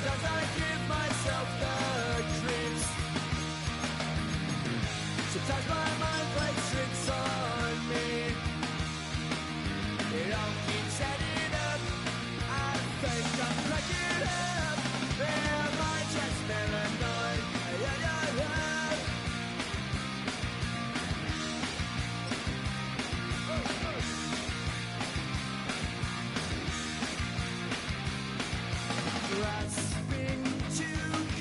Sometimes I give myself the creeps. Sometimes my mind plays tricks on me. It all keeps adding up. I think I'm cracking up. Am I just paranoid? Yeah, yeah, yeah. Grasping to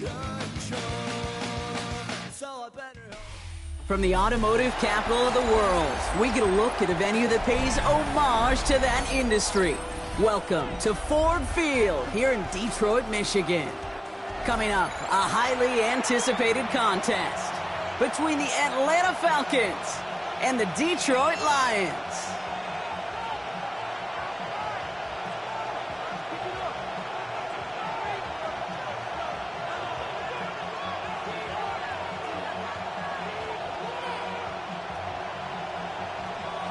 control. So I better hope. From the automotive capital of the world, we get a look at a venue that pays homage to that industry. Welcome to Ford Field here in Detroit, Michigan. Coming up, a highly anticipated contest between the Atlanta Falcons and the Detroit Lions.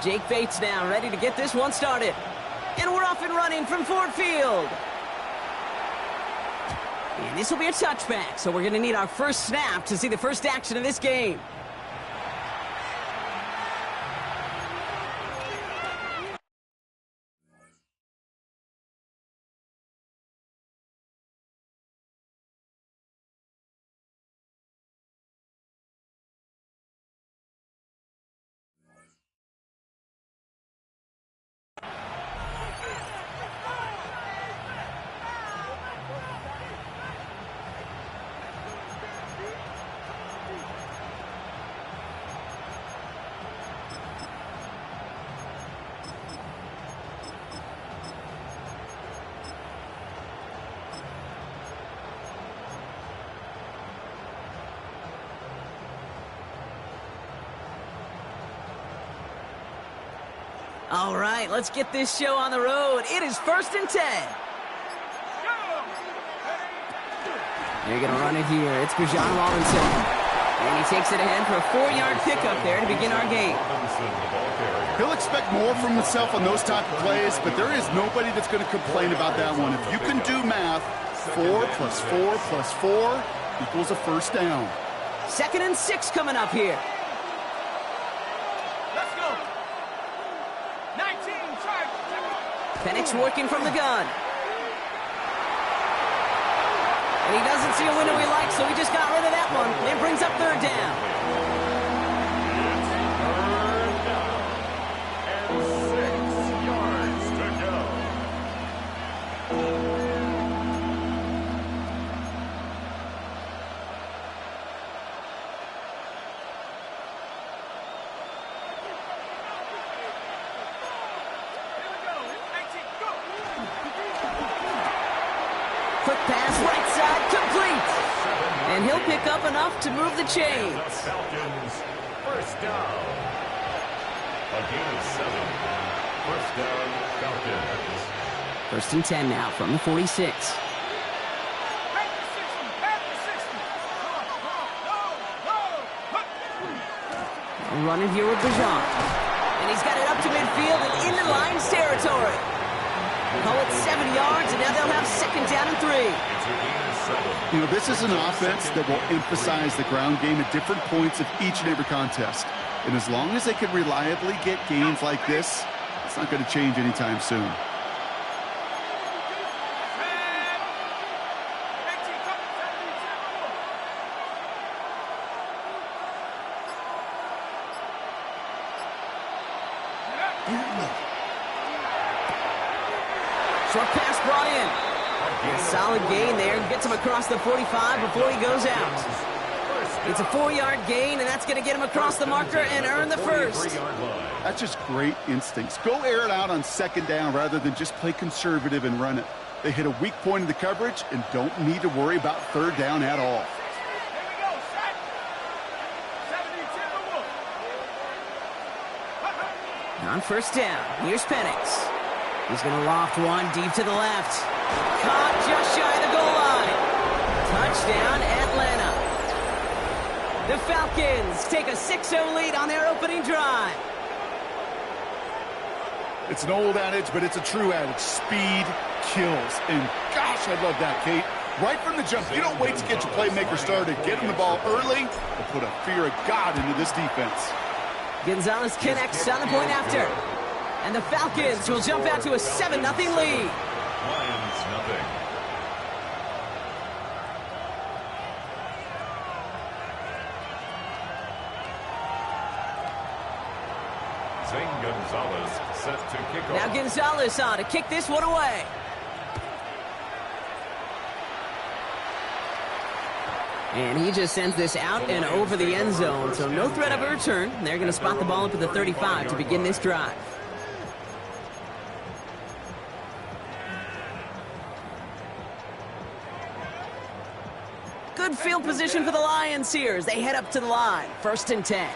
Jake Bates now ready to get this one started. And we're off and running from Ford Field. And this will be a touchback, so we're going to need our first snap to see the first action of this game. All right, let's get this show on the road. It is 1st and 10. They're going to run it here. It's Bijan Robinson. And he takes it ahead for a 4-yard pickup there to begin our game. He'll expect more from himself on those type of plays, but there is nobody that's going to complain about that one. If you can do math, 4 plus 4 plus 4 equals a first down. 2nd and 6 coming up here. Penix working from the gun. And he doesn't see a window he likes, so he just got rid of that one. It brings up 3rd down. Quick pass, right side, complete. And he'll pick up enough to move the chains. Falcons, first down. A gain of 7. First down, Falcons. 1st and 10 now from the 46. Running here with Bijan. And he's got it up to midfield and into Lions territory. Call it 7 yards, and now they'll have 2nd down and 3. You know, this is an offense that will emphasize the ground game at different points of each and every contest. And as long as they can reliably get gains like this, it's not going to change anytime soon. Short pass brought in. A solid gain there. Gets him across the 45 before he goes out. It's a 4-yard gain, and that's going to get him across the marker and earn the first. That's just great instincts. Go air it out on 2nd down rather than just play conservative and run it. They hit a weak point in the coverage and don't need to worry about 3rd down at all. On 1st down, here's Penix. He's going to loft one deep to the left. Caught just shy of the goal line. Touchdown, Atlanta. The Falcons take a 6-0 lead on their opening drive. It's an old adage, but it's a true adage. Speed kills. And gosh, I love that, Kate. Right from the jump, you don't wait to get your playmaker started. Get him the ball early and put a fear of God into this defense. Gonzalez connects on the point after. And the Falcons will jump out to a 7-0 lead. Lions nothing. Zane Gonzalez set to kick off. Now Gonzalez on to kick this one away. And he just sends this out and over the end zone, so no threat of a return. They're going to spot the ball up at the 35 to begin this drive. Good field position for the Lions here as they head up to the line. 1st and 10.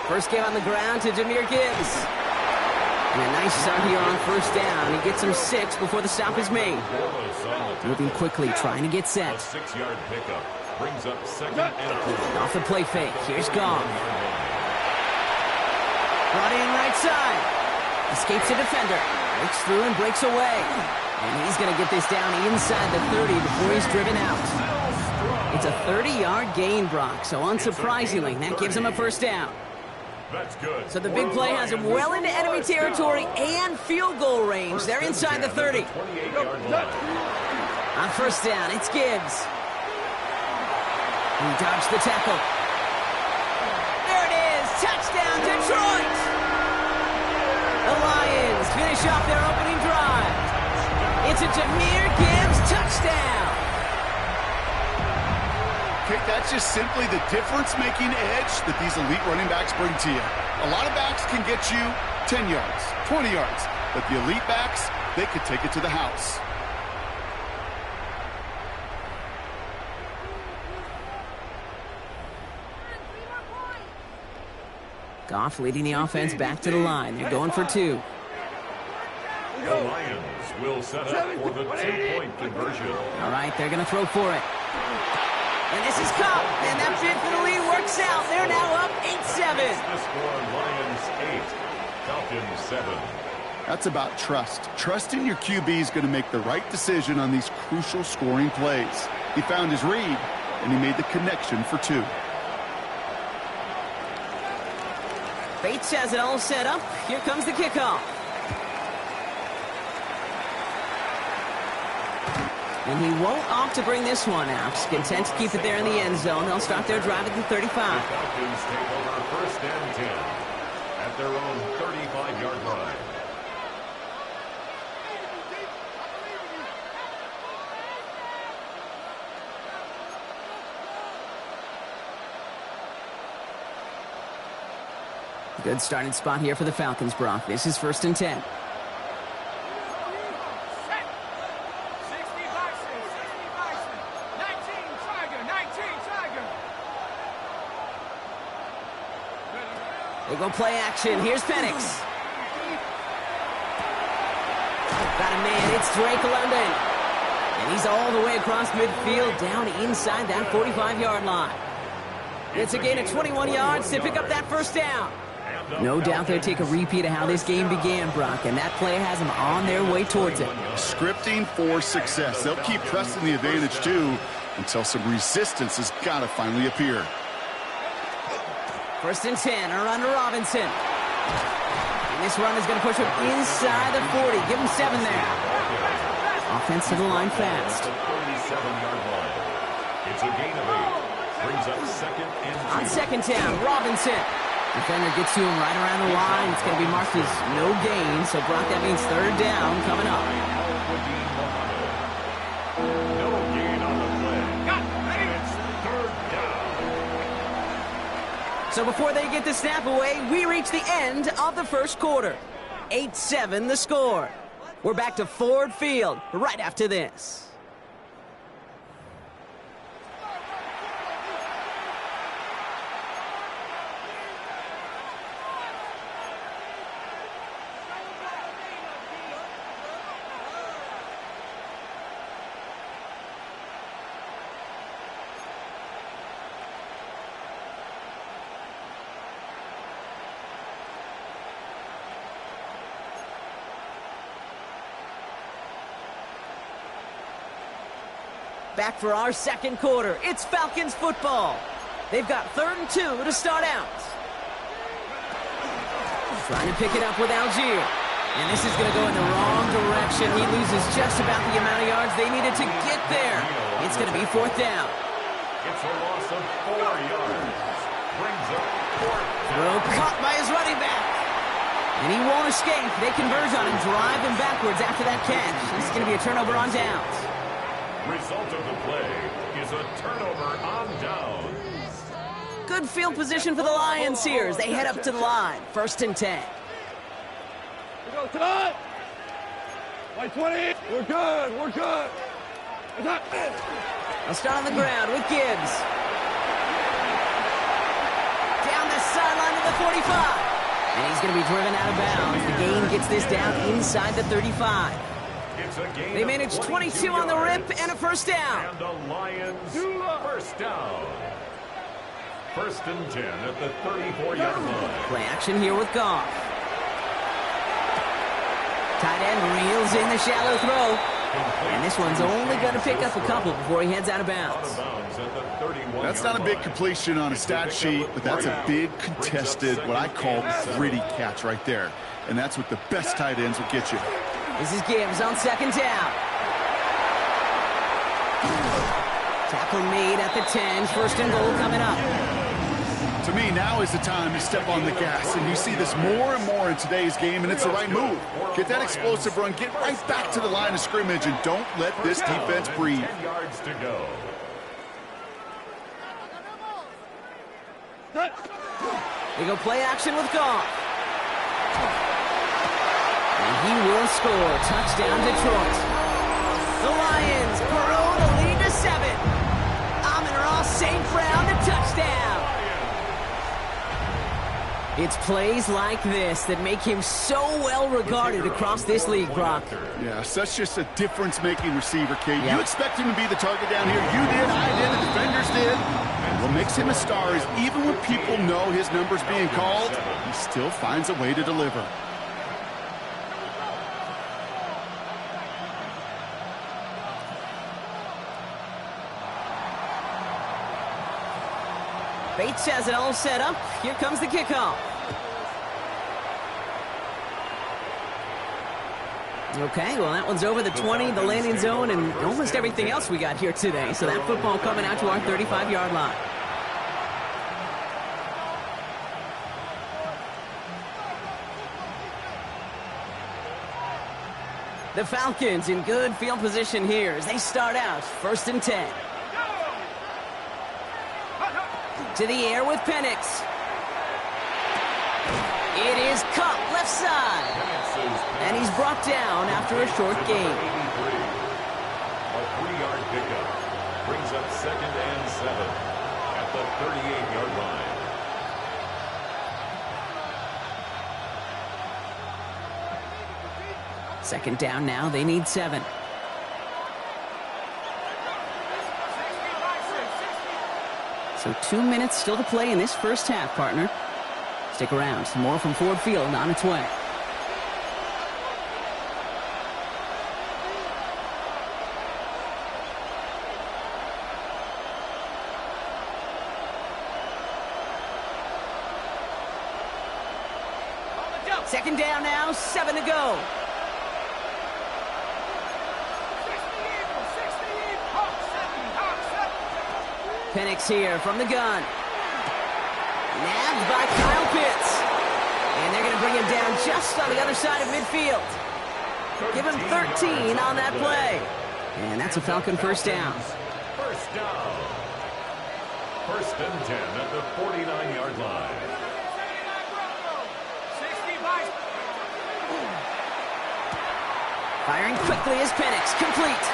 First game on the ground to Jahmyr Gibbs. And a nice start here on 1st down. He gets him 6 before the stop is made. Moving quickly, trying to get set. 6-yard pickup brings up 2nd and 4. Off the play fake. Here's Goff. Brought in right side. Escapes a defender. Breaks through and breaks away. And he's going to get this down inside the 30 before he's driven out. It's a 30-yard gain, Brock. So unsurprisingly, that gives him a 1st down. That's good. So the big play has him well into enemy territory and field goal range. They're inside the 30. 28-yard line. On 1st down, it's Gibbs. He dodged the tackle. There it is. Touchdown, Detroit. The Lions finish off their opening drive. It's a Jahmyr Gibbs touchdown. Okay, that's just simply the difference-making edge that these elite running backs bring to you. A lot of backs can get you 10 yards, 20 yards, but the elite backs, they could take it to the house. Goff leading the offense back to the line. They're going for 2. The Lions will set up for the 2-point conversion. All right, they're going to throw for it. And this is caught. And that bid for the lead works out. They're now up 8-7. The score, Lions 8, Falcons 7. That's about trust. Trusting your QB is going to make the right decision on these crucial scoring plays. He found his read, and he made the connection for 2. Bates has it all set up. Here comes the kickoff. And he won't opt to bring this one out. He's content to keep it there in the end zone. They'll start their drive at the 35. The Falcons take over 1st and 10 at their own 35-yard line. Good starting spot here for the Falcons, Brock. This is 1st and 10. They go play action. Here's Penix. Got a man. It's Drake London. And he's all the way across midfield down inside that 45-yard line. It's a gain of 21 yards to pick up that 1st down. No doubt they'll take a repeat of how this game began, Brock, and that play has them on their way towards it. Scripting for success. They'll keep pressing the advantage, too, until some resistance has got to finally appear. 1st and 10, a run to Robinson. And this run is going to push him inside the 40. Give him 7 there. Offense to the line fast. 37-yard line. It's a gain of 8. Brings up 2nd and 2. On 2nd down, Robinson. Defender gets to him right around the line. It's going to be marked as no gain. So, Brock, that means 3rd down coming up. No gain on the play. And it's 3rd down. So before they get the snap away, we reach the end of the 1st quarter. 8-7 the score. We're back to Ford Field right after this. Back for our second quarter. It's Falcons football. They've got 3rd and 2 to start out. Trying to pick it up with Algier. And this is going to go in the wrong direction. He loses just about the amount of yards they needed to get there. It's going to be 4th down. It's a loss of 4 yards. Brings up 4th. Throw caught by his running back. And he won't escape. They converge on him, drive him backwards after that catch. This is going to be a turnover on downs. Result of the play is a turnover on downs. Good field position for the Lions here as they head up to the line. 1st and 10. Go, Todd! By 20! We're good! We're good! I'll start on the ground with Gibbs. Down the sideline to the 45. And he's going to be driven out of bounds. The gain gets this down inside the 35. It's a gain They manage 22 on the rip and a 1st down. And the Lions 1st down. 1st and 10 at the 34-yard line. Play action here with Goff. Tight end reels in the shallow throw. And this one's only going to pick up a couple before he heads out of bounds. That's not a big completion on a stat sheet, but that's a big contested, what I call gritty catch right there. And that's what the best tight ends will get you. This is Gibbs on 2nd down. Tackle made at the 10. 1st and goal coming up. To me, now is the time to step on the gas, and you see this more and more in today's game, and it's the right move. Get that explosive run, get right back to the line of scrimmage, and don't let this defense breathe. 10 yards to go. They go play action with Goff. And he will score. Touchdown, Detroit. The Lions grow the lead to 7. Amon-Ra St. Brown, the touchdown. It's plays like this that make him so well regarded across this league, Brock. Yeah, such just a difference-making receiver, Kate. Yep. You expect him to be the target down here. You did, I did, the defenders did. What makes him a star is even when people know his number's being called, he still finds a way to deliver. Bates has it all set up. Here comes the kickoff. Okay, well, that one's over the 20, the landing zone, and almost everything else we got here today. So that football coming out to our 35-yard line. The Falcons in good field position here as they start out 1st and 10. To the air with Penix. It is caught left side. And he's brought down after a short gain. A 3-yard pickup brings up 2nd and 7 at the 38-yard line. Second down now. They need 7. So 2 minutes still to play in this first half, partner. Stick around. Some more from Ford Field on its way. Second down now. 7 to go. Penix here from the gun. Nabbed by Kyle Pitts. And they're going to bring him down just on the other side of midfield. Give him 13 on that play. And that's a Falcon 1st down. 1st down. 1st and 10 at the 49-yard line. Firing quickly is Penix. Complete.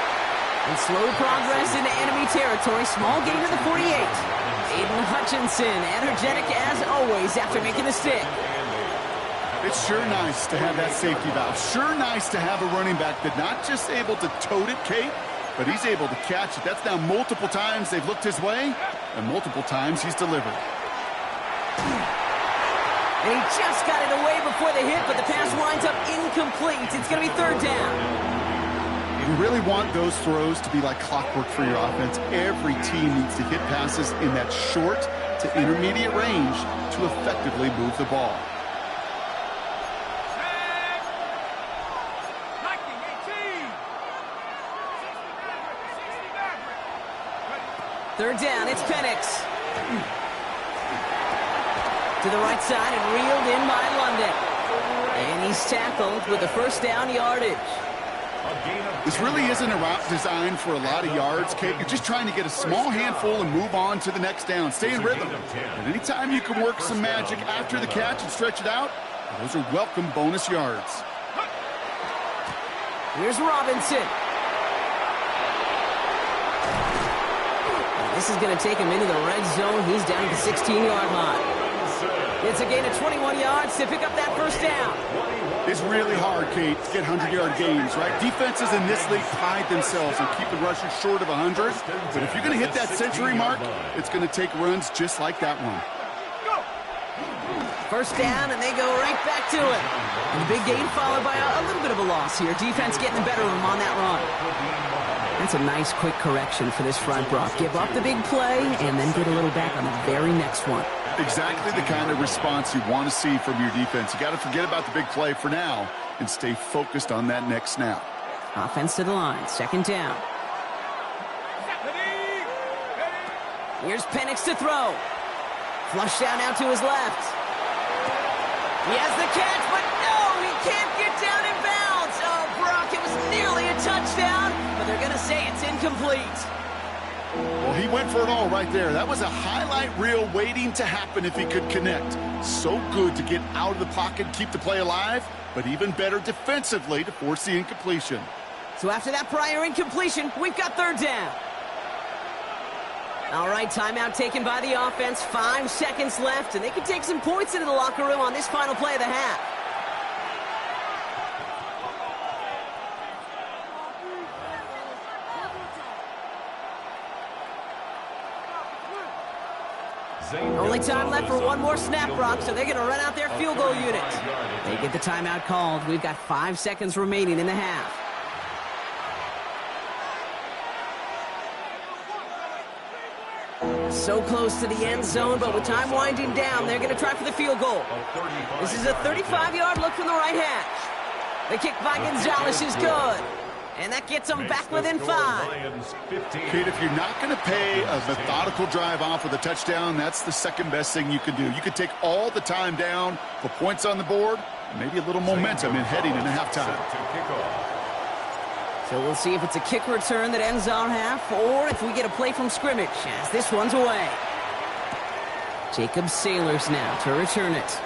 And slow progress into enemy territory. Small gain to the 48. Aiden Hutchinson, energetic as always after making the stick. It's sure nice to have that safety valve. Sure nice to have a running back that's not just able to tote it, Kate, but he's able to catch it. That's now multiple times they've looked his way, and multiple times he's delivered. And he just got it away before the hit, but the pass winds up incomplete. It's going to be 3rd down. You really want those throws to be like clockwork for your offense. Every team needs to hit passes in that short to intermediate range to effectively move the ball. Third down, it's Penix. To the right side and reeled in by London. And he's tackled with the first down yardage. This really isn't a route designed for a lot of yards, Kate. You're just trying to get a small handful and move on to the next down. Stay in rhythm. And anytime you can work some magic after the catch and stretch it out, those are welcome bonus yards. Here's Robinson. This is going to take him into the red zone. He's down at the 16-yard line. It's a gain of 21 yards to pick up that first down. It's really hard, Kate, to get 100-yard gains, right? Defenses in this league pride themselves on keeping rushers short of 100. But if you're going to hit that century mark, it's going to take runs just like that one. First down, and they go right back to it. And the big gain followed by a little bit of a loss here. Defense getting the better of them on that run. That's a nice, quick correction for this front, Brock. Give up the big play and then get a little back on the very next one. Exactly the kind of response you want to see from your defense. You got to forget about the big play for now and stay focused on that next snap. Offense to the line, second down. Here's Penix to throw. Flush down out to his left. He has the catch, but no, he can't get down in bounds. Oh, Brock, it was nearly a touchdown, but they're going to say it's incomplete. Well, he went for it all right there. That was a highlight reel waiting to happen if he could connect. So good to get out of the pocket and keep the play alive, but even better defensively to force the incompletion. So after that prior incompletion, we've got third down. All right, timeout taken by the offense. 5 seconds left, and they can take some points into the locker room on this final play of the half. Only time left for one more snap, Brock, so they're going to run out their field goal unit. They get the timeout called. We've got 5 seconds remaining in the half. So close to the end zone, but with time winding down, they're going to try for the field goal. This is a 35-yard look from the right hash. The kick by Gonzalez is good. And that gets them back within 5. Kate, if you're not going to pay a methodical drive off with a touchdown, that's the second best thing you can do. You could take all the time down, put points on the board, maybe a little momentum in heading into halftime. So we'll see if it's a kick return that ends our half, or if we get a play from scrimmage, as this one's away. Jacob Sailors now to return it.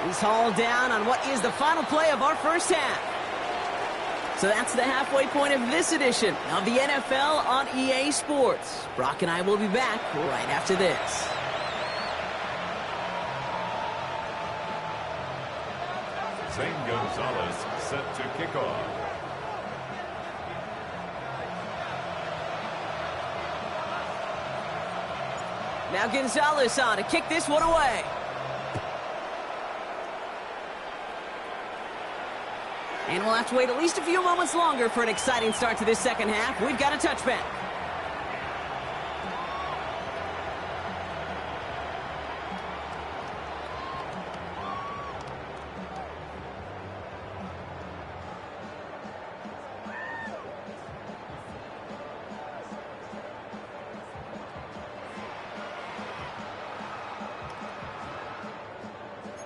He's hauled down on what is the final play of our first half. So that's the halfway point of this edition of the NFL on EA Sports. Brock and I will be back right after this. Zane Gonzalez set to kick off. Now Gonzalez on to kick this one away. And we'll have to wait at least a few moments longer for an exciting start to this second half. We've got a touchback.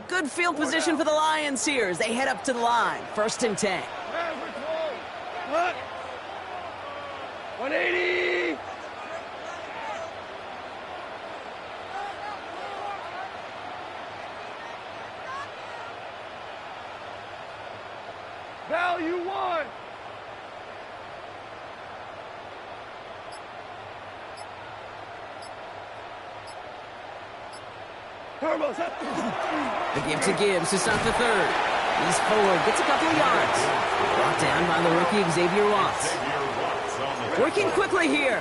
Good field position for the Lions here as they head up to the line. 1st and 10. 180. Value 1. The give to Gibbs to start the third. He's forward, gets a couple of yards. Brought down by the rookie Xavier Watts. Working quickly here.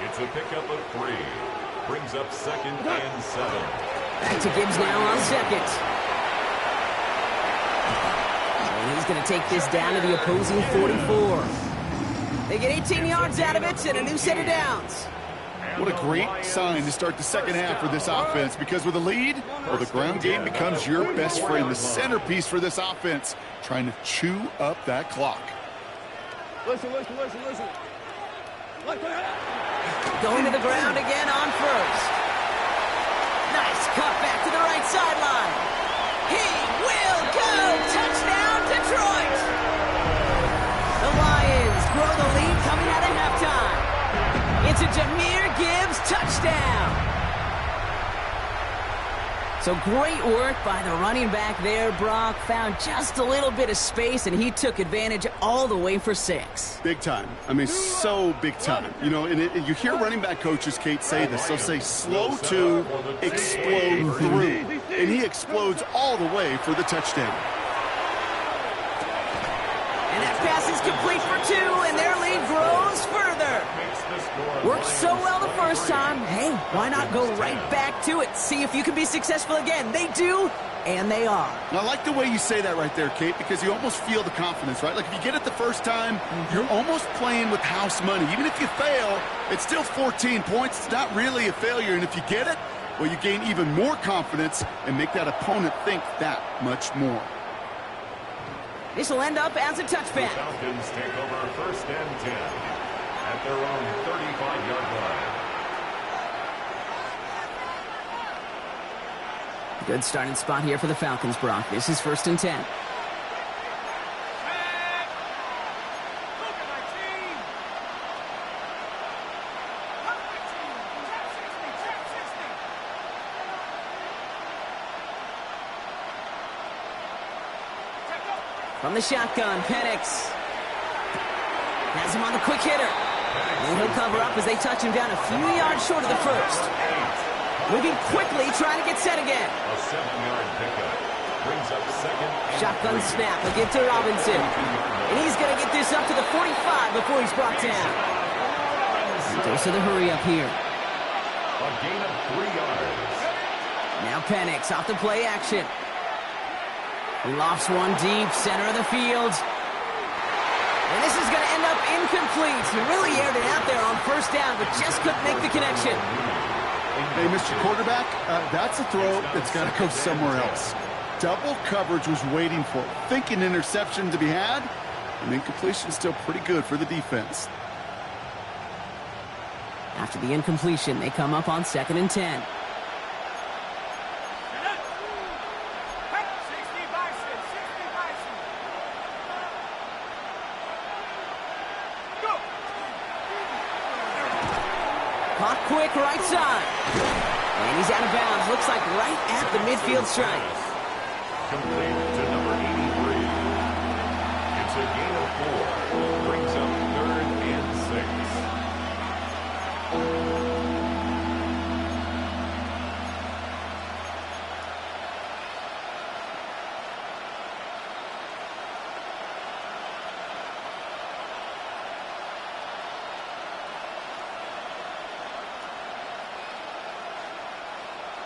It's a pickup of 3. Brings up 2nd and 7. Back to Gibbs now on 2nd. And he's is going to take this down to the opposing 44. They get 18 yards out of it and a new set of downs. What a great sign to start the second half for this offense, because with a lead, well, the ground game becomes your best friend, the centerpiece for this offense, trying to chew up that clock. Listen. Going to the ground again on first. Nice cut back to the right sideline. He will go! Touchdown, Detroit! The Lions grow the lead coming out of halftime. It's a Jahmyr Gibbs touchdown. So great work by the running back there, Brock. Found just a little bit of space, and he took advantage all the way for 6. Big time. I mean, so big time. You know, and you hear running back coaches, Kate, say this. They'll say slow to explode through. And he explodes all the way for the touchdown. And that pass is complete for 2, and their lead grows further. Worked so well the first time. Hey, why not go right back to it? See if you can be successful again. They do, and they are. And I like the way you say that right there, Kate, because you almost feel the confidence, right? Like if you get it the first time, you're almost playing with house money. Even if you fail, it's still 14 points. It's not really a failure. And if you get it, well, you gain even more confidence and make that opponent think that much more. This will end up as a touchback. The Falcons take over first and 10 at their own 35-yard line. Good starting spot here for the Falcons, Brock. This is first and 10. From the shotgun, Penix has him on the quick hitter. And he'll cover up as they touch him down a few yards short of the first. Moving quickly, trying to get set again. A 7-yard pickup brings up second. Shotgun snap, a give to Robinson. And he's going to get this up to the 45 before he's brought down. And goes to the hurry up here. A gain of 3 yards. Now Penix off the play action. He lofts one deep, center of the field. And this is going to end up incomplete. He really aired it out there on first down, but just couldn't make the connection. Hey, Mr. Quarterback, that's a throw that's got to go somewhere else. Double coverage was waiting for it. Thinking interception to be had, and incompletion still pretty good for the defense. After the incompletion, they come up on second and 10. Caught quick right side. And he's out of bounds. Looks like right at the midfield stripe. Complete to number 83. It's a gain of 4. Brings up third and 6.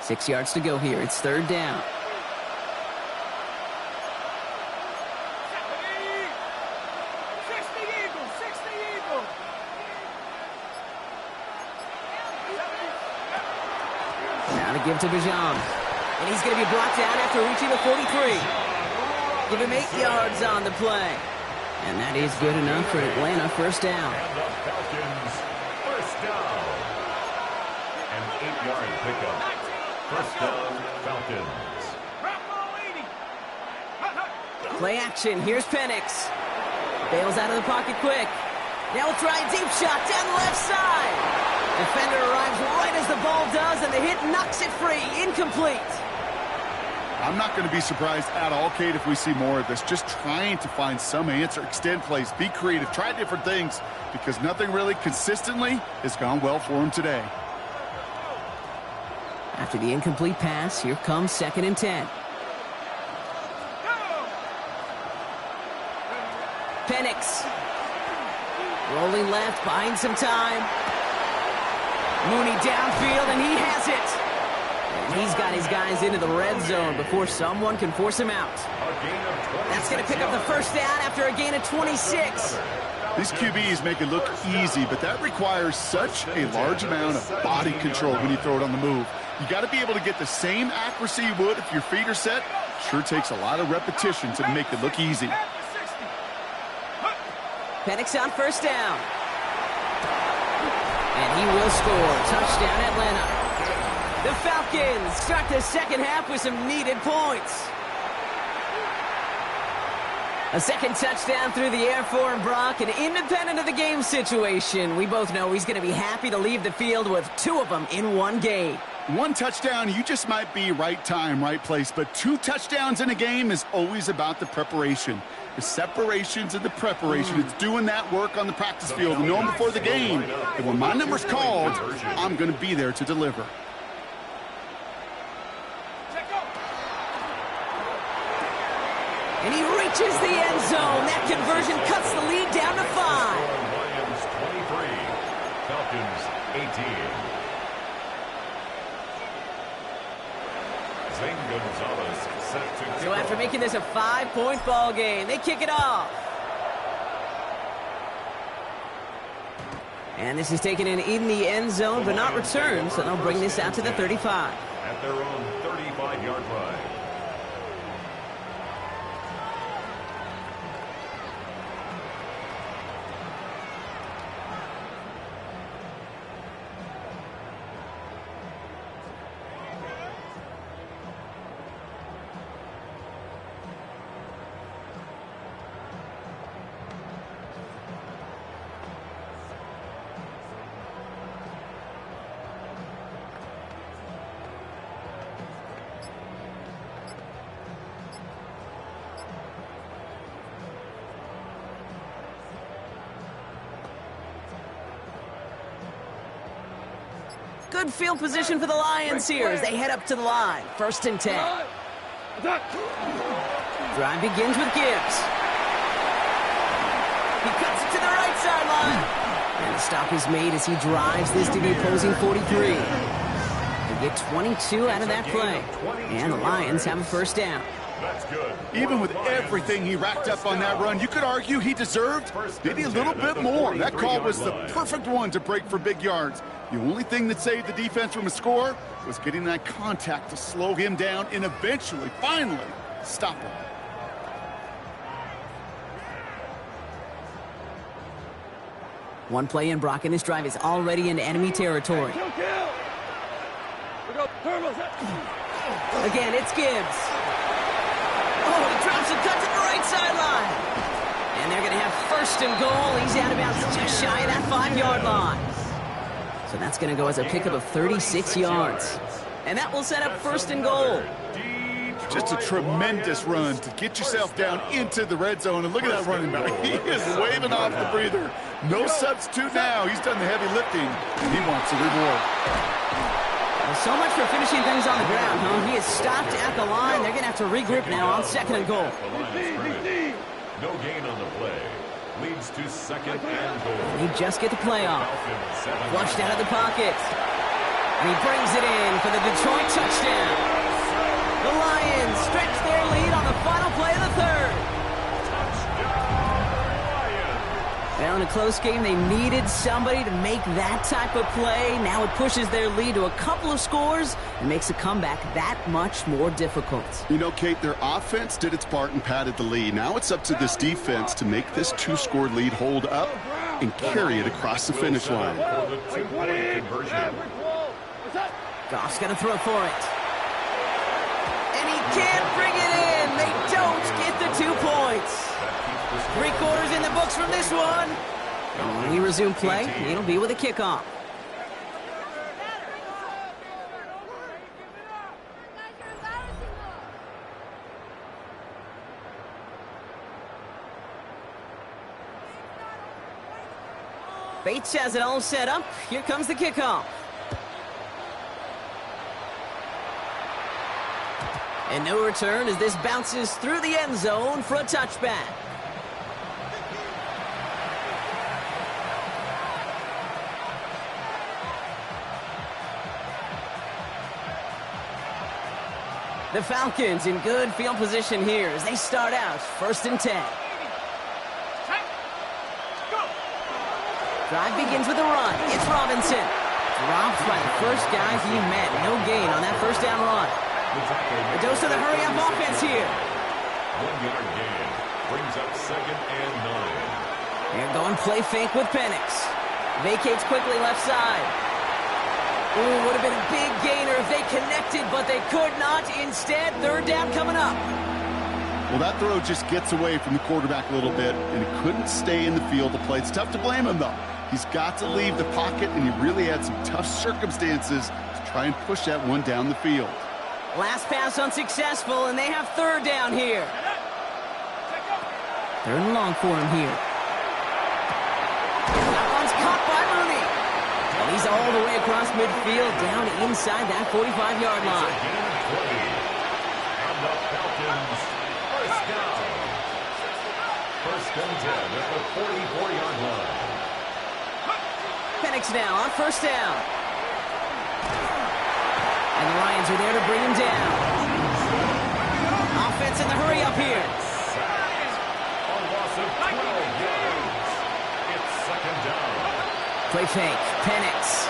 6 yards to go here. It's third down. Now to give to Bijan. And he's going to be brought down after reaching the 43. Give him 8 yards on the play. And that is good enough for Atlanta. First down. And the Falcons first down. An 8-yard pickup. First down, Falcons. Play action. Here's Penix. Bails out of the pocket quick. Now we'll try a deep shot down the left side. Defender arrives right as the ball does, and the hit knocks it free. Incomplete. I'm not going to be surprised at all, Kate, if we see more of this. Just trying to find some answer, extend plays, be creative, try different things, because nothing really consistently has gone well for him today. After the incomplete pass, here comes second and 10. Penix. Rolling left, buying some time. Mooney downfield, and he has it. And he's got his guys into the red zone before someone can force him out. That's going to pick up the first down after a gain of 26. These QBs make it look easy, but that requires such a large amount of body control when you throw it on the move. You got to be able to get the same accuracy you would if your feet are set. Sure takes a lot of repetition to make it look easy. Penix on first down. And he will score. Touchdown, Atlanta. The Falcons start the second half with some needed points. A second touchdown through the air for Brock, and independent of the game situation, we both know he's going to be happy to leave the field with 2 of them in one game. 1 touchdown, you just might be right time, right place, but 2 touchdowns in a game is always about the preparation. The separations and the preparation. It's doing that work on the practice field and knowing before the game that when my number's called, I'm going to be there to deliver. And he reaches the end zone. That conversion cuts the lead down to 5. Lions 23, Falcons 18. Zane Gonzalez set to kick So after off. making this a 5-point ball game, they kick it off. And this is taken in the end zone, but not returned, so they'll bring this out to the 35. At their own 35-yard line. Good field position for the Lions here as they head up to the line. 1st and 10. Drive begins with Gibbs. He cuts it to the right sideline. And the stop is made as he drives this to the opposing 43. They get 22 out of that play. And the Lions have a first down. That's good. Even with everything he racked up on that run, you could argue he deserved maybe a little bit more. That call was the perfect one to break for big yards. The only thing that saved the defense from a score was getting that contact to slow him down and eventually, finally, stop him. One play in, Brock, and this drive is already into enemy territory. Again, it's Gibbs. Oh, he drops and cuts it to the right sideline. And they're going to have 1st and goal. He's out of bounds just shy of that 5-yard line. So that's going to go as a pickup of 36 yards. And that will set up 1st and goal. Just a tremendous run to get yourself down into the red zone. And look at that running back. He is waving off the breather. No substitute now. He's done the heavy lifting, and he wants a reward. Well, so much for finishing things on the ground, huh? He is stopped at the line. They're going to have to regroup now on 2nd and goal. No gain on the play. Leads to 2nd and goal. He just get the play off. Flushed out of the pocket. And he brings it in for the Detroit touchdown. The Lions stretch their lead on the final play of the 3rd. Well, in a close game, they needed somebody to make that type of play. Now it pushes their lead to a couple of scores and makes a comeback that much more difficult. You know, Kate, their offense did its part and padded the lead. Now it's up to this defense to make this 2-score lead hold up and carry it across the finish line. For the 2-point conversion. Goff's going to throw for it. And he can't bring it in. They don't get the 2 points. 3 quarters in the books from this one. And when we resume play, it'll be with a kickoff. Bates has it all set up. Here comes the kickoff. And no return as this bounces through the end zone for a touchback. The Falcons in good field position here as they start out 1st and 10. Drive begins with a run. It's Robinson. Dropped by the first guy he met. No gain on that first down run. A dose of the hurry-up offense here. 1-yard gain. Brings up 2nd and 9. They're going play fake with Penix. Vacates quickly left side. Ooh, would have been a big gainer if they connected, but they could not. Instead, 3rd down coming up. Well, that throw just gets away from the quarterback a little bit, and he couldn't stay in the field to play. It's tough to blame him, though. He's got to leave the pocket, and he really had some tough circumstances to try and push that one down the field. Last pass unsuccessful, and they have 3rd down here. 3rd and long for him here. That one's caught by Mooney. And he's all the way across midfield, down inside that 45-yard line. And the Falcons, 1st down. 1st and 10 at the 44-yard line. Penix now on 1st down. And the Lions are there to bring him down. Offense in the hurry up here. A loss of 12 yards. It's 2nd down. Play fake. Penix.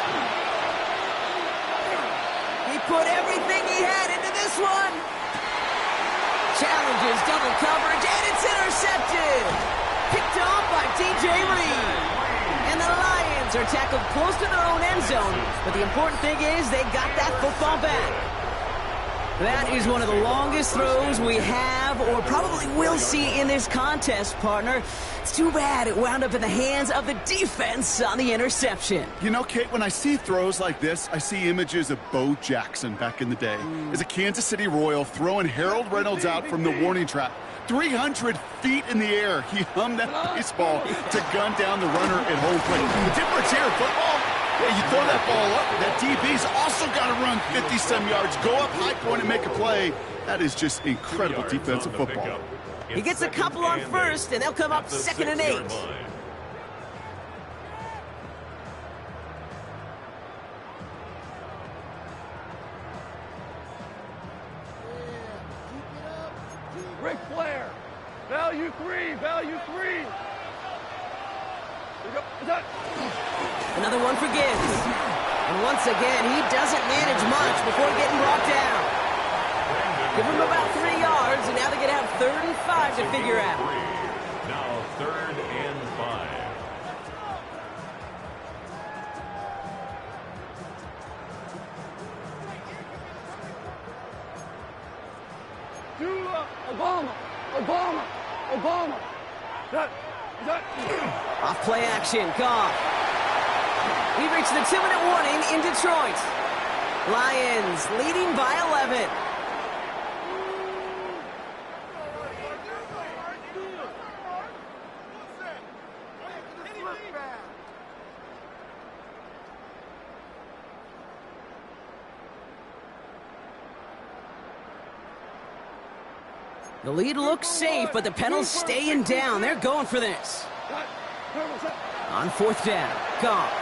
He put everything he had into this one. Challenges double coverage, and it's intercepted. Picked off by DJ Reed. And the Lions are tackled close to their own end zone. But the important thing is they got that football back. That is one of the longest throws we have or probably will see in this contest, partner. It's too bad it wound up in the hands of the defense on the interception. You know, Kate, when I see throws like this, I see images of Bo Jackson back in the day. As a Kansas City Royal throwing Harold Reynolds out from the warning track. 300 feet in the air, he hummed that baseball to gun down the runner at home plate. The difference here in football, yeah, you throw that ball up, that DB's also got to run 50-some yards, go up high point and make a play. That is just incredible defensive football. He gets a couple on 1st, and they'll come up 2nd and 8. Ric Flair. Value 3. Value 3. Another one for Gibbs. And once again, he doesn't manage much before getting brought down. Give him about 3 yards, and now they're going to have 3rd and 5 to figure out. Now 3rd and 5. Obama. Off play action, Goff. We reached the 2-minute warning in Detroit. Lions leading by 11. The lead looks safe, but the Penals staying down. They're going for this. On 4th down, Goff.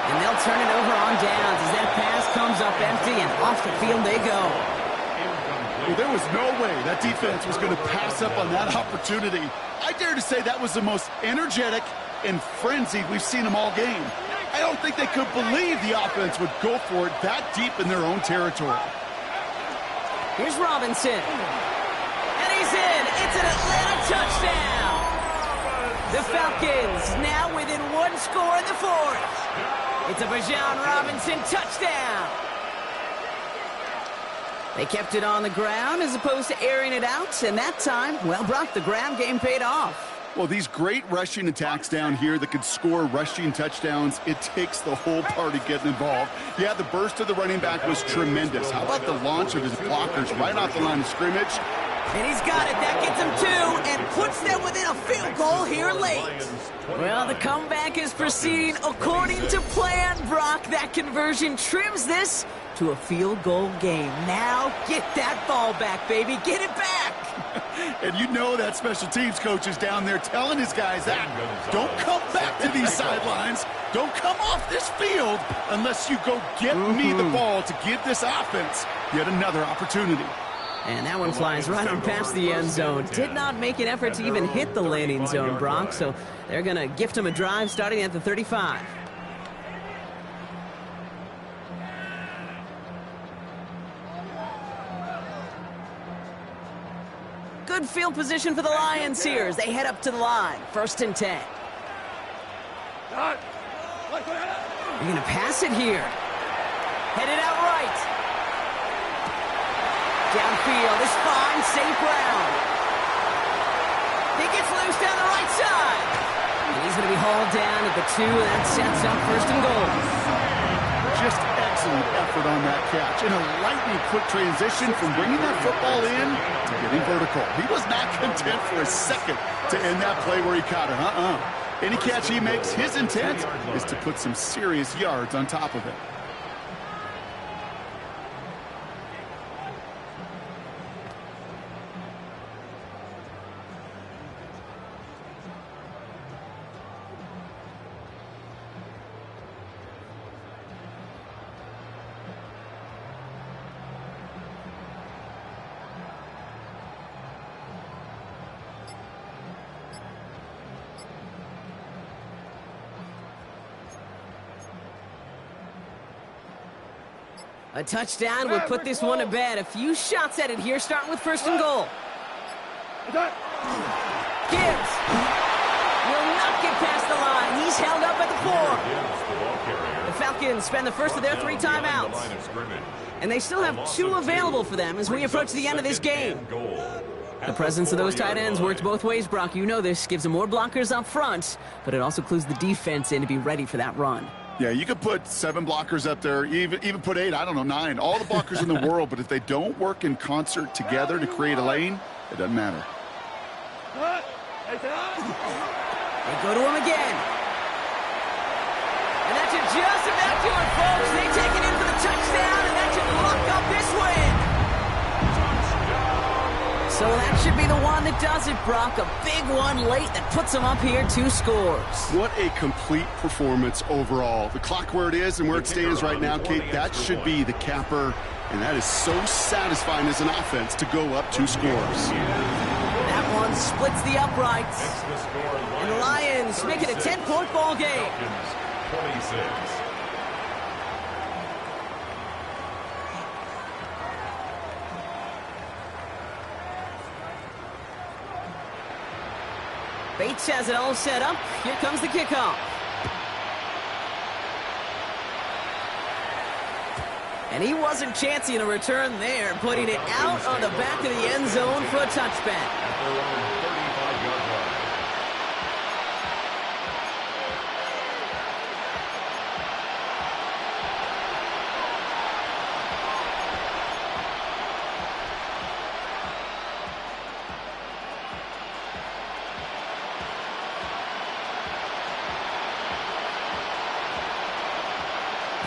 And they'll turn it over on downs as that pass comes up empty, and off the field they go. Well, there was no way that defense was going to pass up on that opportunity. I dare to say that was the most energetic and frenzied we've seen them all game. I don't think they could believe the offense would go for it that deep in their own territory. Here's Robinson. And he's in. It's an Atlanta touchdown. The Falcons now within 1 score in the 4th. It's a Bijan Robinson touchdown. They kept it on the ground as opposed to airing it out, and that time, well, Brock, the ground game paid off. Well, these great rushing attacks down here that could score rushing touchdowns, it takes the whole party getting involved. Yeah, the burst of the running back was tremendous. How about the launch of his blockers right off the line of scrimmage? And he's got it. That gets him 2 and puts them within a field goal here late. Well, the comeback is proceeding according to plan, Brock. That conversion trims this to a field goal game. Now get that ball back, baby. Get it back. And you know that special teams coach is down there telling his guys that. Don't come back to these sidelines. Don't come off this field unless you go get me the ball to give this offense Yet another opportunity. And that one flies right on past the end zone. Did not make an effort to even hit the landing zone, Brock, so they're going to gift him a drive starting at the 35. Good field position for the Lions here as they head up to the line. 1st and 10. You're going to pass it here. Headed out right. Downfield is fine, safe ground. He gets loose down the right side. And he's going to be hauled down at the 2, and that sets up 1st and goal. Just excellent effort on that catch. And a lightning quick transition from bringing that football in to getting vertical. He was not content for a second to end that play where he caught it. Any catch he makes, his intent is to put some serious yards on top of it. A touchdown would put this one to bed. A few shots at it here, starting with 1st and goal. Gibbs will not get past the line. He's held up at the 4. The Falcons spend the first of their 3 timeouts. And they still have 2 available for them as we approach the end of this game. The presence of those tight ends works both ways, Brock. You know this. Gives them more blockers up front, but it also clues the defense in to be ready for that run. Yeah, you could put 7 blockers up there, even put 8, I don't know, 9. All the blockers in the world, but if they don't work in concert together to create a lane, it doesn't matter. They go to him again. And that should just about do it, folks. They take it in for the touchdown, and that should lock up this win. So that should be the one that does it, Brock. A big one late that puts them up here 2 scores. What a complete performance overall. The clock where it is and where it stands right now, Kate, that should be the capper. And that is so satisfying as an offense to go up 2 scores. That one splits the uprights. And the Lions make it a 10-point ball game. 26. Bates has it all set up. Here comes the kickoff. And he wasn't chancing a return there, putting it out on the back of the end zone for a touchback. At their own 35-yard line.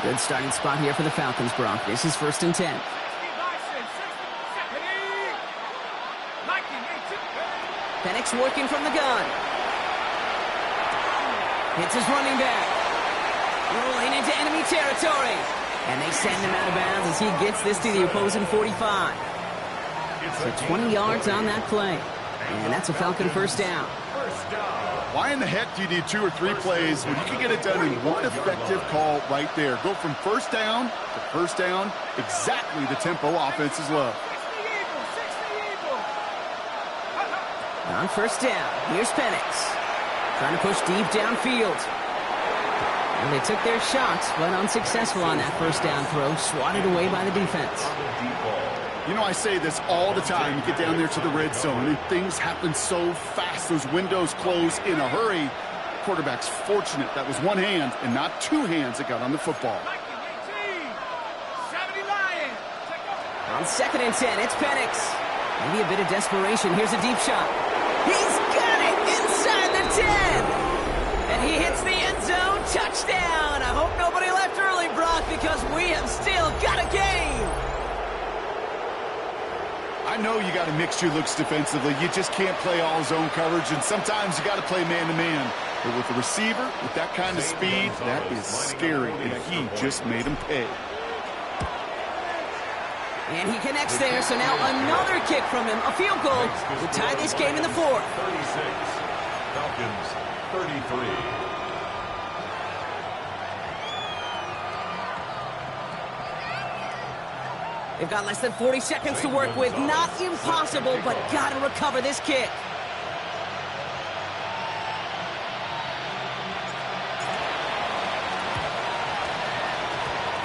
Good starting spot here for the Falcons, Brock. This is 1st and 10. Penix working from the gun. Hits his running back. Rolling into enemy territory. And they send him out of bounds as he gets this to the opposing 45. So 20 yards on that play. And that's a Falcon 1st down. Why in the heck do you need 2 or 3 plays when you can get it done in one effective call right there? Go from 1st down to 1st down, exactly the tempo offenses love. On 1st down, here's Penix. Trying to push deep downfield. And they took their shots, but unsuccessful on that 1st down throw, swatted away by the defense. You know, I say this all the time. You get down there to the red zone, and things happen so fast. Those windows close in a hurry. Quarterback's fortunate that was one hand and not 2 hands that got on the football. On 2nd and 10, it's Penix. Maybe a bit of desperation. Here's a deep shot. He's got it inside the 10. And he hits the end zone. Touchdown. I hope nobody left early, Brock, because we have still got a game. I know you got to mix your looks defensively. You just can't play all zone coverage, and sometimes you got to play man-to-man. But with the receiver, with that kind of speed, that is scary, and he just made him pay. And he connects there, so now another kick from him. A field goal would tie this game in the fourth. 36. Falcons 33. They've got less than 40 seconds to work with. Not impossible, but got to recover this kick.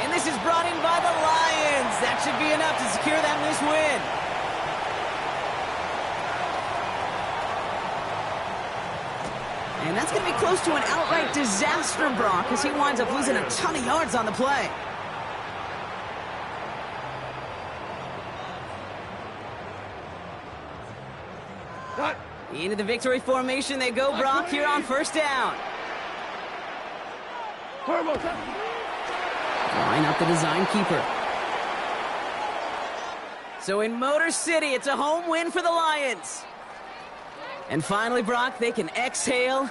And this is brought in by the Lions. That should be enough to secure them this win. And that's going to be close to an outright disaster, Brock, as he winds up losing a ton of yards on the play. Into the victory formation they go, Brock, here on first down. Line up the design keeper. So in Motor City, it's a home win for the Lions. And finally, Brock, they can exhale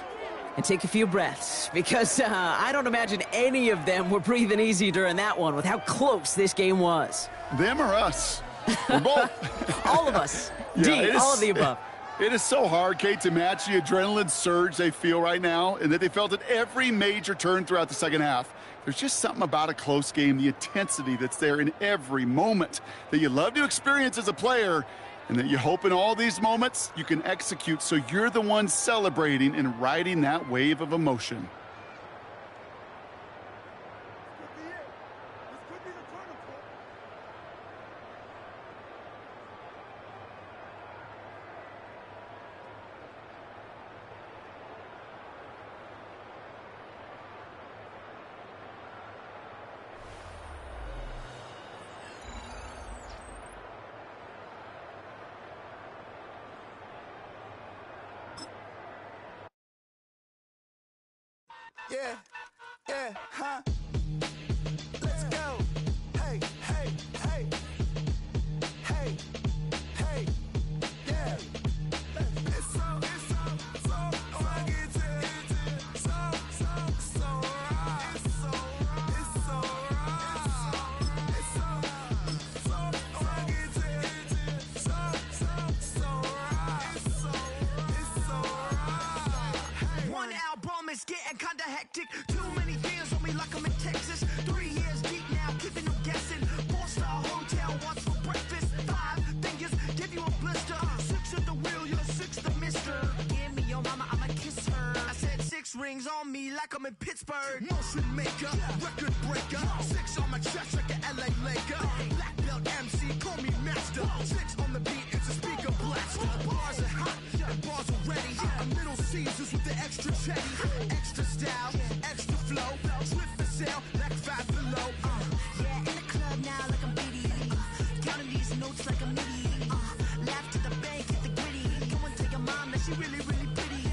and take a few breaths, because I don't imagine any of them were breathing easy during that one with how close this game was. Them or us? We're both. All of us. Yeah, all of the above. It is so hard, Kate, to match the adrenaline surge they feel right now and that they felt at every major turn throughout the second half. There's just something about a close game, the intensity that's there in every moment that you love to experience as a player, and that you hope in all these moments you can execute so you're the one celebrating and riding that wave of emotion. Yeah, yeah, huh? Let's go. Hey, hey, hey. Hey, hey, yeah. It's so fucking so right. It's so right. It's so fucking so right. One album is getting kinda hectic. Too many years on me like I'm in Texas. 3 years deep now, keeping them guessing. 4-star hotel, what's for breakfast? 5 fingers, give you a blister. 6 at the wheel, you're 6 the mister. Give me your mama, I'ma kiss her. I said 6 rings on me like I'm in Pittsburgh. Motion maker, record breaker. 6 on my chest like an LA Laker. Black belt MC, call me master. 6 on the beat, it's a speaker blaster. Bars are hot, and bars are ready. A Little Caesars with the extra chetty. Extra style, extra flow. Trip for sale, like 5 below. Yeah, in the club now like I'm Biddy. Counting these notes like a MIDI. Laugh to the bank, hit the gritty. Go and tell your mom that she really, really pretty.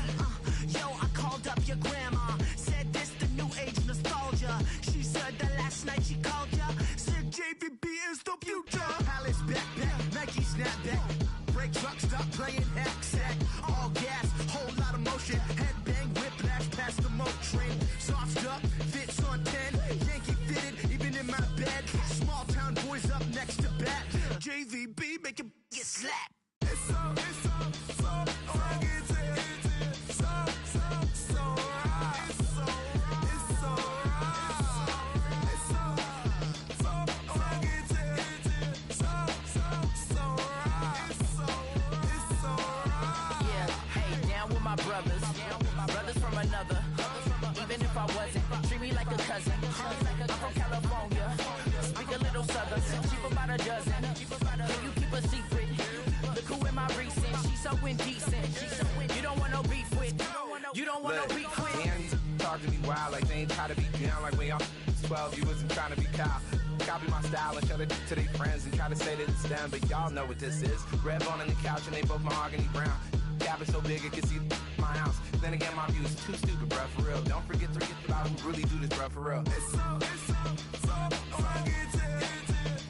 Yo, I called up your grandma. Said this the new age nostalgia. She said that last night she called ya. Said JVB is the future. Palace backpack, Nike snapback. Break truck, stop playing hack sack. All gas, whole lot of motion. Headbang, whiplash, past the moat train. Soft up, fits on 10. Yankee fitted, even in my bed. Small town boys up next to bat. JVB, make it get slapped. It's so fucking so right. It's so right. It's so fucking so right. Yeah, hey, down with my brothers from another. Even if I wasn't, treat me like a cousin. I'm from California, speak a little southern. Cheap about a dozen. Can you keep a secret? Look who am I recent? She's so indecent. You don't want no beef with. You don't want no beef with. Damn, talk to me wild like they ain't try to be down. Like when y'all 12, you wasn't trying to be Kyle. Copy my style and show it to their friends and try to say that it's them, but y'all know what this is. Red on the couch and they both mahogany brown. Gap is so big it can see my house. Then again, my view is too stupid, bruh, for real. Don't forget about who really do this, bruh, for real. It's so fucking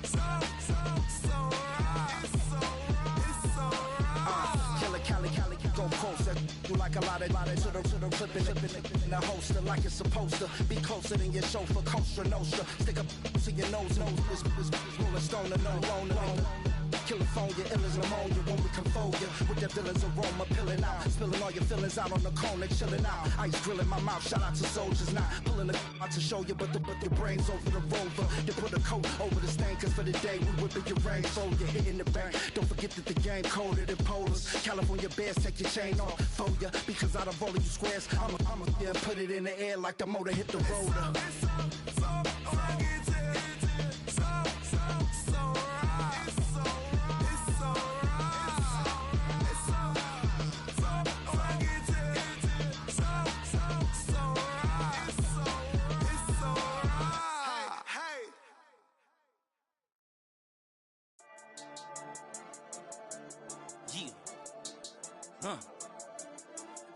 so right. It's so right. Killer Cali, go post that. like a lot of to the clipping in the holster like it's supposed to be closer than your chauffeur. Coaster Nostra, stick up to your nose. Rolling stone and no. California, ill as pneumonia when we confold you with that villain's aroma, pilling out, spilling all your feelings out on the corner, chilling out. Ice grilling my mouth, shout out to soldiers, not pulling the out to show you, but your brains over the rover. You put a coat over the stain, cause for the day we whipping your rain, so you're hitting the bank. Don't forget that the game coded in polars. California bears, take your chain off for ya, because out of all of you squares, I'ma yeah, put it in the air like the motor hit the rotor.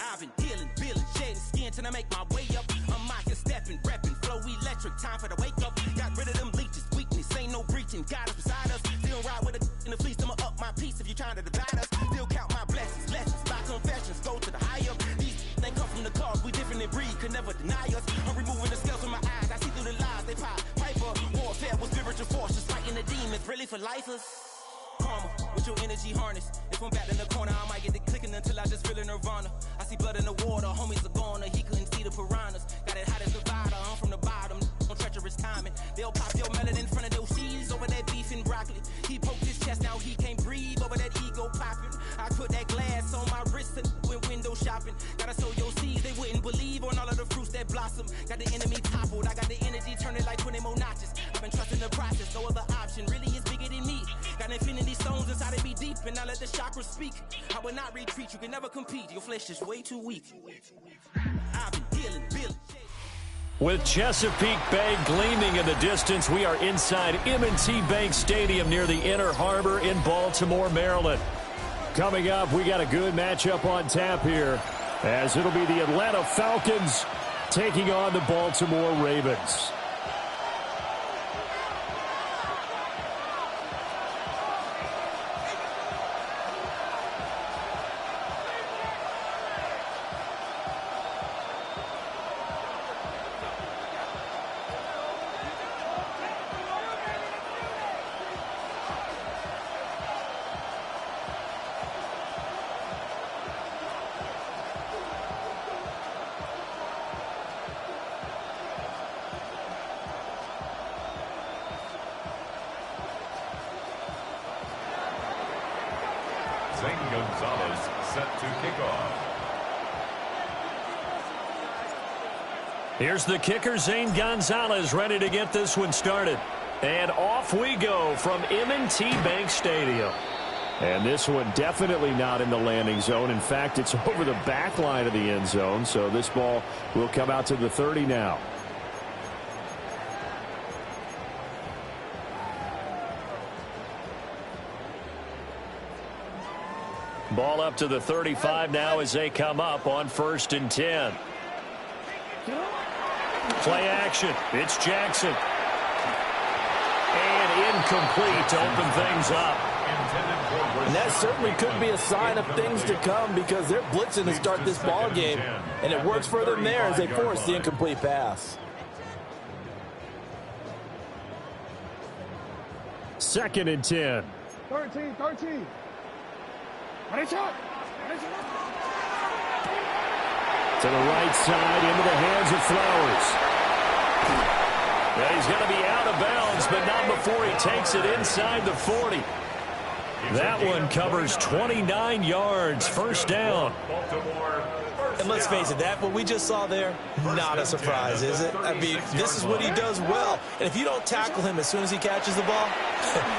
I've been dealing, shedding skin till I make my way up. I'm mocking, stepping, repping, flow electric, time for the wake up. Got rid of them leeches, weakness, ain't no breaching. God is beside us, still ride with a in the fleece. I'ma up my piece if you're trying to divide us. Still count my blessings, lessons, by confessions, go to the higher. These they come from the cause, we different in breed, could never deny us. I'm removing the scales from my eyes, I see through the lies they pop. Piper, warfare with spiritual force, just fighting the demons, really for lifers. Karma, with your energy harness. If I'm back in the corner, I might get it clicking until I just feel a nirvana. I see blood in the water, homies are gone, he couldn't see the piranhas. Got it hot as Nevada, I'm from the bottom, on treacherous timing. They'll pop your melon in front of those seeds over that beef and broccoli. He poked his chest, now he can't breathe over that ego popping. I put that glass on my wrist and went window shopping. Gotta sow your seeds, they wouldn't believe on all of the fruits that blossom. Got the enemy toppled, I got the energy turning like 20 more notches. I've been trusting the process, no other option really is bigger than me. Got infinity stones inside of me deep, and I let the chakras speak. I will not retreat, you can never compete. Your flesh is way too weak. I've been dealing. With Chesapeake Bay gleaming in the distance, we are inside M&T Bank Stadium near the Inner Harbor in Baltimore, Maryland. Coming up, we got a good matchup on tap here, as it'll be the Atlanta Falcons taking on the Baltimore Ravens. Gonzalez set to kick off. Here's the kicker, Zane Gonzalez, ready to get this one started. And off we go from M&T Bank Stadium. And this one definitely not in the landing zone. In fact, it's over the back line of the end zone. So this ball will come out to the 30 now. Ball up to the 35 now as they come up on 1st and 10. Play action. It's Jackson. And incomplete to open things up. And that certainly could be a sign of things to come, because they're blitzing to start this ball game. And it works for them there as they force the incomplete pass. 2nd and 10. 13. To the right side, into the hands of Flowers. And he's going to be out of bounds, but not before he takes it inside the 40. That one covers 29 yards, 1st down. And let's face it, that what we just saw there, not a surprise, is it? I mean, this is what he does well. And if you don't tackle him as soon as he catches the ball,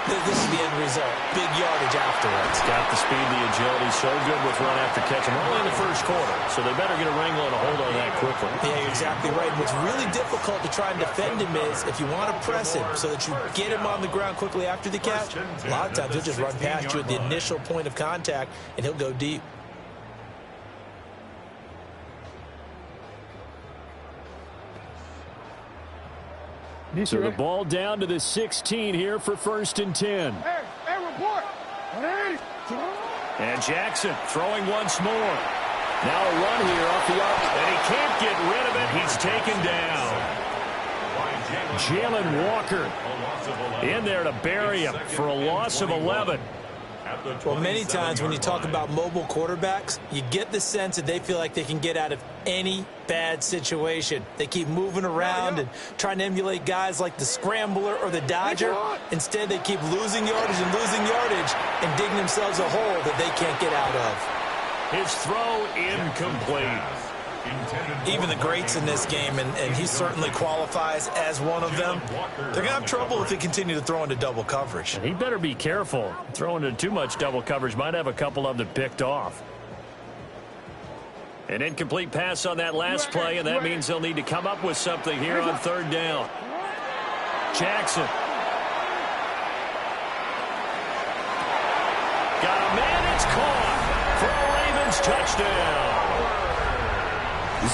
this is the end result. Big yardage afterwards. Got the speed, the agility, so good with run after catch. And only in the 1st quarter, so they better get a wrangle and a hold on that quickly. Yeah, you're exactly right. And what's really difficult to try and defend him is if you want to press him so that you get him on the ground quickly after the catch, a lot of times he'll just run past you at the initial point of contact, and he'll go deep. So the ball down to the 16 here for 1st and 10. Hey, report. And Jackson throwing once more. Now a run here off the arc, and he can't get rid of it. He's taken down. Jalen Walker in there to bury him for a loss of 11. Well, many times when you talk about mobile quarterbacks, you get the sense that they feel like they can get out of any bad situation. They keep moving around and trying to emulate guys like the Scrambler or the Dodger. Instead, they keep losing yardage and digging themselves a hole that they can't get out of. His throw incomplete. Even the greats in this game, and he certainly qualifies as one of them, they're going to have trouble if they continue to throw into double coverage. And he better be careful. Throwing into too much double coverage might have a couple of them picked off. An incomplete pass on that last play, and that means they'll need to come up with something here on third down. Jackson. Got a man, it's caught for a Ravens touchdown.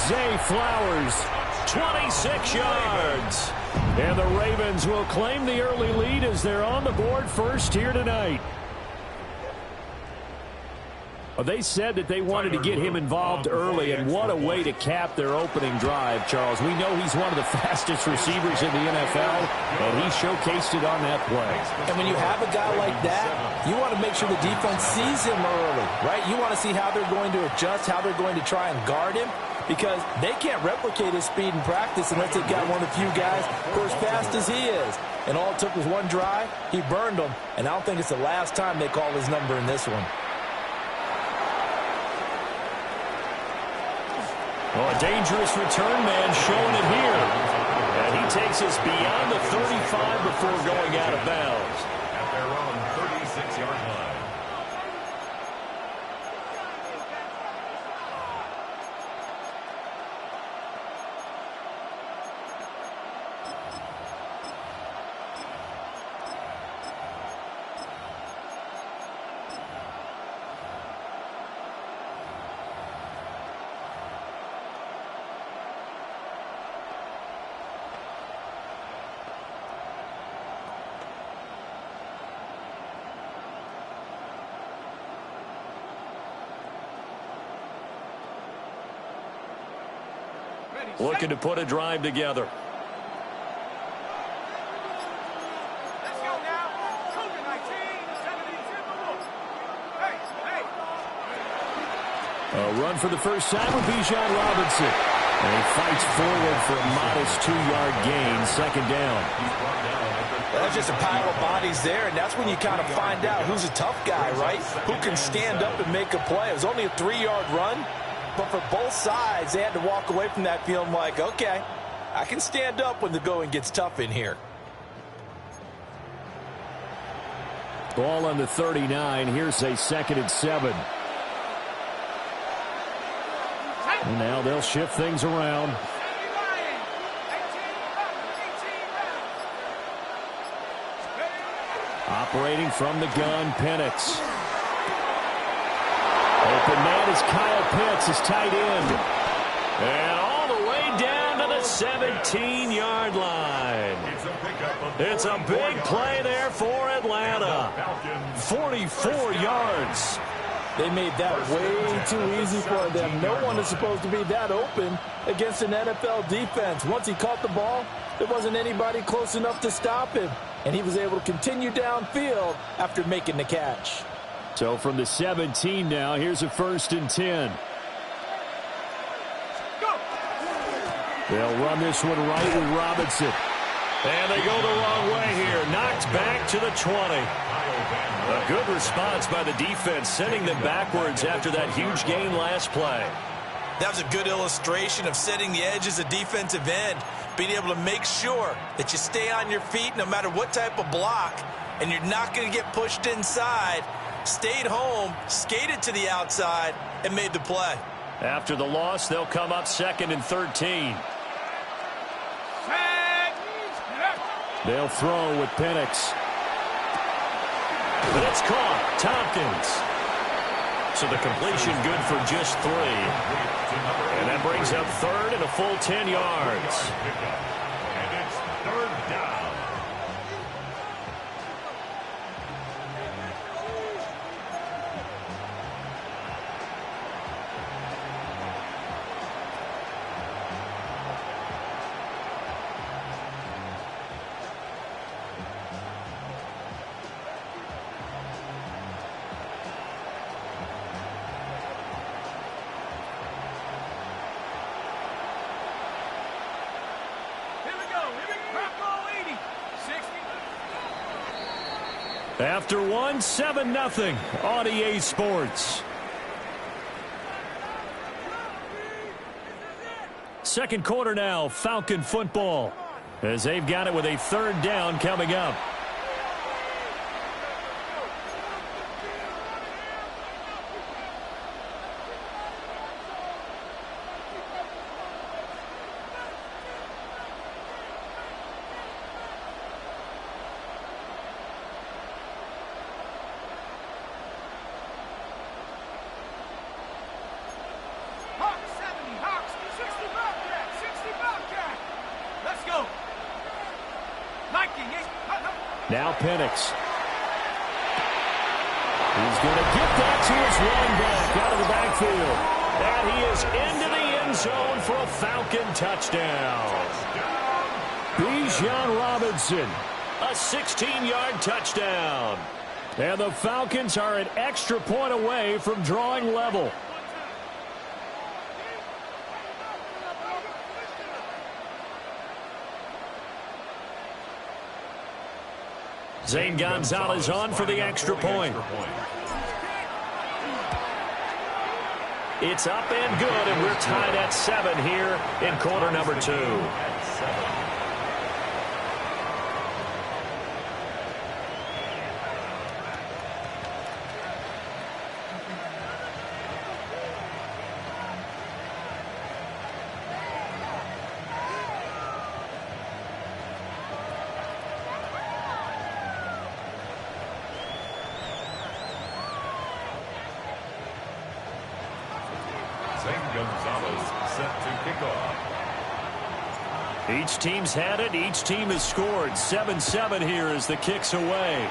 Zay Flowers, 26 yards. And the Ravens will claim the early lead as they're on the board first here tonight. They said that they wanted to get him involved early, and what a way to cap their opening drive, Charles. We know he's one of the fastest receivers in the NFL, and he showcased it on that play. And when you have a guy like that, you want to make sure the defense sees him early, right? You want to see how they're going to adjust, how they're going to try and guard him, because they can't replicate his speed in practice unless they've got one of the few guys who are as fast as he is. And all it took was one drive. He burned them, and I don't think it's the last time they call his number in this one. Well, a dangerous return man showing it here. And he takes us beyond the 35 before going out of bounds. At their own 36-yard line. Looking to put a drive together. Let's go now. COVID-19, 72. A run for the first time with Bijan Robinson. And he fights forward for a modest 2-yard gain, second down. That's just a pile of bodies there, and that's when you kind of find out who's a tough guy, right? Who can stand up and make a play. It was only a 3-yard run. But for both sides, they had to walk away from that feeling like, okay, I can stand up when the going gets tough in here. Ball on the 39. Here's a 2nd and 7. And now they'll shift things around. Operating from the gun, Penix. Open man is Kyle Pitts, his tight end. And all the way down to the 17-yard line. It's a big play there for Atlanta. 44 yards. They made that way too easy for them. No one is supposed to be that open against an NFL defense. Once he caught the ball, there wasn't anybody close enough to stop him. And he was able to continue downfield after making the catch. So from the 17 now, here's a 1st and 10. They'll run this one right with Robinson. And they go the wrong way here. Knocked back to the 20. A good response by the defense, sending them backwards after that huge gain last play. That was a good illustration of setting the edge as a defensive end, being able to make sure that you stay on your feet no matter what type of block, and you're not going to get pushed inside. Stayed home, skated to the outside, and made the play. After the loss, they'll come up 2nd and 13. They'll throw with Penix. But it's caught. Tompkins. So the completion good for just 3. And that brings up 3rd and a full 10 yards. And it's 3rd down. After one, 7-0 on EA Sports. Second quarter now, Falcon football, as they've got it with a third down coming up. Now Penix. He's going to get that to his running back out of the backfield. And he is into the end zone for a Falcon touchdown. Bijan Robinson, a 16-yard touchdown. And the Falcons are an extra point away from drawing level. Zane Gonzalez on for the extra point. It's up and good, and we're tied at 7 here in quarter number 2. Each team's had it. Each team has scored. 7-7 here as the kick's away.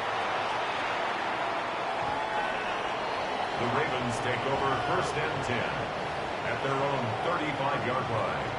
The Ravens take over 1st and 10 at their own 35-yard line.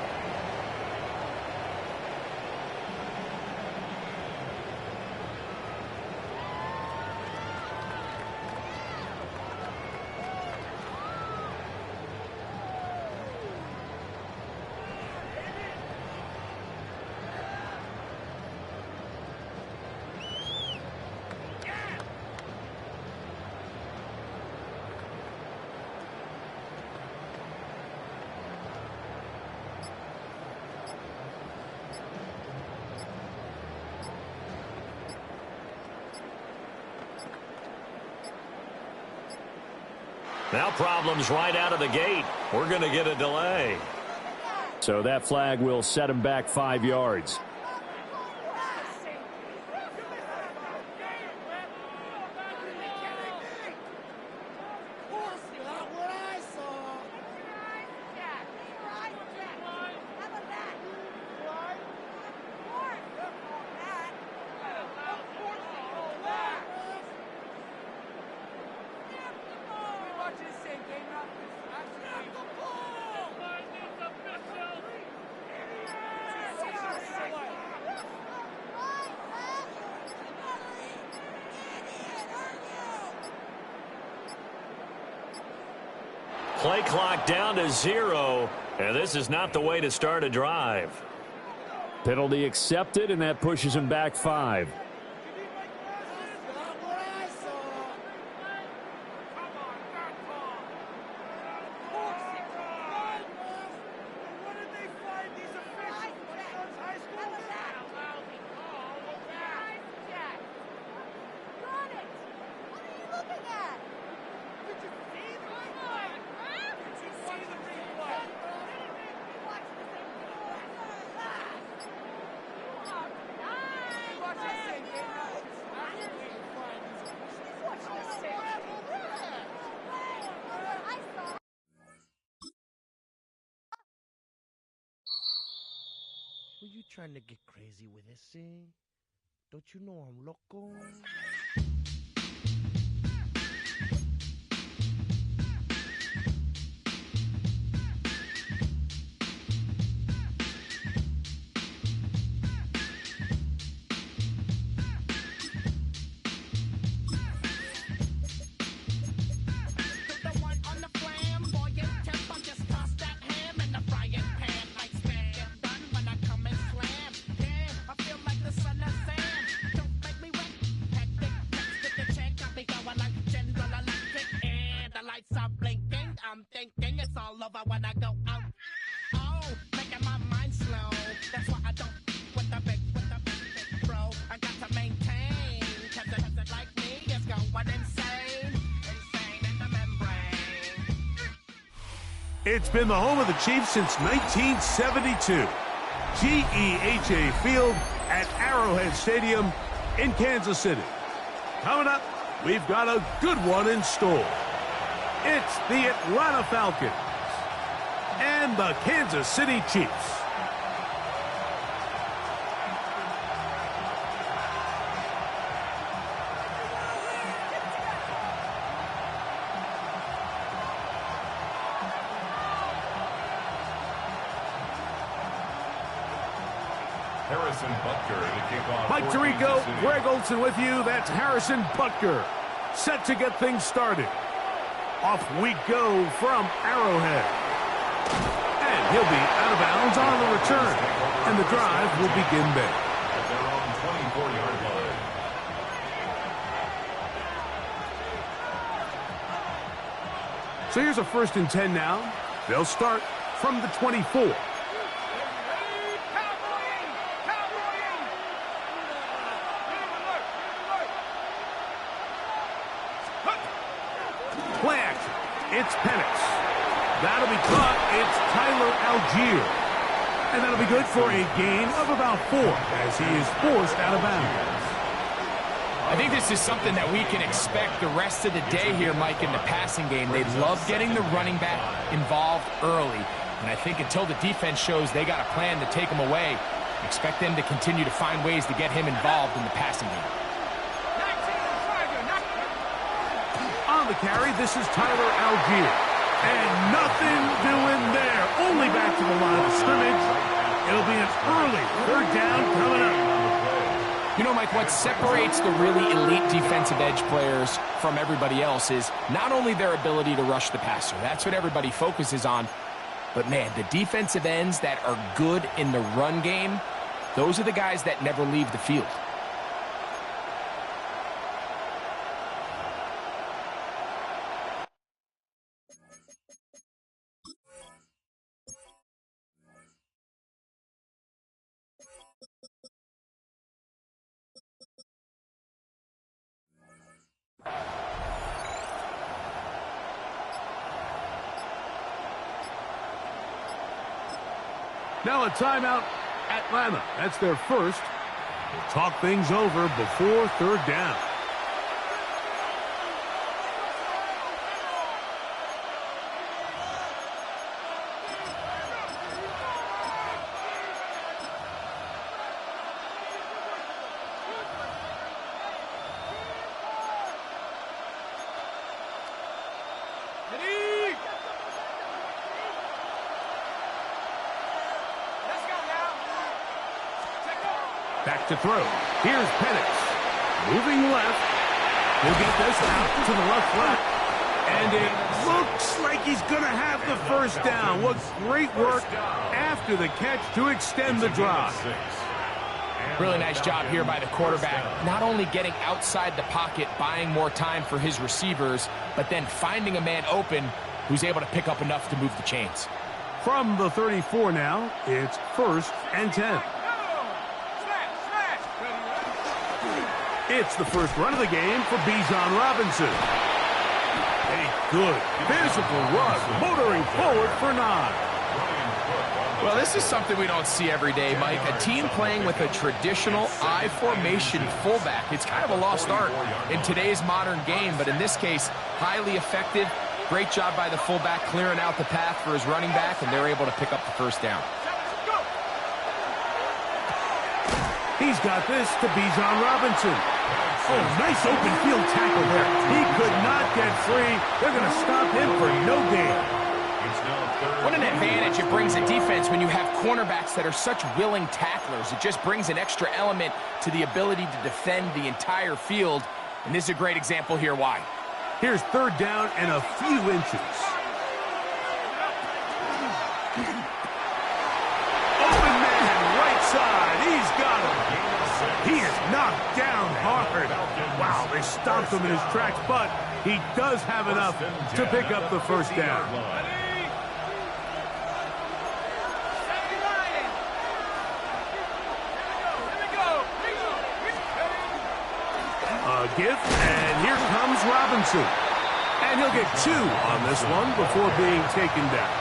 Now problems right out of the gate. We're going to get a delay. So that flag will set him back 5 yards. Play clock down to 0, and this is not the way to start a drive. Penalty accepted, and that pushes him back 5. Were you trying to get crazy with this thing? Don't you know I'm loco? Don't make me wet. I wanna go out. Oh, making my mind slow. That's why I don't with the big bro. I got to maintain. Cause it like me is going insane. Insane in the membrane. It's been the home of the Chiefs since 1972. GEHA Field at Arrowhead Stadium in Kansas City. Coming up, we've got a good one in store. It's the Atlanta Falcons and the Kansas City Chiefs. Harrison Butker to kick off. Mike Tirico, Greg Olson with you. That's Harrison Butker, set to get things started. Off we go from Arrowhead. And he'll be out of bounds on the return. And the drive will begin there. At their own 24-yard line. So here's a 1st and 10 now. They'll start from the 24. Play action. It's Penix. That'll be caught. It's Tyler Algier. And that'll be good for a gain of about 4 as he is forced out of bounds. I think this is something that we can expect the rest of the day here, Mike, in the passing game. They love getting the running back involved early. And I think until the defense shows they got a plan to take him away, expect them to continue to find ways to get him involved in the passing game. On the carry, this is Tyler Algier. And nothing doing there. Only back to the line of scrimmage. It'll be an early 3rd down coming up. You know, Mike, what separates the really elite defensive edge players from everybody else is not only their ability to rush the passer. That's what everybody focuses on. But, man, the defensive ends that are good in the run game, those are the guys that never leave the field. Now a timeout, Atlanta. That's their first. We'll talk things over before 3rd down. Back to throw. Here's Penix. Moving left. He'll get this out to the left flat. And it looks like he's going to have the 1st down. What great work after the catch to extend the drive. Really nice job here by the quarterback. Not only getting outside the pocket, buying more time for his receivers, but then finding a man open who's able to pick up enough to move the chains. From the 34 now, it's 1st and 10. It's the first run of the game for Bijan Robinson. A good physical run, motoring forward for 9. Well, this is something we don't see every day, Mike. A team playing with a traditional I formation fullback. It's kind of a lost art in today's modern game, but in this case, highly effective. Great job by the fullback clearing out the path for his running back, and they're able to pick up the 1st down. He's got this to Bijan Robinson. Oh, nice open field tackle there. He could not get free. They're going to stop him for no gain. What an advantage it brings a defense when you have cornerbacks that are such willing tacklers. It just brings an extra element to the ability to defend the entire field. And this is a great example here why. Here's 3rd down and a few inches. Open man, right side. He's got him. He is knocked down hard. Wow, they stopped him in his tracks, but he does have enough to pick up the 1st down. give, and here comes Robinson. And he'll get 2 on this one before being taken down.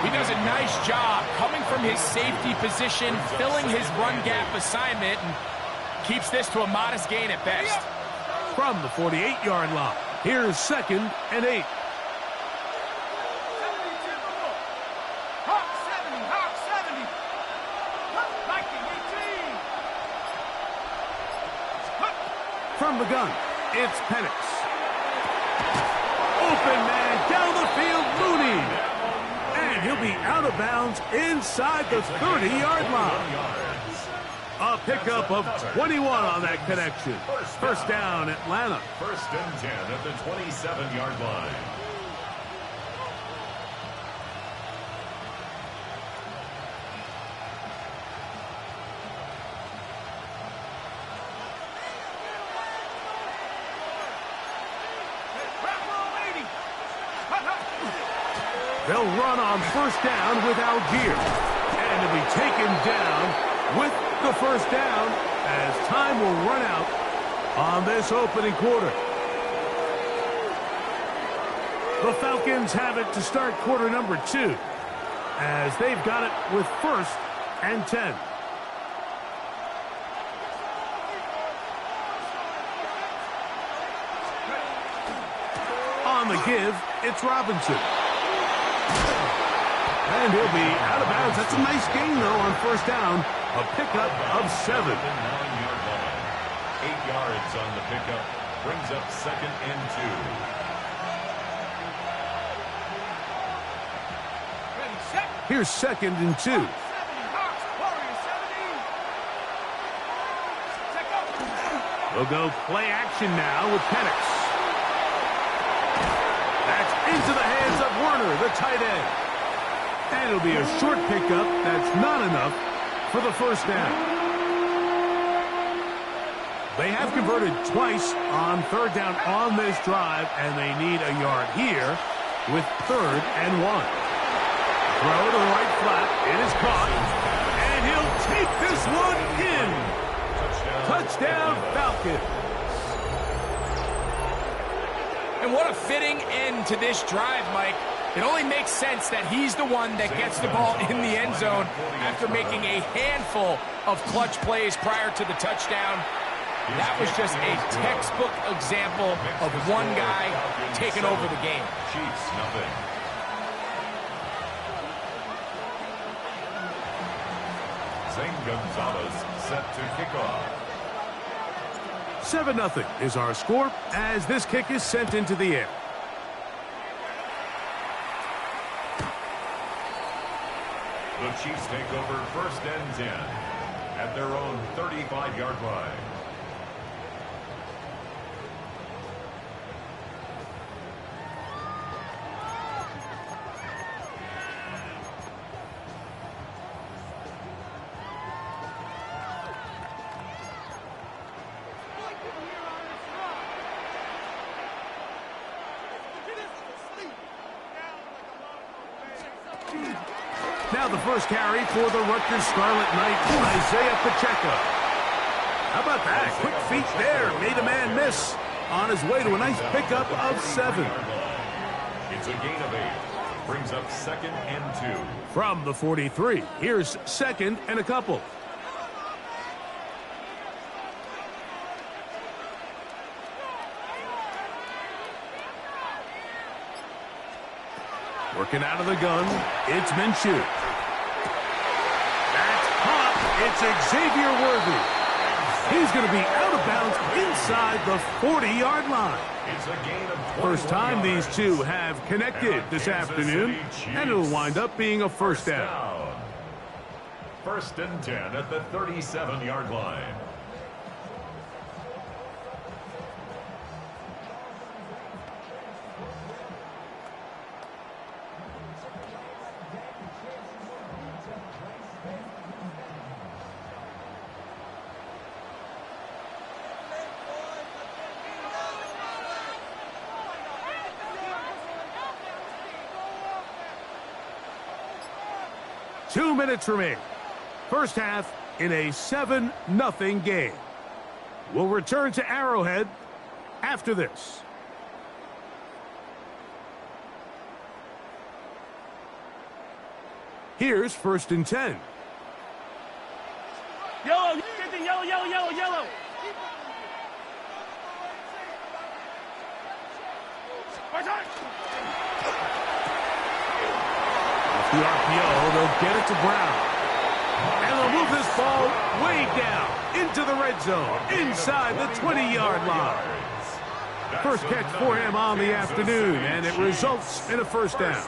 He does a nice job coming from his safety position, filling his run gap assignment, and keeps this to a modest gain at best. From the 48-yard line, here's 2nd and 8. From the gun, it's Penix. Open man down the field, Mooney. And he'll be out of bounds inside the 30-yard line. A pickup of 21 on that connection. First down, Atlanta. 1st and 10 at the 27-yard line. They'll run on first down with Algier. And he'll be taken down with the first down as time will run out on this opening quarter. The Falcons have it to start quarter number 2 as they've got it with 1st and 10. On the give, it's Robinson. And he'll be out of bounds. That's a nice gain, though, on first down. A pickup of 7. 9-yard line. 8 yards on the pickup. Brings up 2nd and 2. Here's 2nd and 2. We'll go play action now with Penix. That's into the hands of Werner, the tight end. And it'll be a short pickup. That's not enough for the first down. They have converted twice on third down on this drive, and they need a yard here with 3rd and 1. Throw to the right flat. It is caught. And he'll take this one in. Touchdown, Falcons. And what a fitting end to this drive, Mike. It only makes sense that he's the one that gets the ball in the end zone after making a handful of clutch plays prior to the touchdown. That was just a textbook example of one guy taking over the game. Chiefs, nothing. Zane Gonzalez set to kick off. 7-0 is our score as this kick is sent into the air. The Chiefs take over 1st and 10 at their own 35-yard line. Now the first carry for the Rutgers Scarlet Knight, Isaiah Pacheco. How about that? Quick feet there. Made a man miss on his way to a nice pickup of 7. It's a gain of 8. Brings up 2nd and 2. From the 43, here's 2nd and a couple. Working out of the gun, it's Minshew. That's caught. It's Xavier Worthy. He's going to be out of bounds inside the 40-yard line. It's a gain of 21 First time yards. these two have connected this afternoon, and it'll wind up being a first down. 1st and 10 at the 37-yard line. Two minutes remain. First half in a 7-0 game. We'll return to Arrowhead after this. Here's 1st and 10. Yellow, get the yellow, yellow, yellow, yellow. Off the RPO, they'll get it to Brown. And they'll move this ball way down into the red zone, inside the 20-yard line. First catch for him on the afternoon, and it results in a 1st down.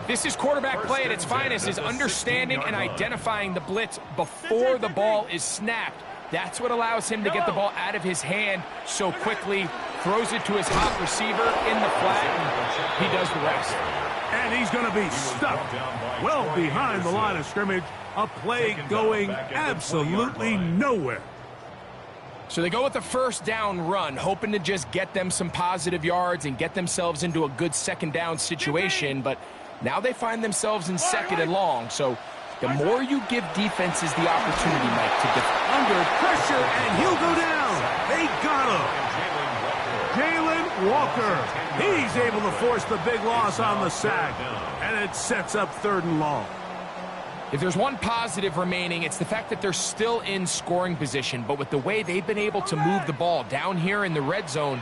This is quarterback play at its finest, is understanding and identifying the blitz before the ball is snapped. That's what allows him to get the ball out of his hand so quickly, throws it to his hot receiver in the flat, and he does the rest. And he's going to be stuck well behind the line of scrimmage, a play going absolutely nowhere. So they go with the 1st down run, hoping to just get them some positive yards and get themselves into a good 2nd down situation, but now they find themselves in 2nd and long, so the more you give defenses the opportunity, Mike, to defend. Under pressure, and he'll go down. They got him. Jalen Walker. He's able to force the big loss on the sack, and it sets up 3rd and long. If there's one positive remaining, it's the fact that they're still in scoring position, but with the way they've been able to move the ball down here in the red zone,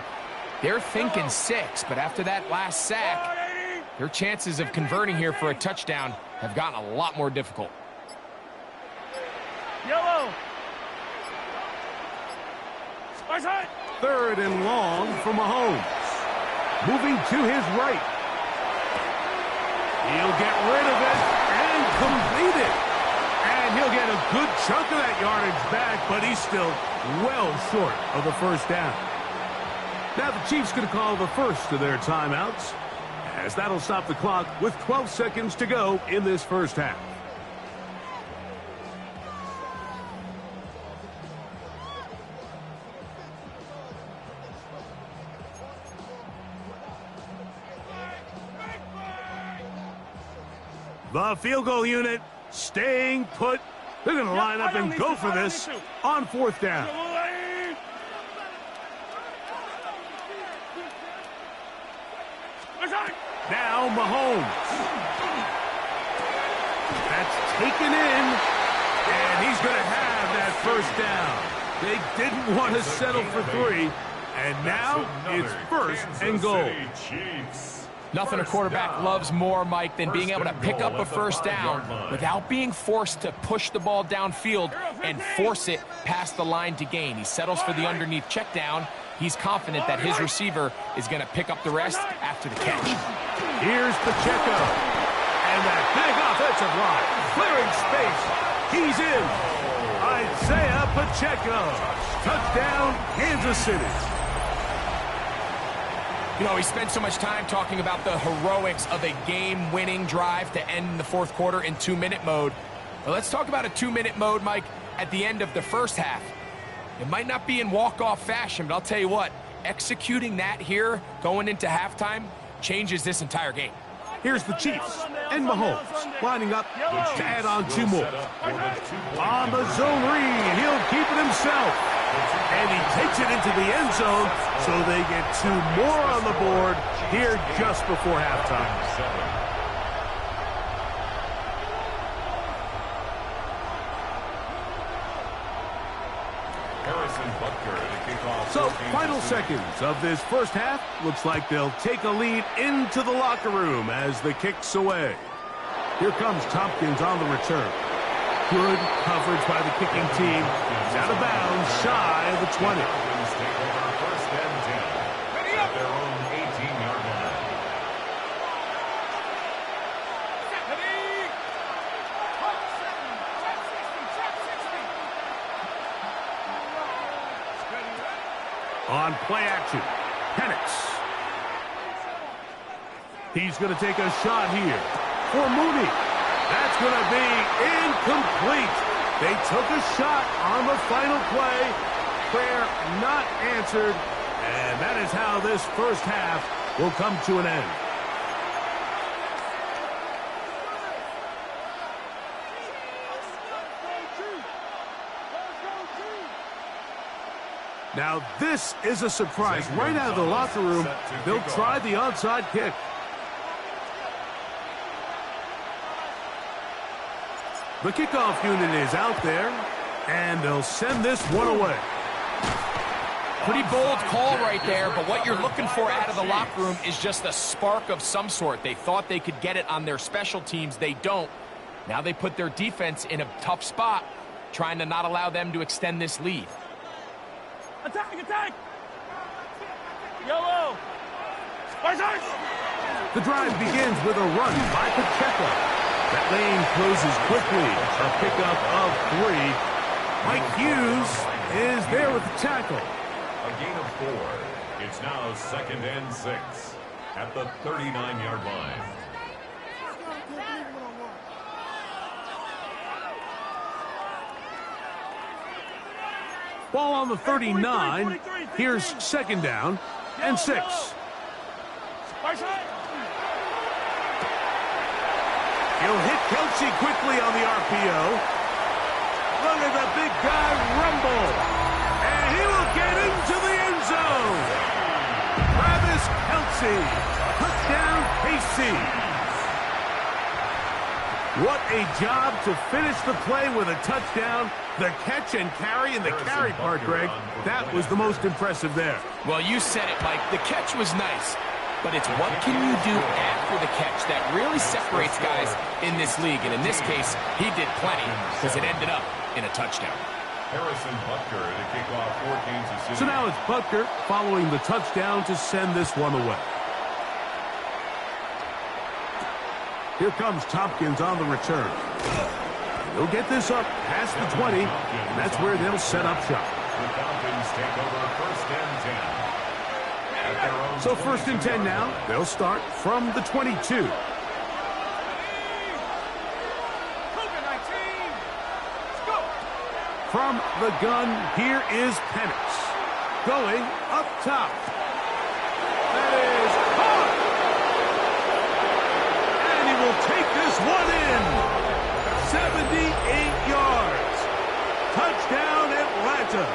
they're thinking 6, but after that last sack, their chances of converting here for a touchdown have gotten a lot more difficult. Yellow. 3rd and long for Mahomes. Moving to his right. He'll get rid of it and complete it. And he'll get a good chunk of that yardage back, but he's still well short of the 1st down. Now the Chiefs going to call the first of their timeouts, as that'll stop the clock with 12 seconds to go in this 1st half. The field goal unit staying put. They're going to line up and go for this on 4th down. Now Mahomes. That's taken in, and he's going to have that 1st down. They didn't want to settle for 3, and now it's 1st and goal. Nothing a quarterback loves more, Mike, than being able to pick up a 1st down without being forced to push the ball downfield and force it past the line to gain. He settles for the underneath check down. He's confident that his receiver is going to pick up the rest after the catch. Here's Pacheco. And that big offensive line. Clearing space. He's in. Isaiah Pacheco. Touchdown, Kansas City. You know, we spent so much time talking about the heroics of a game-winning drive to end the 4th quarter in 2-minute mode. Well, let's talk about a 2-minute mode, Mike, at the end of the 1st half. It might not be in walk-off fashion, but I'll tell you what, executing that here going into halftime changes this entire game. Here's the Chiefs and Mahomes lining up to add on 2 more. On the zone read, he'll keep it himself. And he takes it into the end zone, so they get 2 more on the board here just before halftime. So, final seconds of this 1st half. Looks like they'll take a lead into the locker room as the kick's away. Here comes Tompkins on the return. Good coverage by the kicking team. He's out of bounds, shy of the 20. On play action, Penix. He's going to take a shot here for Mooney. That's going to be incomplete. They took a shot on the final play. Prayer not answered. And that is how this 1st half will come to an end. Now this is a surprise. Right out of the locker room, they'll try the onside kick. The kickoff unit is out there, and they'll send this one away. Pretty bold call right there, but what you're looking for out of the locker room is just a spark of some sort. They thought they could get it on their special teams. They don't. Now they put their defense in a tough spot, trying to not allow them to extend this lead. Attack, attack! Yellow! The drive begins with a run by Pacheco. That lane closes quickly. A pickup of 3. Mike Hughes is there with the tackle. A gain of 4. It's now 2nd and 6 at the 39-yard line. Ball on the 39. Here's 2nd down and 6. He'll hit Kelsey quickly on the RPO. Look at the big guy rumble. And he will get into the end zone. Travis Kelsey. Touchdown, KC. What a job to finish the play with a touchdown. The catch and carry, and the carry part, Greg, that was the most impressive there. Well, you said it, Mike. The catch was nice, but it's what can you do after the catch that really separates guys in this league. And in this case, he did plenty because it ended up in a touchdown. Harrison Butker to kick off for Kansas City. So now it's Butker following the touchdown to send this one away. Here comes Tompkins on the return. They'll get this up past the 20, and that's where they'll set up shop. The Falcons take over 1st and 10. So 1st and 10 now. They'll start from the 22. From the gun, here is Penix. Going up top. That is caught. And he will take this one in. 78 yards. Touchdown, Atlanta.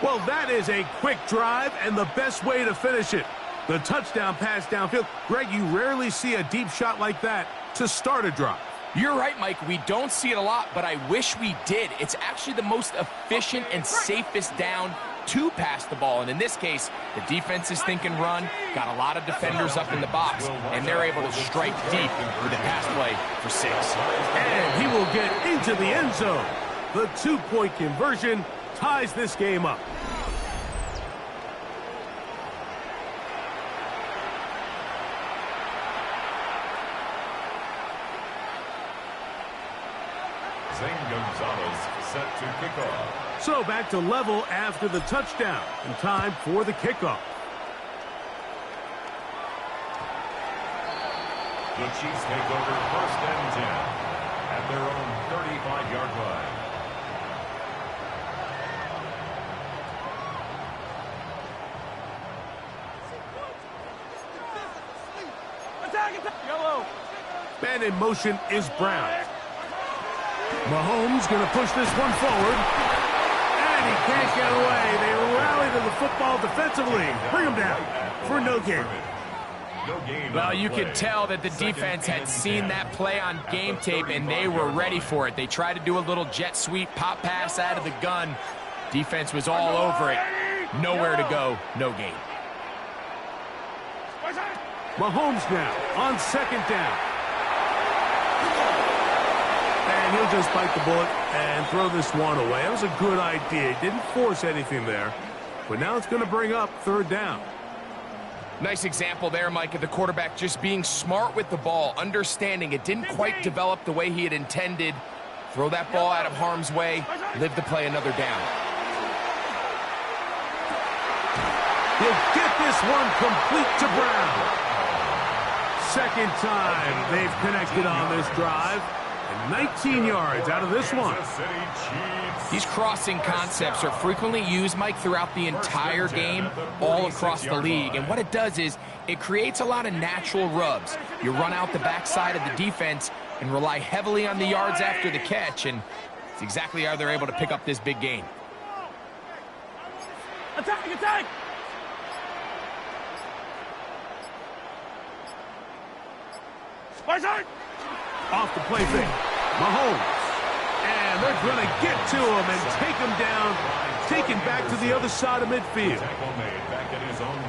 Well, that is a quick drive and the best way to finish it. The touchdown pass downfield. Greg, you rarely see a deep shot like that to start a drive. You're right, Mike. We don't see it a lot, but I wish we did. It's actually the most efficient and safest down to pass the ball. And in this case, the defense is thinking run, got a lot of defenders up in the box, and they're able to strike deep with a pass play for 6. And he will get into the end zone. The 2-point conversion ties this game up. Gonzalez set to kick off. So back to level after the touchdown, and time for the kickoff. The Chiefs take over 1st and 10 at their own 35-yard line. Yellow. Man in motion is Brown. Mahomes going to push this one forward. And he can't get away. They rally to the football defensively. Bring him down for no gain. Well, you could tell that the defense had seen that play on game tape, and they were ready for it. They tried to do a little jet sweep, pop pass out of the gun. Defense was all over it. Nowhere to go, no gain. Mahomes now on 2nd down. And he'll just bite the bullet and throw this one away. That was a good idea. He didn't force anything there. But now it's going to bring up 3rd down. Nice example there, Mike, of the quarterback just being smart with the ball, understanding it didn't quite develop the way he had intended. Throw that ball out of harm's way, live to play another down. He'll get this one complete to Brown. 2nd time they've connected on this drive. And 19 yards out of this one. These crossing concepts are frequently used, Mike, throughout the entire game, all across the league. And what it does is it creates a lot of natural rubs. You run out the backside of the defense and rely heavily on the yards after the catch. And It's exactly how they're able to pick up this big gain. Attack, attack! Off the play fake. Mahomes. And they're going to get to him and take him down, taken back to the other side of midfield. Tackle made back at his own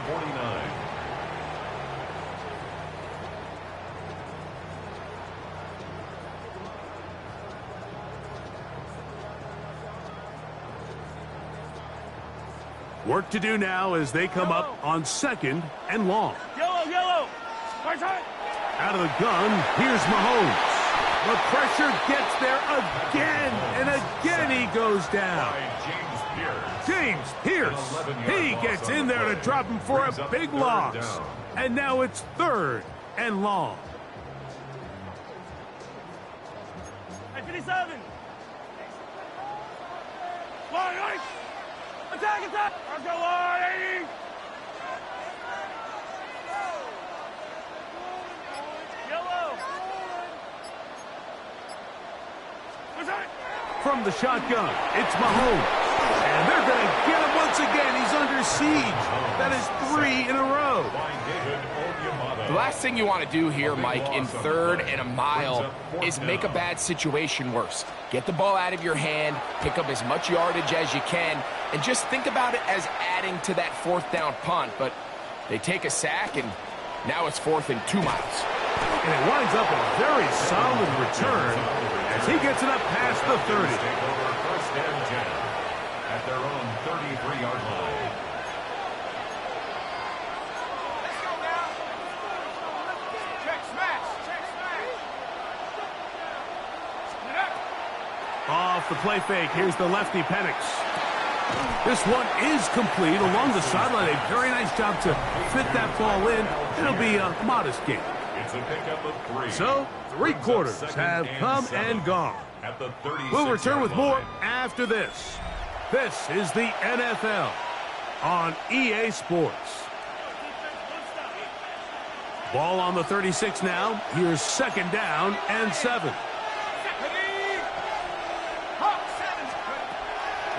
49. Work to do now as they come up on 2nd and long. Yellow! Out of the gun, here's Mahomes. The pressure gets there again, and again he goes down. James Pierce, he gets in there to drop him for a big loss. And now it's 3rd and long. 57! Line! Attack! Let's go, line! 80! From the shotgun, it's Mahomes. And they're going to get him once again. He's under siege. That is 3 in a row. The last thing you want to do here, Mike, in 3rd and a mile is make a bad situation worse. Get the ball out of your hand, pick up as much yardage as you can, and just think about it as adding to that 4th down punt. But they take a sack, and now it's 4th and 2 miles. And it winds up a very solid return as he gets it up past the 30. Take over 1st and 10 at their own 33-yard line. Let's go now. Check smash. Off the play fake, here's the lefty Penix. This one is complete along the sideline. A very nice job to fit that ball in. It'll be a modest gain. It's a pickup of 3. So, 3 quarters have come and gone. At the We'll return with more line. after this. This is the NFL on EA Sports. Ball on the 36 now. Here's 2nd down and 7.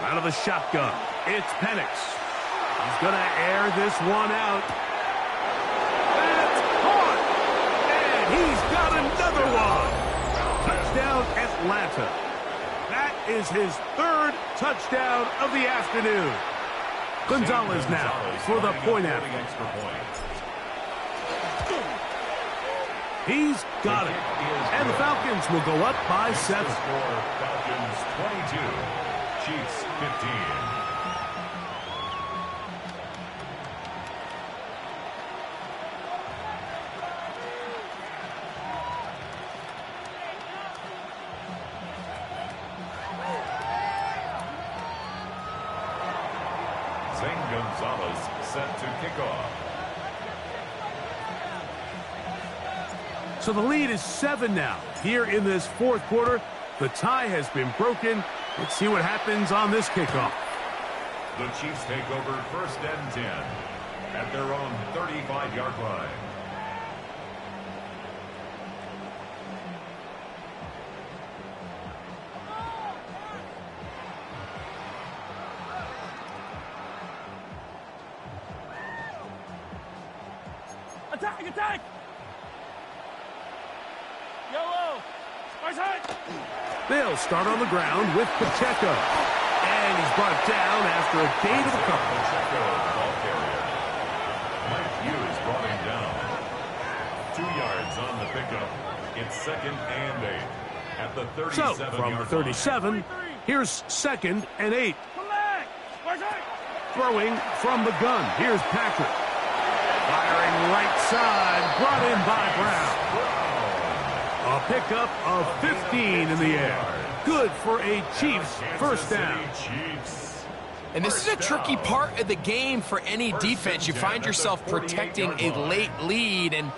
Out of the shotgun, it's Penix. He's going to air this one out. That's caught! And he's got another one. Touchdown, Atlanta. That is his 3rd touchdown of the afternoon. Gonzalez now for the point after. He's got it. And the Falcons will go up by 7. Falcons 22, Chiefs 15. Gonzalez set to kick off. So the lead is 7 now. Here in this 4th quarter, the tie has been broken. Let's see what happens on this kickoff. The Chiefs take over 1st and 10 at their own 35-yard line. Attack! Yellow! They'll start on the ground with Pacheco. And he's brought down after a gain of a couple. Pacheco, ball carrier. Mike Hughes brought him down. 2 yards on the pickup. It's 2nd and 8 at the 37-yard So, from the 37, here's 2nd and 8. Throwing from the gun. Here's Patrick. Firing right side, brought in by Brown. A pickup of 15 in the air. Good for a Chiefs 1st down. And this is a tricky part of the game for any defense. You find yourself protecting a late lead, and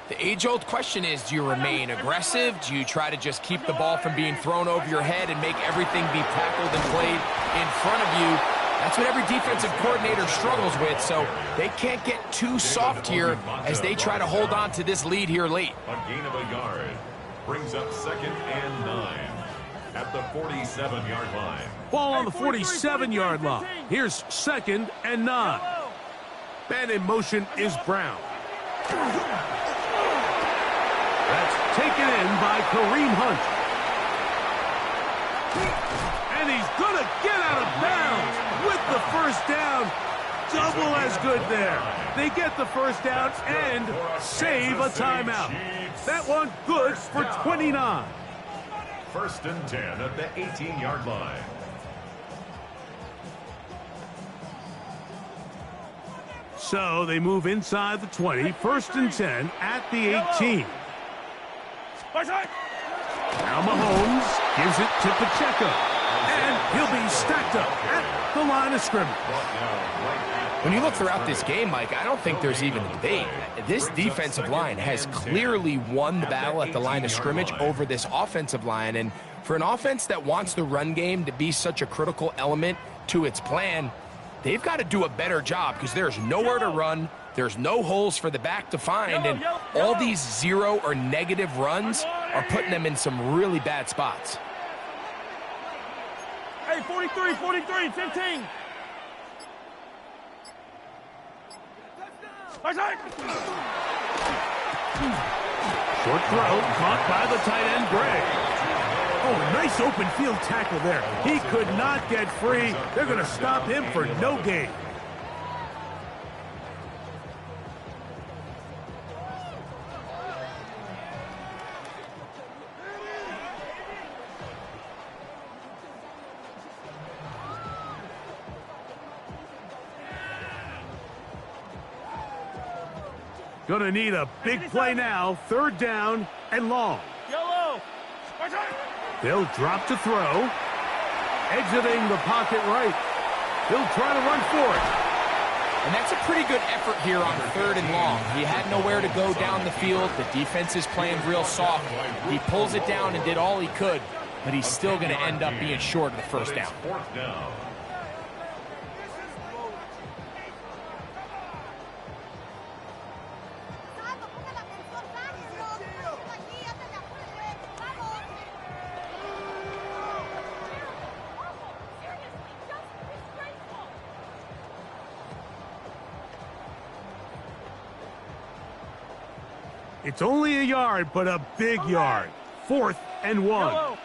the age-old question is, do you remain aggressive? Do you try to just keep the ball from being thrown over your head and make everything be tackled and played in front of you? That's what every defensive coordinator struggles with, so they can't get too soft here as they try to hold on to this lead here late. A gain of a yard brings up 2nd and 9 at the 47-yard line. Ball on the 47-yard line. Here's 2nd and 9. Man in motion is Brown. That's taken in by Kareem Hunt. And he's going to get out of bounds with the first down. Double as good there. They get the first down and save a timeout. That one good for 29. 1st and 10 at the 18-yard line. So they move inside the 20. 1st and 10 at the 18. Now Mahomes gives it to Pacheco. And he'll be stacked up at the line of scrimmage. When you look throughout this game, Mike, I don't think there's even a debate. This defensive line has clearly won the battle at the line of scrimmage over this offensive line. And for an offense that wants the run game to be such a critical element to its plan, they've got to do a better job because there's nowhere to run. There's no holes for the back to find. And all these 0 or negative runs are putting them in some really bad spots. Hey, 43, 15. Short throw, caught by the tight end, Gray. Oh, nice open field tackle there. He could not get free. They're going to stop him for no gain. Going to need a big play now. 3rd down and long. They'll drop to throw. Exiting the pocket right. He'll try to run for it. And that's a pretty good effort here on 3rd and long. He had nowhere to go down the field. The defense is playing real soft. He pulls it down and did all he could, but he's still going to end up being short of the 1st down. 4th down. It's only a yard, but a big yard. 4th and 1. And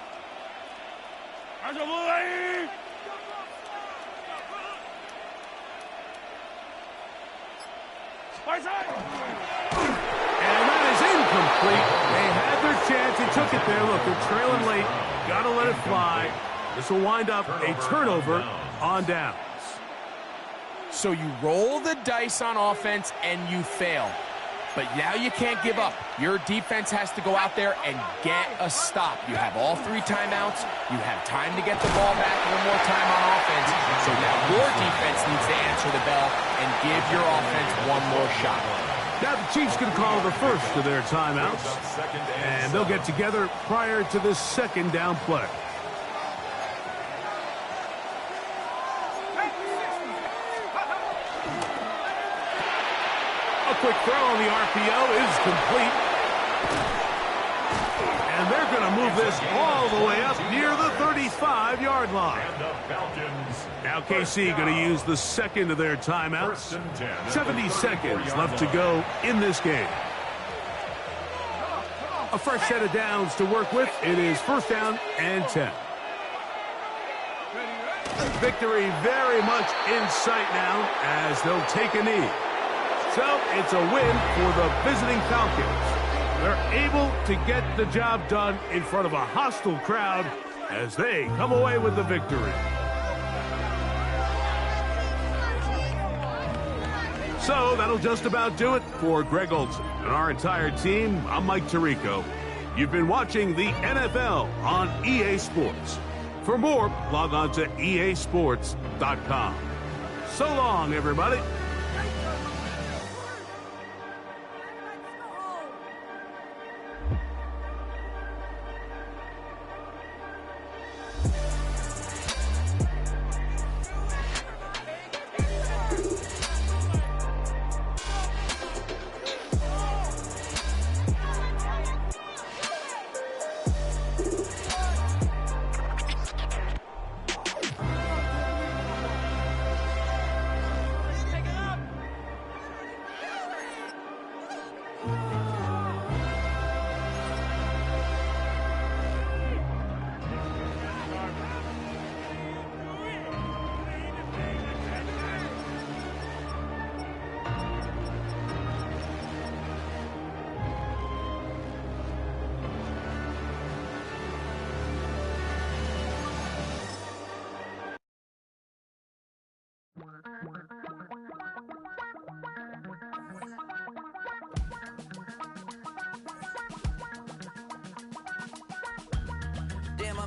that is incomplete. They had their chance. He took it there. Look, they're trailing late. Got to let it fly. This will wind up a turnover on downs. So you roll the dice on offense and you fail. But now you can't give up. Your defense has to go out there and get a stop. You have all 3 timeouts. You have time to get the ball back one more time on offense. So now your defense needs to answer the bell and give your offense one more shot. Now the Chiefs can call the first of their timeouts. And they'll get together prior to this 2nd down play. Quick throw on the RPO is complete. And they're going to move this all the way up near the 35-yard line. Now KC going to use the 2nd of their timeouts. 70 seconds left to go in this game. A fresh set of downs to work with. It is 1st down and 10. Victory very much in sight now as they'll take a knee. So it's a win for the visiting Falcons. They're able to get the job done in front of a hostile crowd as they come away with the victory. So that'll just about do it for Greg Olson and our entire team. I'm Mike Tirico. You've been watching the NFL on EA Sports. For more, log on to easports.com. So long, everybody.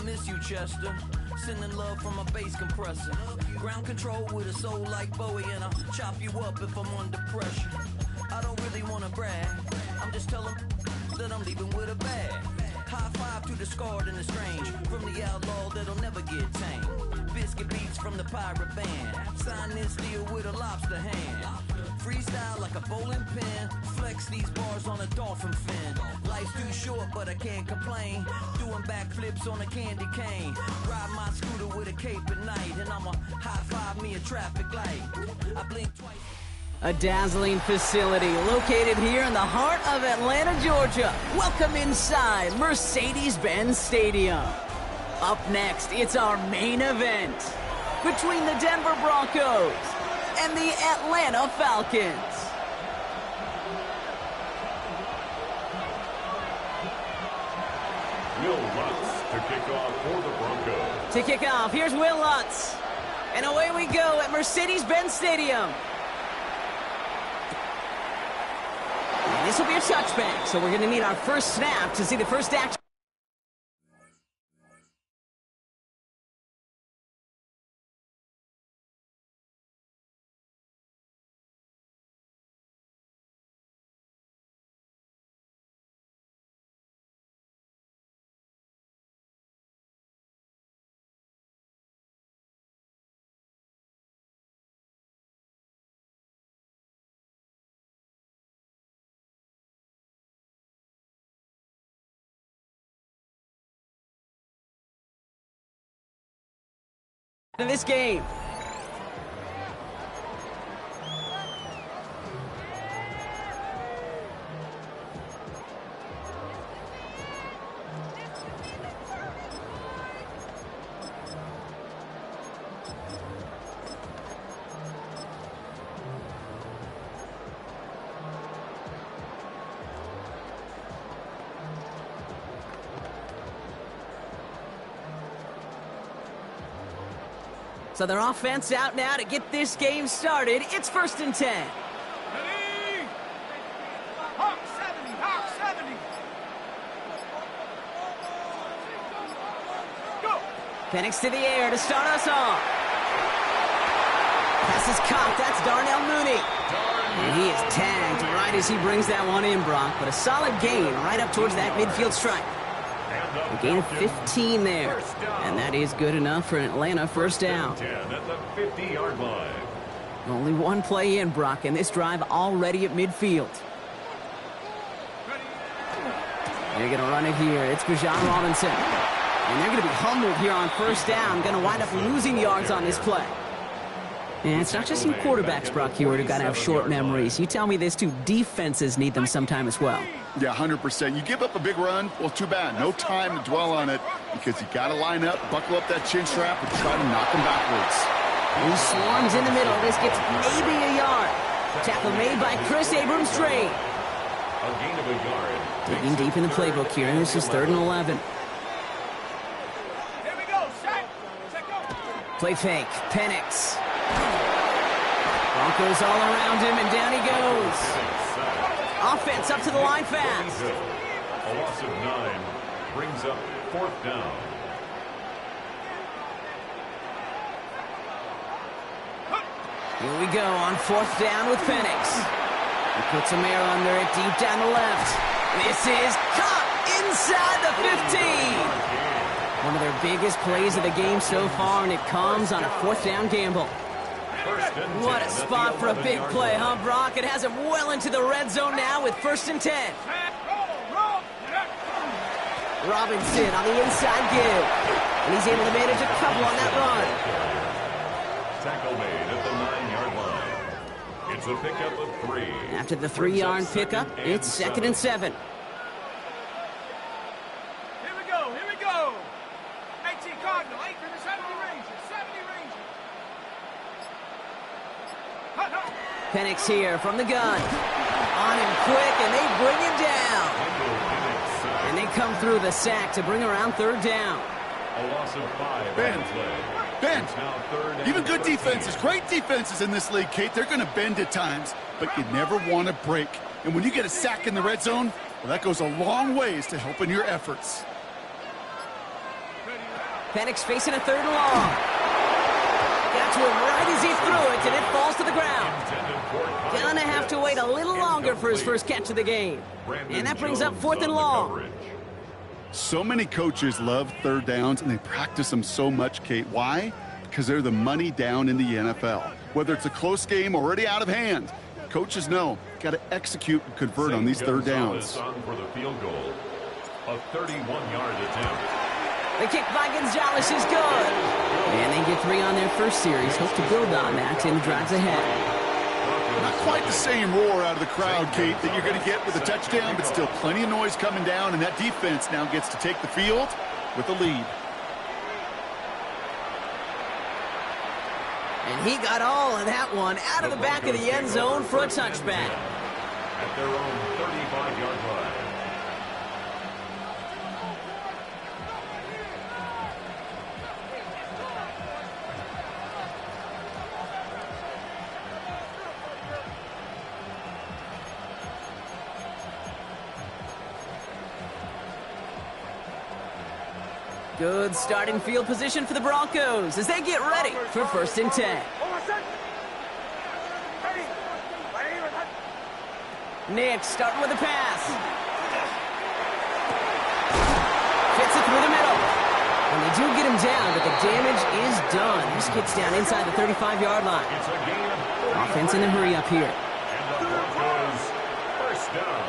miss you, Chester. Sending love from a bass compressor. Ground control with a soul like Bowie, and I'll chop you up if I'm under pressure. I don't really want to brag. I'm just telling that I'm leaving with a bag. High five to the scarred and the strange. From the outlaw that'll never get tamed. Biscuit beats from the pirate band. Sign this deal with a lobster hand. Freestyle like a bowling pin. Flex these bars on a dolphin fin. Life's too short, but I can't complain. Doing backflips on a candy cane. Ride my scooter with a cape at night. And I'ma high five me a traffic light. I blink twice. A dazzling facility located here in the heart of Atlanta, Georgia. Welcome inside Mercedes-Benz Stadium. Up next, it's our main event between the Denver Broncos and the Atlanta Falcons. Will Lutz to kick off for the Broncos. To kick off, here's Will Lutz. And away we go at Mercedes-Benz Stadium. And this will be a touchback, so we're going to need our first snap to see the first action. In this game. So their offense out now to get this game started. It's 1st and 10. Ready? Hawk 70, Hawk 70. Go. Penix to the air to start us off. Pass is caught. That's Darnell Mooney. And he is tagged right as he brings that one in, Brock. But a solid gain right up towards that midfield stripe. A gain of 15 there. And that is good enough for an Atlanta first down. 10 at the 50-yard line. Only one play in, Brock, and this drive already at midfield. They're going to run it here. It's Bijan Robinson. And they're going to be humbled here on first down. Going to wind up losing yards on this play. And it's not just you quarterbacks, Brock, here who've got to have short memories. You tell me this too. Defenses need them sometime as well. Yeah, 100%. You give up a big run, well, too bad. No time to dwell on it because you got to line up, buckle up that chin strap, and try to knock them backwards. He swarms in the middle. This gets maybe a yard. Tackle made by Chris Abrams-Drain. A gain of a yard. Digging deep in the playbook here, and this is 3rd and 11. Here we go. Set. Go. Play fake. Penix. Broncos all around him, and down he goes. Offense up to the line fast. A loss of 9 brings up 4th down. Here we go on 4th down with Penix. He puts some air under it deep down the left. This is caught inside the 15. One of their biggest plays of the game so far, and it comes on a 4th down gamble. What a spot for a big play, huh, Brock? It has him well into the red zone now with 1st and 10. Robinson on the inside give. And he's able to manage a couple on that run. Tackle made at the 9-yard line. It's a pickup of 3. After the 3-yard pickup, it's 2nd and 7. Here we go. 18 Cardinal, 8 to the 70 Rangers. 70 Rangers. Penix here from the gun. On him quick, and they bring him down. And they come through the sack to bring around 3rd down. A loss of 5. Ben, even good defenses, great defenses in this league, Kate, they're going to bend at times, but you never want to break. And when you get a sack in the red zone, well, that goes a long ways to helping your efforts. Penix facing a 3rd and long. Got to him right as he threw it, and it falls to the ground. Gonna have to wait a little longer for his first catch of the game. And that brings up 4th and long. So many coaches love 3rd downs, and they practice them so much, Kate. Why? Because they're the money down in the NFL. Whether it's a close game already out of hand, coaches know, got to execute and convert on these 3rd downs. For the field goal, a 31-yard attempt. The kick by Gonzalez is good. And they get 3 on their first series. Hope to build on that in the drives ahead. Not quite the same roar out of the crowd, Kate, that you're going to get with a touchdown, but still plenty of noise coming down, and that defense now gets to take the field with a lead. And he got all of that one out of the back of the end zone for a touchback. At their own 35-yard line. Good starting field position for the Broncos as they get ready for 1st and 10. Nick starting with a pass. Fits it through the middle. And they do get him down, but the damage is done. This gets down inside the 35-yard line. Offense in a hurry up here. And the Broncos first down.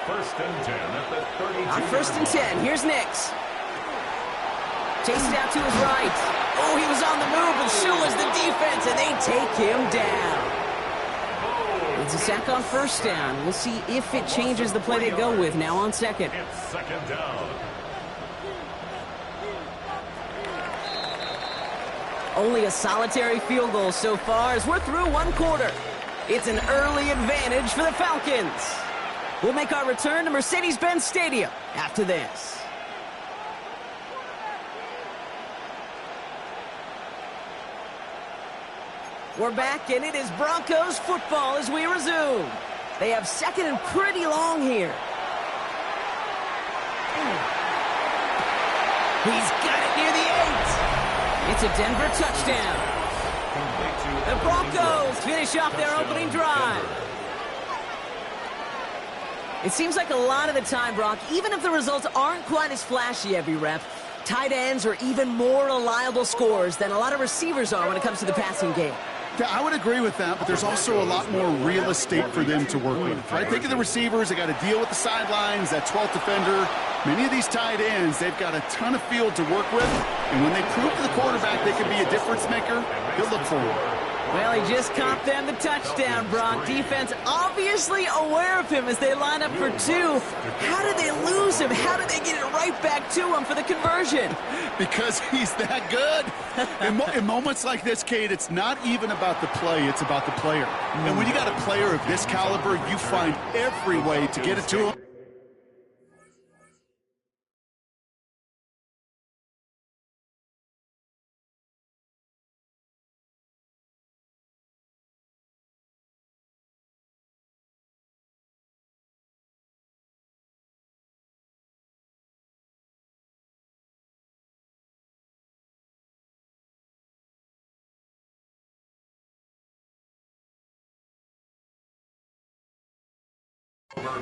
1st and 10 at the 32. On 1st and 10, here's Nix. Chased out to his right. Oh, he was on the move, but so was the defense, and they take him down. It's a sack on 1st down. We'll see if it changes the play they go with now on 2nd. It's 2nd down. Only a solitary field goal so far as we're through 1 quarter. It's an early advantage for the Falcons. We'll make our return to Mercedes-Benz Stadium after this. We're back, and it is Broncos football as we resume. They have 2nd and pretty long here. He's got it near the 8. It's a Denver touchdown. The Broncos finish off their opening drive. It seems like a lot of the time, Brock, even if the results aren't quite as flashy every rep, tight ends are even more reliable scorers than a lot of receivers are when it comes to the passing game. Yeah, I would agree with that, but there's also a lot more real estate for them to work with. Right? Think of the receivers. They got to deal with the sidelines, that 12th defender. Many of these tight ends, they've got a ton of field to work with, and when they prove to the quarterback they can be a difference maker, he'll look for him. Well, he just caught them the touchdown, Brock. Defense obviously aware of him as they line up for 2. How did they lose him? How did they get it right back to him for the conversion? Because he's that good. In moments like this, Kate, it's not even about the play, it's about the player. And when you got a player of this caliber, you find every way to get it to him.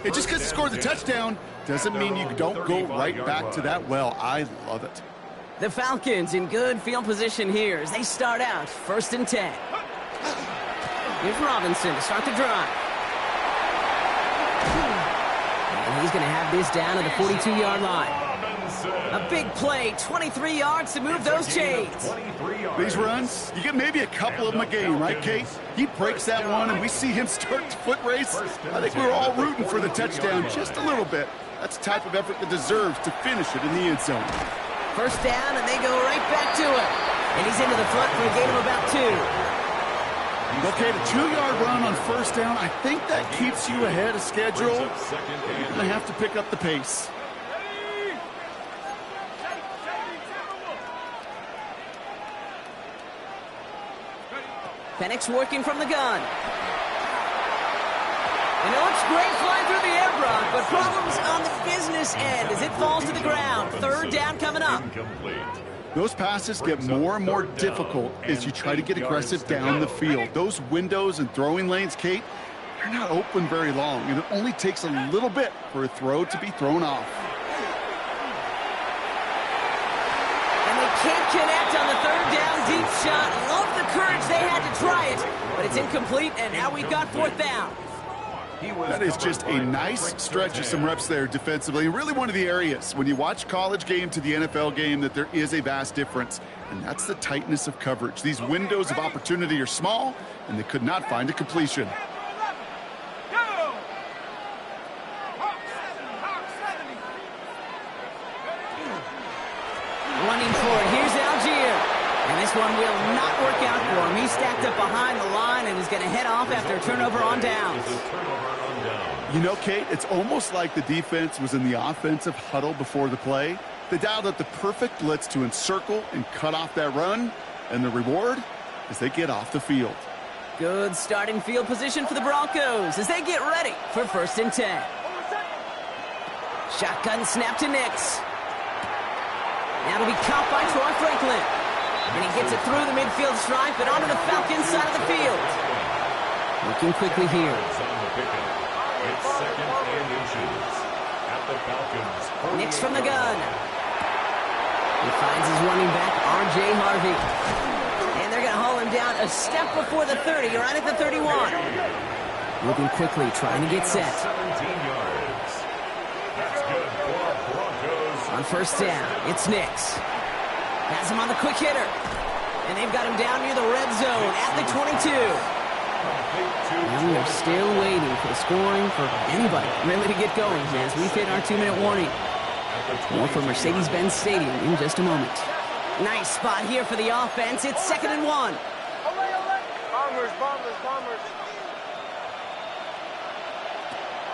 And just because he scored the touchdown doesn't mean you don't go right back to that well. I love it. The Falcons in good field position here as they start out 1st and 10. Here's Robinson to start the drive. And he's going to have this down at the 42-yard line. A big play, 23 yards to move those chains. These runs, you get maybe a couple of them a game, right, Kate? He breaks that one, and we see him start the foot race. I think we were all rooting for the touchdown just a little bit. That's the type of effort that deserves to finish it in the end zone. 1st down, and they go right back to it. And he's into the front for a gain of about 2. Okay, the 2-yard run on 1st down, I think that keeps you ahead of schedule. You're going to have to pick up the pace. Penix working from the gun. And it looks great flying through the air, Brock, but problems on the business end as it falls to the ground. Third down coming up. Those passes get more and more difficult as you try to get aggressive down the field. Those windows and throwing lanes, Kate, they're not open very long, and it only takes a little bit for a throw to be thrown off. And they can't connect on the third down deep shot. Love the courage they had to try it, but it's incomplete, and now we've got fourth down. That is just a nice stretch of some reps there defensively. Really one of the areas when you watch college game to the NFL game that there is a vast difference, and that's the tightness of coverage. These windows of opportunity are small, and they could not find a completion. Running for it. Here's Algier. And this one will not work out for him. He's stacked up behind the line and is going to head off after a turnover on downs. You know, Kate, it's almost like the defense was in the offensive huddle before the play. They dialed up the perfect blitz to encircle and cut off that run. And the reward is they get off the field. Good starting field position for the Broncos as they get ready for 1st and 10. Shotgun snap to Nix. Now it'll be caught by Troy Franklin. And he gets it through the midfield stripe and onto the Falcons side of the field. Looking quickly here. It's 2nd and inches at the Falcons. Nix from the gun. He finds his running back, R.J. Harvey. And they're going to haul him down a step before the 30, right at the 31. Moving quickly, trying to get set. 17 yards. That's good for Broncos. On 1st down, it's Nix. Has him on the quick hitter. And they've got him down near the red zone at the 22. And we are still waiting for the scoring for anybody really to get going as we've hit our 2-minute warning. More from Mercedes-Benz Stadium in just a moment. Nice spot here for the offense. It's 2nd and 1. Bombers.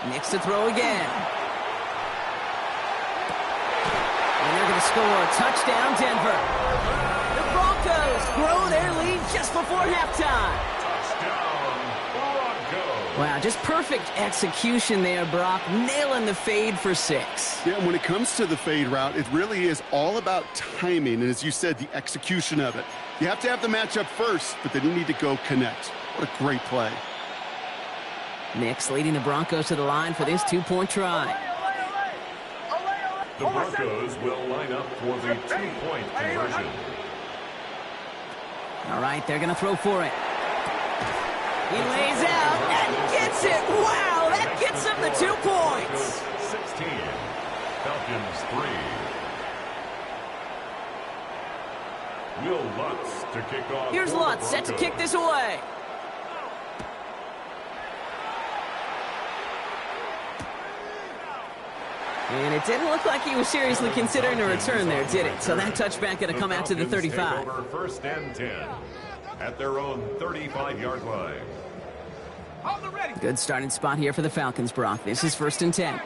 Nix to throw again. And they're going to score. Touchdown, Denver. The Broncos grow their lead just before halftime. Wow, just perfect execution there, Brock. Nailing the fade for 6. Yeah, when it comes to the fade route, it really is all about timing, and as you said, the execution of it. You have to have the matchup first, but then you need to go connect. What a great play. Nix leading the Broncos to the line for this 2-point try. The Broncos will line up for the 2-point conversion. All right, they're going to throw for it. He lays out and gets it. Wow, that gets him the 2 points. 16. Falcons 3. Will Lutz to kick off. Here's Lutz set to kick this away. And it didn't look like he was seriously considering a return there, did it? So that touchback going to come out to the 35. Over 1st and 10 at their own 35-yard line. Good starting spot here for the Falcons, Brock. This is 1st and 10.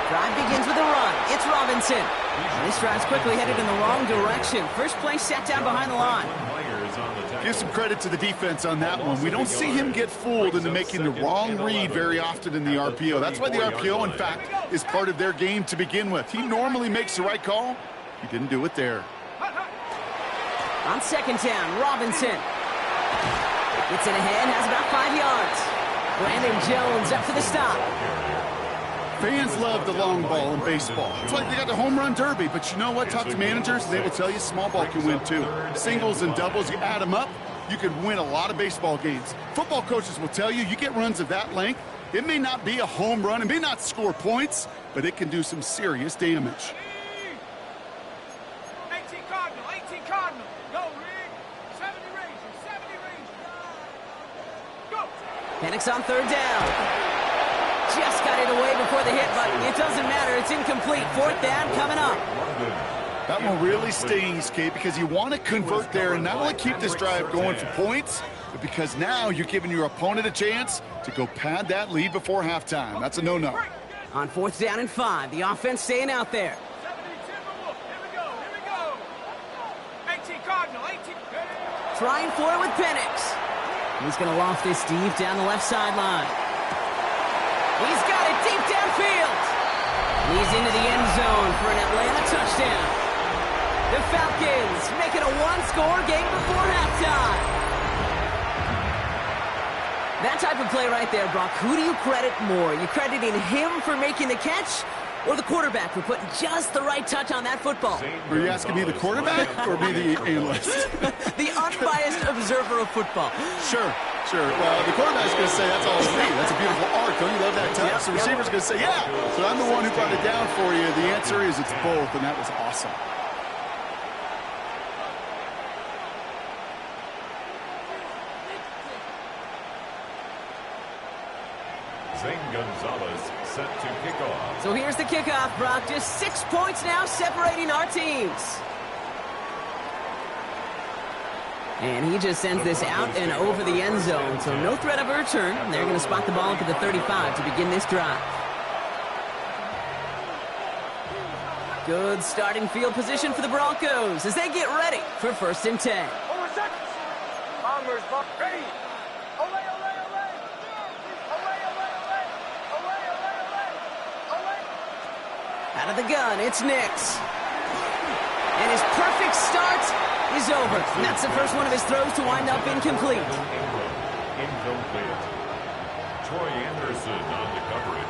Drive begins with a run. It's Robinson. And this drive's quickly headed in the wrong direction. First play sat down behind the line. Give some credit to the defense on that one. We don't see him get fooled into making the wrong read very often in the RPO. That's why the RPO, in fact, is part of their game to begin with. He normally makes the right call. He didn't do it there. On 2nd down, Robinson. Gets it ahead, has about 5 yards. Brandon Jones up for the stop. Fans love the long ball in baseball. It's like they got the home run derby, but you know what? Talk to managers, and they will tell you small ball can win too. Singles and doubles, you add them up, you can win a lot of baseball games. Football coaches will tell you, you get runs of that length, it may not be a home run, it may not score points, but it can do some serious damage. 18 Cardinal. Go, Rig. 70 Rangers. Go. Penix on 3rd down. Just got it away before the hit, but it doesn't matter. It's incomplete. 4th down coming up. That one really stings, Kate, because you want to convert there and not only keep this drive going for points, but because now you're giving your opponent a chance to go pad that lead before halftime. That's a no-no. On 4th down and 5, the offense staying out there. 18 Cardinal. 18. Trying for it with Penix. He's going to loft this deep down the left sideline. He's got it deep downfield. He's into the end zone for an Atlanta touchdown. The Falcons make it a one-score game before halftime. That type of play right there, Brock, who do you credit more? You crediting him for making the catch or the quarterback for putting just the right touch on that football? Are you asking me the quarterback or me the analyst? The unbiased observer of football. Sure. Well, the quarterback's going to say that's all it's me. That's a beautiful arc. Don't you love that touch? The receiver's going to say, yeah. So I'm the one who brought it down for you. The answer is it's both, and that was awesome. Gonzalez set to kick off. So here's the kickoff, Brock. Just 6 points now separating our teams. And he just sends this out and over the end zone, so no threat of a return. They're going to spot the ball up at the 35 to begin this drive. Good starting field position for the Broncos as they get ready for 1st and 10. Bombers, ready. Out of the gun, it's Nix. And his perfect start is over. And that's the first one of his throws to wind up incomplete. Incomplete. Troy Anderson on the coverage.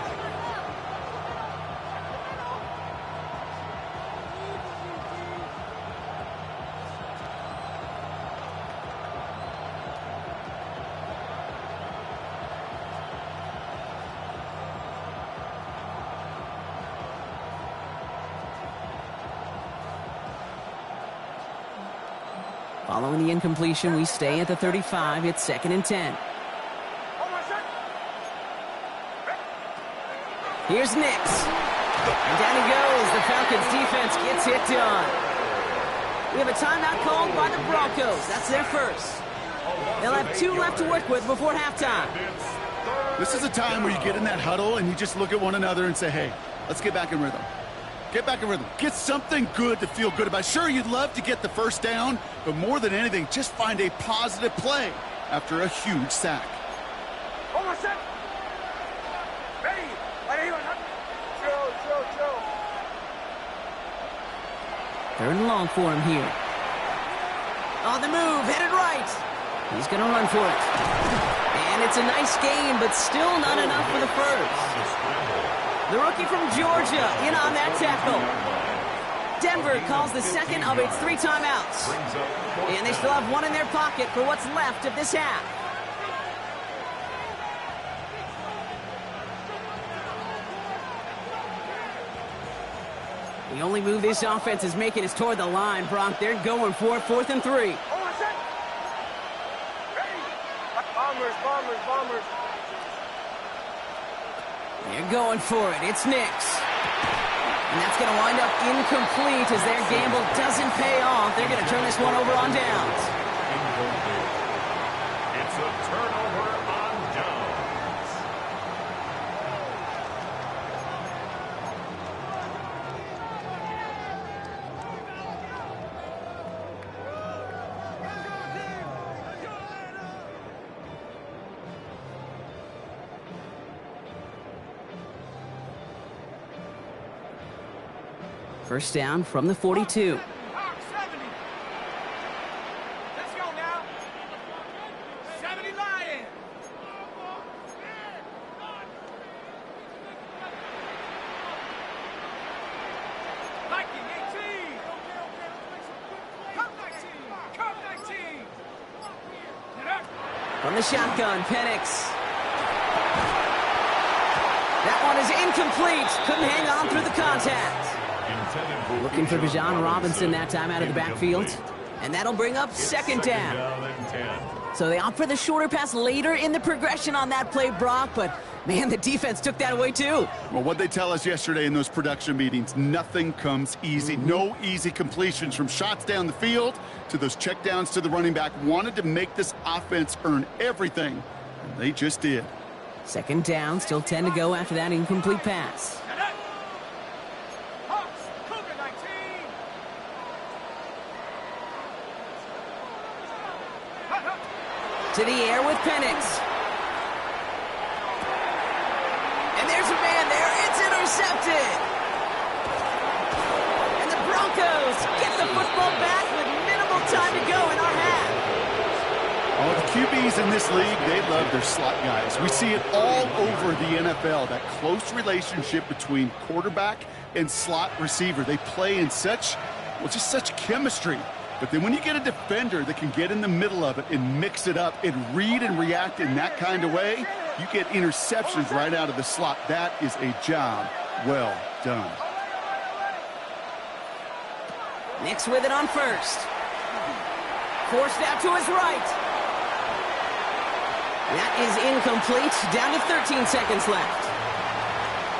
Following the incompletion, we stay at the 35. It's 2nd and 10. Here's Nix. And down he goes. The Falcons defense gets it done. We have a timeout called by the Broncos. That's their first. They'll have 2 left to work with before halftime. This is a time where you get in that huddle and you just look at one another and say, hey, let's get back in rhythm. Get back in rhythm. Get something good to feel good about. Sure, you'd love to get the first down, but more than anything, just find a positive play after a huge sack. Third and long for him here. On the move, headed right. He's going to run for it. And it's a nice game, but still not enough for the first. The rookie from Georgia in on that tackle. Denver calls the second of its 3 timeouts. And they still have 1 in their pocket for what's left of this half. The only move this offense is making is toward the line, Brock. They're going for it, 4th and 3. Bombers. They're going for it. It's Nix. And that's going to wind up incomplete as their gamble doesn't pay off. They're going to turn this one over on downs. Incomplete. It's a turnover on downs. First down from the 42. 70. Let's go now. 70 Lions. Viking 18. Come 19. From the shotgun, Penix. That one is incomplete. Couldn't hang on through the contact. Looking for Bijan Robinson that time out of the backfield. And that'll bring up 2nd down. So they opt for the shorter pass later in the progression on that play, Brock. But, man, the defense took that away, too. Well, what they tell us yesterday in those production meetings, nothing comes easy. No easy completions from shots down the field to those checkdowns to the running back. Wanted to make this offense earn everything, and they just did. 2nd down, still 10 to go after that incomplete pass. To the air with Penix. And there's a man there. It's intercepted. And the Broncos get the football back with minimal time to go in our half. Oh, the QBs in this league, they love their slot guys. We see it all over the NFL, that close relationship between quarterback and slot receiver. They play in such chemistry. But then when you get a defender that can get in the middle of it and mix it up and read and react in that kind of way, you get interceptions right out of the slot. That is a job well done. Nix with it on first. Forced out to his right. That is incomplete. Down to 13 seconds left.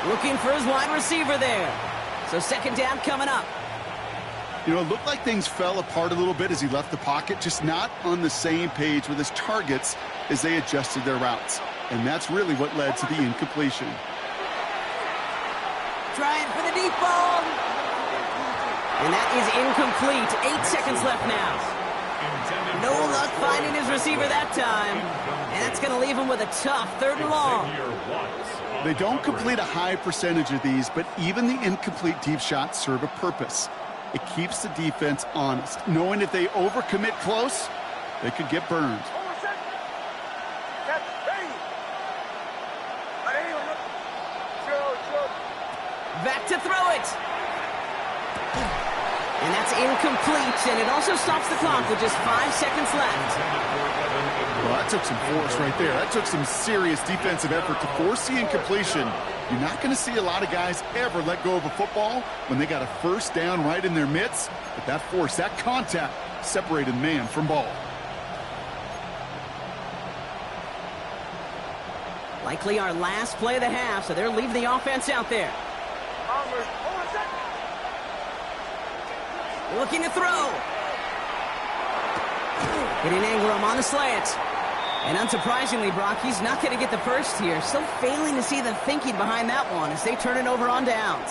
Looking for his wide receiver there. So second down coming up. You know, it looked like things fell apart a little bit as he left the pocket, just not on the same page with his targets as they adjusted their routes. And that's really what led to the incompletion. Trying for the deep ball. And that is incomplete. 8 seconds left now. No luck finding his receiver that time. And that's going to leave him with a tough 3rd and long. They don't complete a high percentage of these, but even the incomplete deep shots serve a purpose. It keeps the defense honest, knowing if they overcommit close, they could get burned. Back to throw it. And that's incomplete, and it also stops the clock with just 5 seconds left. Well, that took some force right there. That took some serious defensive effort to force the incompletion. You're not going to see a lot of guys ever let go of a football when they got a first down right in their midst. But that force, that contact, separated man from ball. Likely our last play of the half, so they're leaving the offense out there. Looking to throw. Hitting Ingram on the slant. And unsurprisingly, Brock, he's not going to get the first here. Still failing to see the thinking behind that one as they turn it over on downs.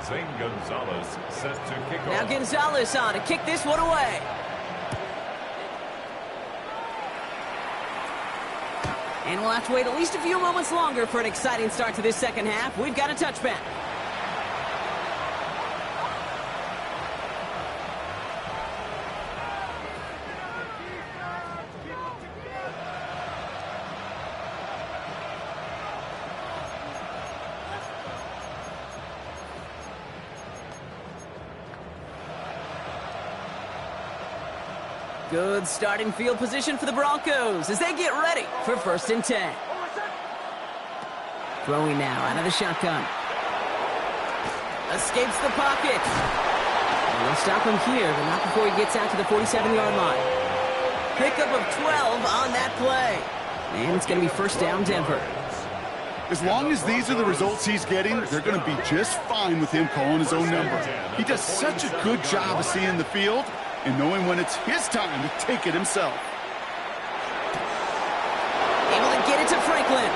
Zane Gonzalez set to kick off. Now Gonzalez on to kick this one away. And we'll have to wait at least a few moments longer for an exciting start to this second half. We've got a touchback. Good starting field position for the Broncos as they get ready for 1st and 10. Throwing now out of the shotgun. Escapes the pocket. And they'll stop him here, but not before he gets out to the 47-yard line. Pickup of 12 on that play. And it's going to be 1st down, Denver. As long as these are the results he's getting, they're going to be just fine with him calling his own number. He does such a good job of seeing the field and knowing when it's his time to take it himself. Able to get it to Franklin.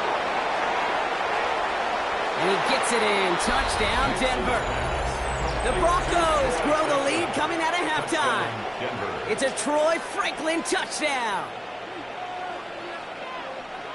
And he gets it in. Touchdown, Denver. The Broncos grow the lead coming out of halftime. It's a Troy Franklin touchdown.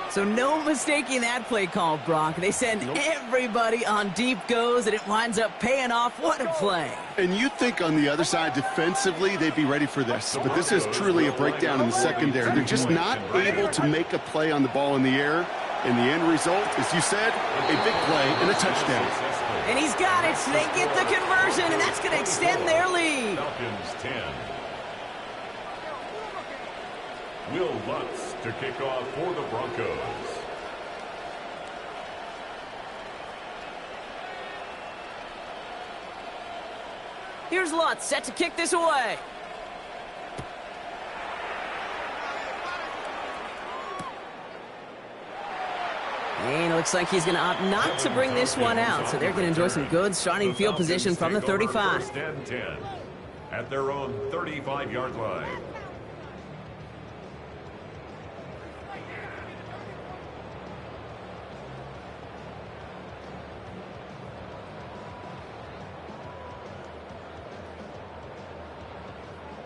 So no mistaking that play call, Brock. They send everybody on deep goes, and it winds up paying off. What a play. And you think on the other side, defensively, they'd be ready for this. But this is truly a breakdown in the secondary. They're just not able to make a play on the ball in the air. And the end result, as you said, a big play and a touchdown. And he's got it. They get the conversion, and that's going to extend their lead. Falcons 10. Will Lutz to kick off for the Broncos. Here's Lutz set to kick this away. And it looks like he's going to opt not to bring this one out, so they're going to enjoy some good starting field position from the 35. 1st and 10 at their own 35-yard line.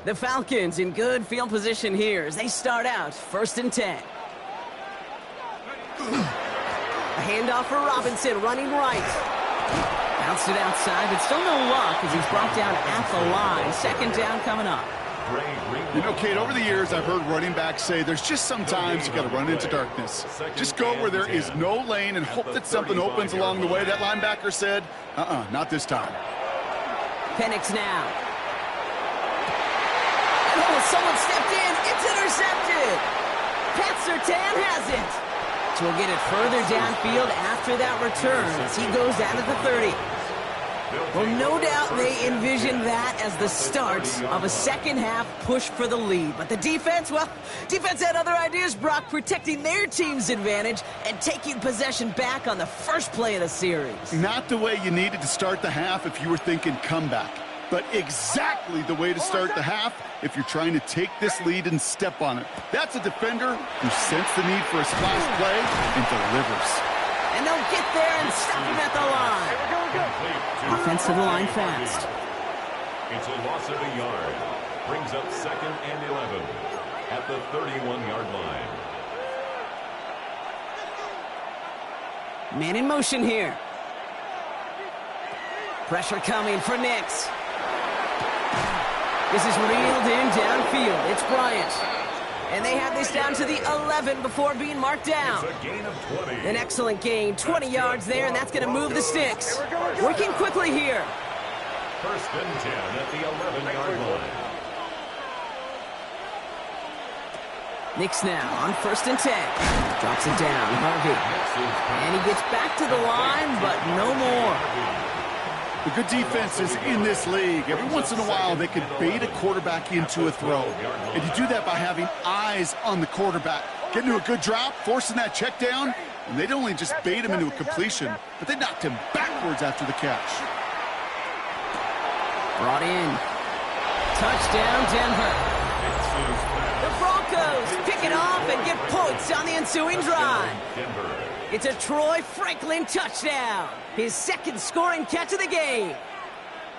The Falcons in good field position here as they start out 1st and 10. A handoff for Robinson, running right. Bounced it outside, but still no luck as he's brought down at the line. 2nd down coming up. You know, Kate, over the years, I've heard running backs say there's just sometimes you got to run into darkness. Just go where there is no lane and hope that something opens along the way. That linebacker said, not this time. Penix now. Oh, someone stepped in. It's intercepted. Pat Surtain has it. So we'll get it further downfield after that return as he goes out of the 30. Well, no doubt they envision that as the start of a second-half push for the lead. But the defense, well, defense had other ideas, Brock, protecting their team's advantage and taking possession back on the first play of the series. Not the way you needed to start the half if you were thinking comeback, but exactly the way to start the half if you're trying to take this lead and step on it. That's a defender who sensed the need for a splash play and delivers. And they'll get there and stop him at the line. Offense to the line fast. It's a loss of a yard. Brings up 2nd and 11 at the 31-yard line. Man in motion here. Pressure coming for Nix. This is reeled in downfield. It's Bryant. And they have this down to the 11 before being marked down. An excellent gain, 20 yards there, and that's going to move the sticks. Working quickly here. 1st and 10 at the 11-yard line. Nix now on 1st and 10. Drops it down, Harvey. And he gets back to the line, but no more. The good defenses in this league, every once in a while they can bait a quarterback into a throw. And you do that by having eyes on the quarterback. Getting to a good drop, forcing that check down, and they'd only just bait him into a completion, but they knocked him backwards after the catch. Brought in. Touchdown, Denver. The Broncos pick it off and get points on the ensuing drive. It's a Troy Franklin touchdown. His 2nd scoring catch of the game.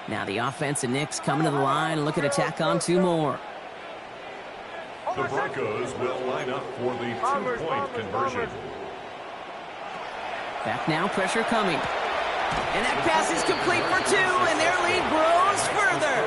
Now the offense and Nix coming to the line and looking to tack on 2 more. The Broncos will line up for the 2-point conversion. Back now, pressure coming. And that pass is complete for 2, and their lead grows further.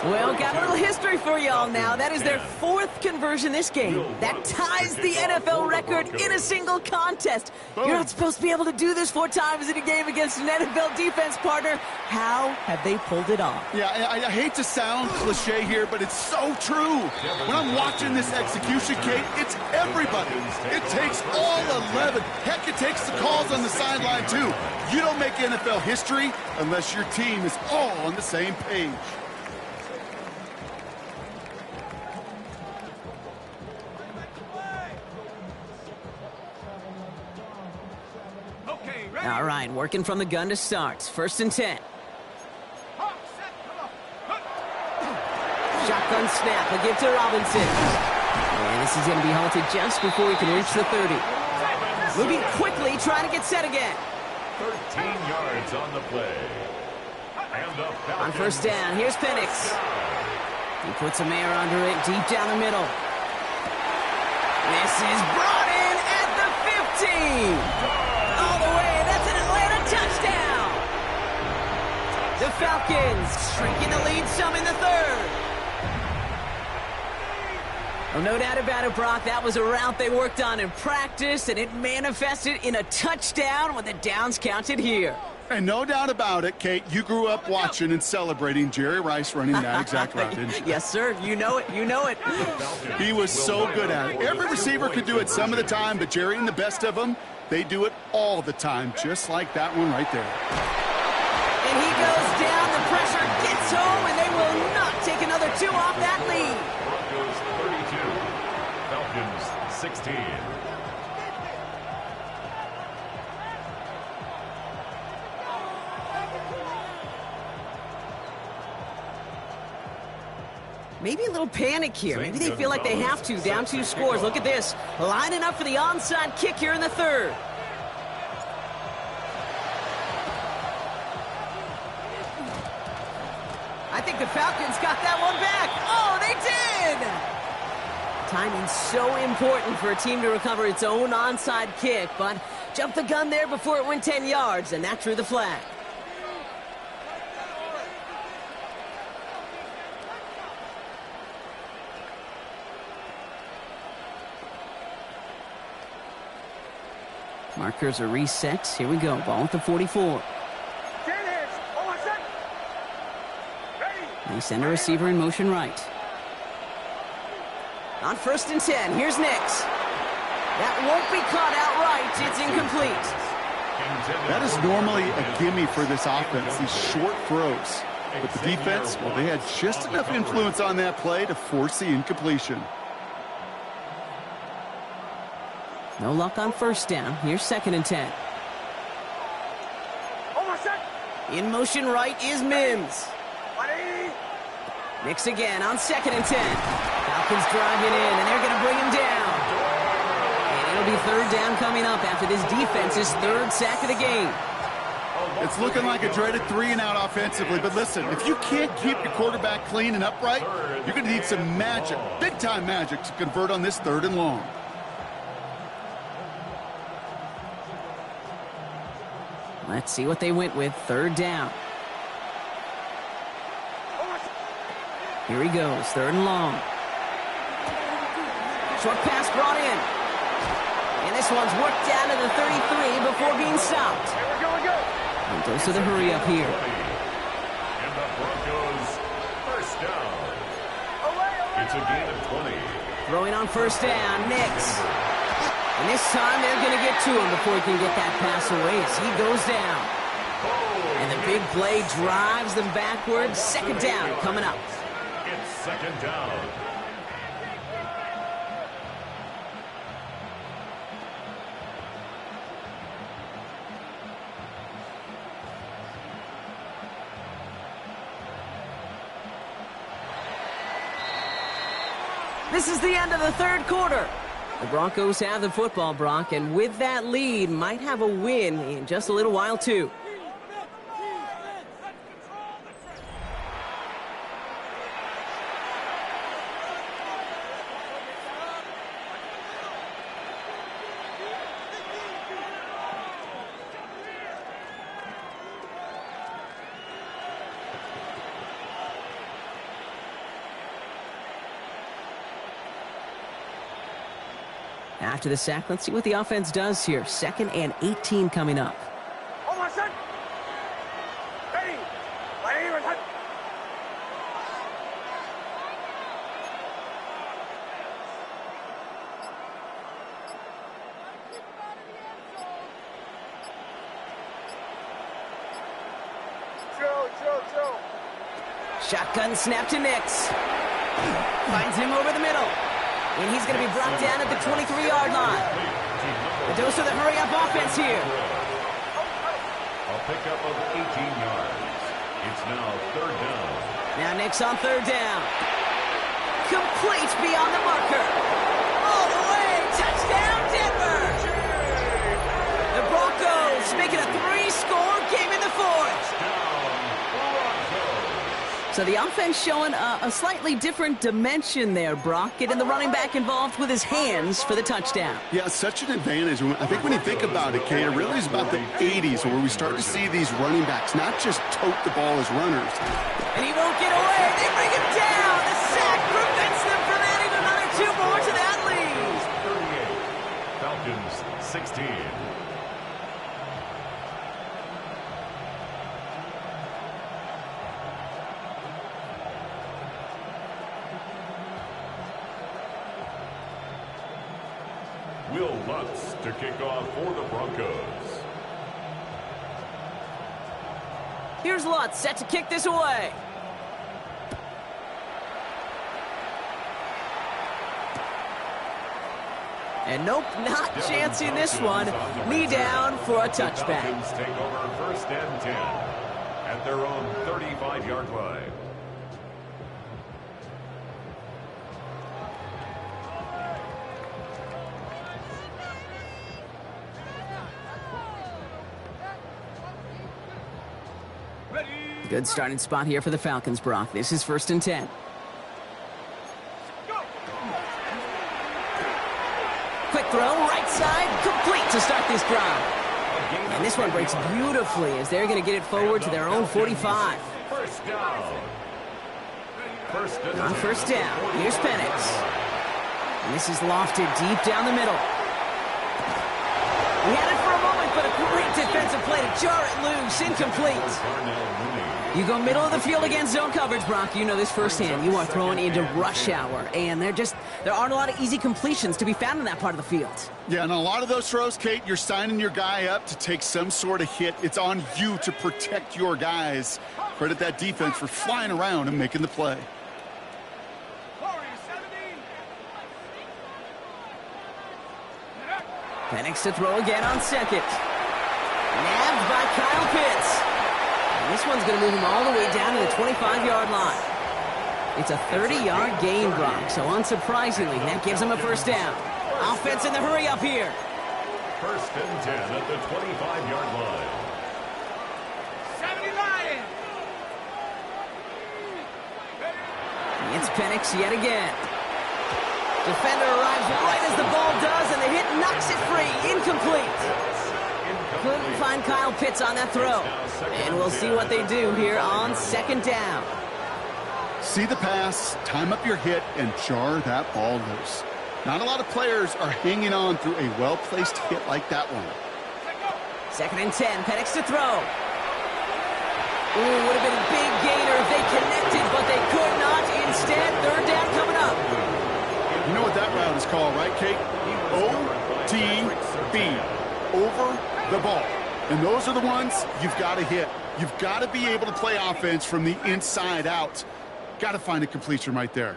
Well, got a little history for y'all now. That is their 4th conversion this game. That ties the NFL record in a single contest. You're not supposed to be able to do this 4 times in a game against an NFL defense partner. How have they pulled it off? Yeah, I hate to sound cliche here, but it's so true. When I'm watching this execution, Kate, it's everybody. It takes all 11. Heck, it takes the calls on the sideline, too. You don't make NFL history unless your team is all on the same page. All right, working from the gun to start. 1st and 10. Shotgun snap. They give to Robinson. And this is going to be halted just before we can reach the 30. Moving quickly, trying to get set again. 13 yards on the play. On 1st down, here's Penix. He puts a mare under it deep down the middle. This is brought in at the 15. All the way, that's an Atlanta touchdown. The Falcons shrinking the lead some in the 3rd. Well, no doubt about it, Brock. That was a route they worked on in practice, and it manifested in a touchdown when the downs counted here. And no doubt about it, Kate, you grew up watching and celebrating Jerry Rice running that exact route, didn't you? Yes, sir. You know it. You know it. He was so good at it. Every receiver could do it some of the time, but Jerry and the best of them, they do it all the time, just like that one right there. And he goes down. The pressure gets home, and they will not take another 2 off that lead. Broncos 32, Falcons 16. Maybe a little panic here. Maybe they feel like they have to. Down 2 scores. Look at this. Lining up for the onside kick here in the 3rd. I think the Falcons got that one back. Oh, they did! Timing's so important for a team to recover its own onside kick, but jumped the gun there before it went 10 yards, and that drew the flag. Markers are reset. Here we go. Ball at the 44. They send a receiver in motion right. On 1st and 10, here's Nix. That won't be caught outright. It's incomplete. That is normally a gimme for this offense, these short throws. But the defense, well, they had just enough influence on that play to force the incompletion. No luck on 1st down. Here's 2nd and 10. In motion right is Mims. Nix again on 2nd and 10. Falcons driving in, and they're going to bring him down. And it'll be 3rd down coming up after this defense's 3rd sack of the game. It's looking like a dreaded 3-and-out offensively, but listen, if you can't keep your quarterback clean and upright, you're going to need some magic, big-time magic, to convert on this 3rd and long. Let's see what they went with. 3rd down. Here he goes. 3rd and long. Short pass brought in. And this one's worked down to the 33 before being stopped. And goes to the hurry up here. And the Broncos, 1st down. It's a gain of 20. Throwing on 1st down, Nix. And this time they're going to get to him before he can get that pass away as he goes down. And the big play drives them backwards. 2nd down coming up. It's 2nd down. This is the end of the 3rd quarter. The Broncos have the football, Brock, and with that lead, might have a win in just a little while, too. After the sack, let's see what the offense does here. 2nd and 18 coming up. Shotgun snap to Nix. Finds him over the middle. And he's going to be brought down at the 23-yard line. The dose of the hurry-up offense here. A pickup of 18 yards. It's now 3rd down. Now Nix on 3rd down. Complete beyond the marker. All the way. Touchdown, Denver. The Broncos make it a 3-score game in the 4th. So the offense showing a slightly different dimension there, Brock. Getting the running back involved with his hands for the touchdown. Yeah, such an advantage. I think when you think about it, Kate, it really is about the 80s where we start to see these running backs not just tote the ball as runners. And he won't get away. They bring him down. The sack prevents them from adding another 2 more to that lead. 38. Falcons 16. Will Lutz to kick off for the Broncos. Here's Lutz set to kick this away. And nope, not chancing this one. Knee down for a touchback. Falcons take over 1st and 10 at their own 35-yard line. Good starting spot here for the Falcons, Brock. This is 1st and 10. Quick throw, right side, complete to start this drive. And this one breaks beautifully as they're going to get it forward to their own 45. First down. On 1st down, here's Penix. And this is lofted deep down the middle. He had it for a moment, but a great defensive play to jar it loose, incomplete. You go middle of the field against zone coverage, Brock. You know this firsthand. You are throwing into rush hour, and there aren't a lot of easy completions to be found in that part of the field. Yeah, and a lot of those throws, Kate, you're signing your guy up to take some sort of hit. It's on you to protect your guys. Credit that defense for flying around and making the play. Penix to throw again on 2nd. Nabbed by Kyle Pitts. And this one's going to move him all the way down to the 25-yard line. It's a 30-yard gain, Brock, so unsurprisingly, that gives him a 1st down. Offense in the hurry up here. 1st and 10 at the 25-yard line. 70 Lions. It's Penix yet again. Defender arrives right as the ball does, and the hit knocks it free. Incomplete. Couldn't find Kyle Pitts on that throw. And we'll see what they do here on 2nd down. See the pass, time up your hit, and jar that ball loose. Not a lot of players are hanging on through a well-placed hit like that one. 2nd and 10, Penix to throw. Ooh, would have been a big gainer if they connected, but they could not. Instead, 3rd down coming up. You know what that route is called, right, Kate? OTB, over the ball. And those are the ones you've got to hit. You've got to be able to play offense from the inside out. Got to find a completion right there.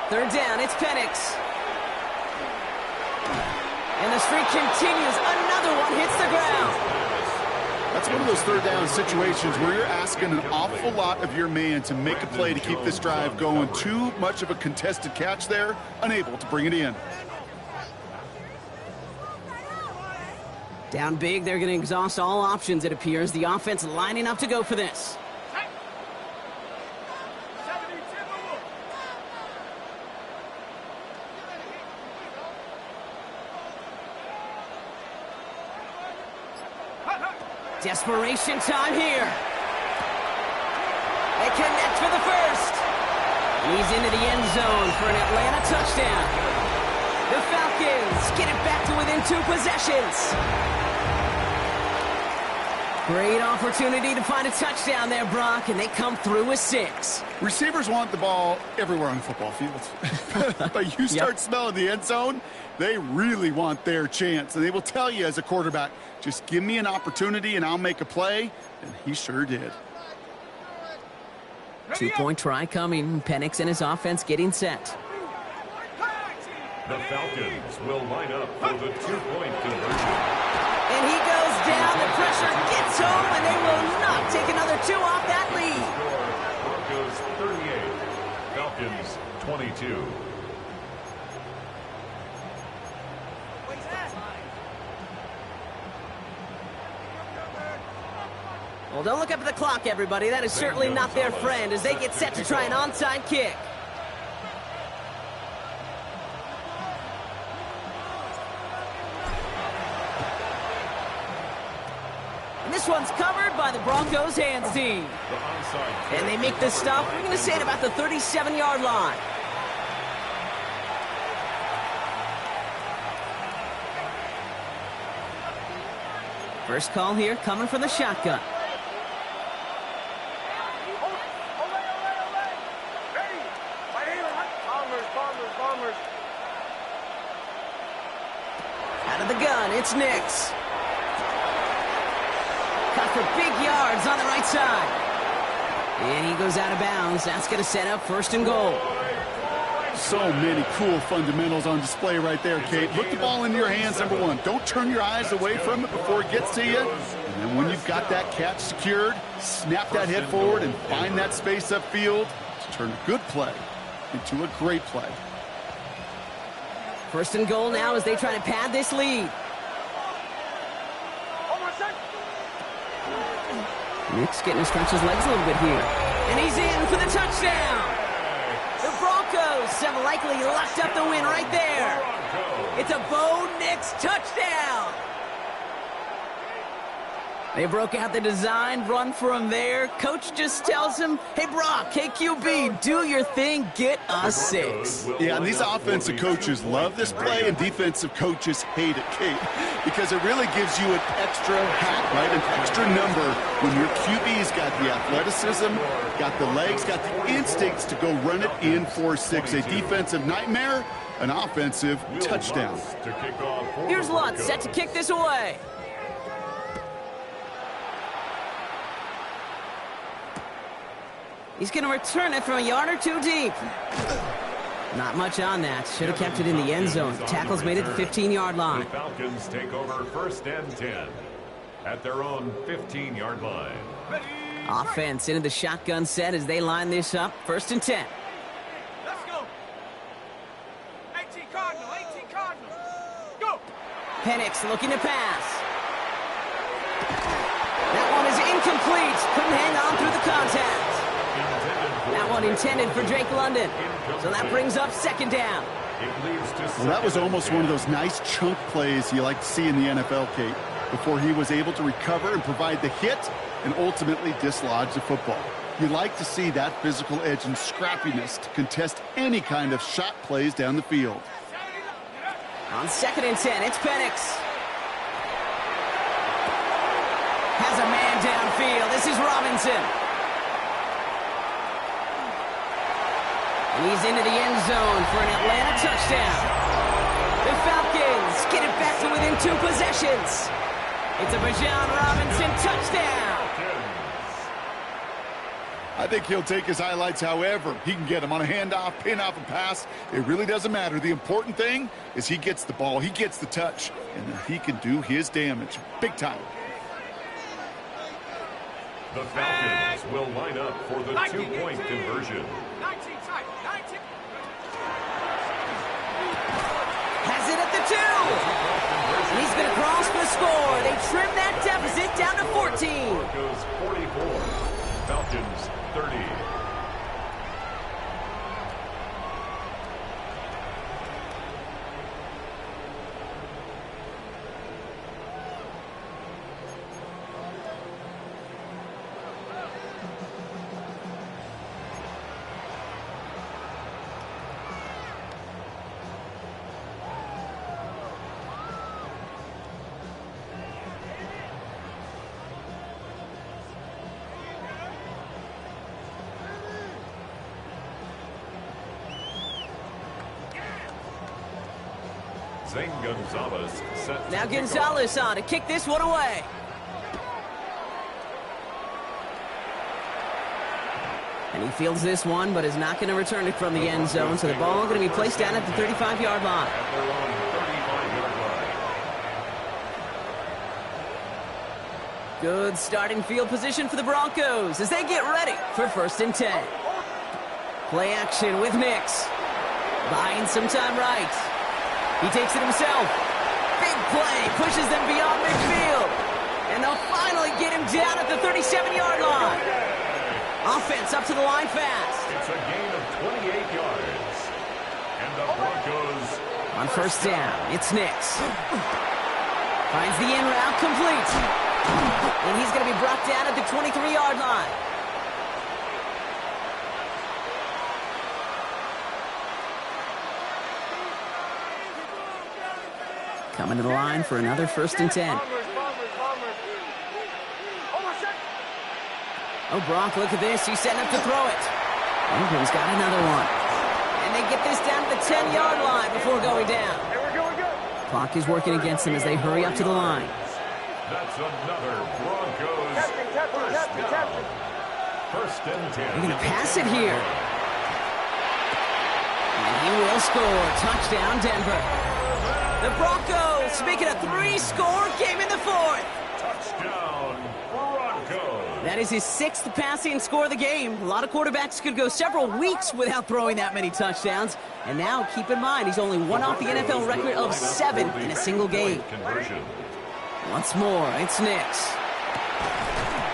3rd down, it's Penix. And the streak continues. Another one hits the ground. That's one of those 3rd down situations where you're asking an awful lot of your man to make a play to keep this drive going. Too much of a contested catch there, unable to bring it in. Down big, they're going to exhaust all options, it appears. The offense lining up to go for this. Desperation time here. They connect for the 1st. And he's into the end zone for an Atlanta touchdown. The Falcons get it back to within 2 possessions. Great opportunity to find a touchdown there, Brock, and they come through with 6. Receivers want the ball everywhere on the football field. But you start smelling the end zone, they really want their chance. And they will tell you as a quarterback, just give me an opportunity and I'll make a play. And he sure did. 2-point try coming. Penix and his offense getting set. The Falcons will line up for the 2-point conversion. And he goes down. The pressure gets home, and they will not take another 2 off that lead. Broncos 38, Falcons 22. Well, don't look up at the clock, everybody. That is certainly not their friend as they get set to try an onside kick. And this one's covered by the Broncos hands team. And they make this stop, we're going to say, at about the 37-yard line. First call here coming from the shotgun. Out of the gun, it's Nix. Cut for big yards on the right side. And he goes out of bounds. That's going to set up 1st and goal. So many cool fundamentals on display right there, Kate. Put the ball into your hands, number 1. Don't turn your eyes away from it before it gets to you. And then when you've got that catch secured, snap that head forward and find that space upfield to turn a good play into a great play. 1st and goal now as they try to pad this lead. Nick's getting to stretch his legs a little bit here. And he's in for the touchdown. The Broncos have likely locked up the win right there. It's a Bo Nix touchdown. They broke out the design, run from there. Coach just tells him, hey, Brock, hey, QB, do your thing, get a 6. Yeah, and these offensive coaches love this play, and defensive coaches hate it, Kate, because it really gives you an extra hat, right, an extra number when your QB's got the athleticism, got the legs, got the instincts to go run it in for 6. A defensive nightmare, an offensive touchdown. Here's Lutz set to kick this away. He's going to return it from a yard or two deep. Not much on that. Should have kept it in the end zone. Tackle's made it the 15-yard line. The Falcons take over 1st and 10 at their own 15-yard line. Offense into the shotgun set as they line this up. 1st and 10. Let's go. 18 Cardinal, 18 Cardinal. Go. Penix looking to pass. That one is incomplete. Couldn't hang on through the contact. That one intended for Drake London. So that brings up 2nd down. Well, that was almost one of those nice chunk plays you like to see in the NFL, Kate, before he was able to recover and provide the hit and ultimately dislodge the football. You like to see that physical edge and scrappiness to contest any kind of shot plays down the field. On 2nd and 10, it's Penix. Has a man downfield. This is Robinson. And he's into the end zone for an Atlanta touchdown. The Falcons get it back to within 2 possessions. It's a Bijan Robinson touchdown. I think he'll take his highlights however he can get them on a handoff, pin off, a pass. It really doesn't matter. The important thing is he gets the ball, he gets the touch, and then he can do his damage. Big time. The Falcons will line up for the 2-point conversion. 19 tight, 19. Has it at the 2. And he's going to cross for the score. They trim that deficit down to 14. Broncos 44, Falcons 30. Gonzalez set now Gonzalez on to kick this one away. And he fields this one, but is not going to return it from the end zone. So the ball going to be placed down at the 35-yard line. At their own 35-yard line. Good starting field position for the Broncos as they get ready for 1st and 10. Play action with Nix. Buying some time right. He takes it himself. Big play. Pushes them beyond midfield. And they'll finally get him down at the 37-yard line. Offense up to the line fast. It's a gain of 28 yards. And the Broncos... On 1st down, it's Nix. Finds the in route complete. And he's going to be brought down at the 23-yard line. Coming to the line for another 1st and 10. Oh, Brock, look at this. He's setting up to throw it. England's got another one. And they get this down to the 10-yard line before going down. Clock is working against them as they hurry up to the line. That's another Broncos first down. 1st and 10. They're going to pass it here. And he will score. Touchdown, Denver. The Broncos make it a 3-score game in the 4th. Touchdown, Broncos. That is his 6th passing score of the game. A lot of quarterbacks could go several weeks without throwing that many touchdowns. And now, keep in mind, he's only one off the NFL record of 7 in a single game. Once more, it's Nix.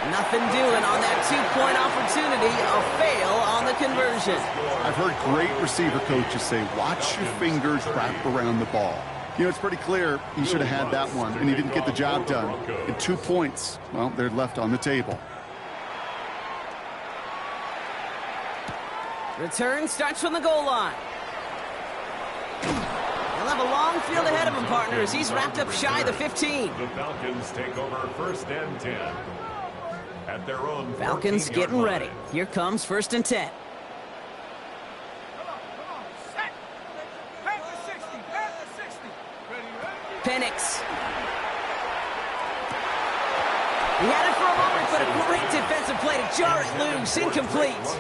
Nothing doing on that two-point opportunity. A fail on the conversion. I've heard great receiver coaches say, watch your fingers wrap around the ball. You know, it's pretty clear he should have had that one, and he didn't get the job done. And 2 points, well, they're left on the table. Return starts from the goal line. He'll have a long field ahead of him, partners. He's wrapped up shy of the 15. The Falcons take over 1st and 10. At their own Falcons getting ready. Here comes 1st and 10. Penix. He had it for a moment, but a great defensive play to jar it loose. Incomplete.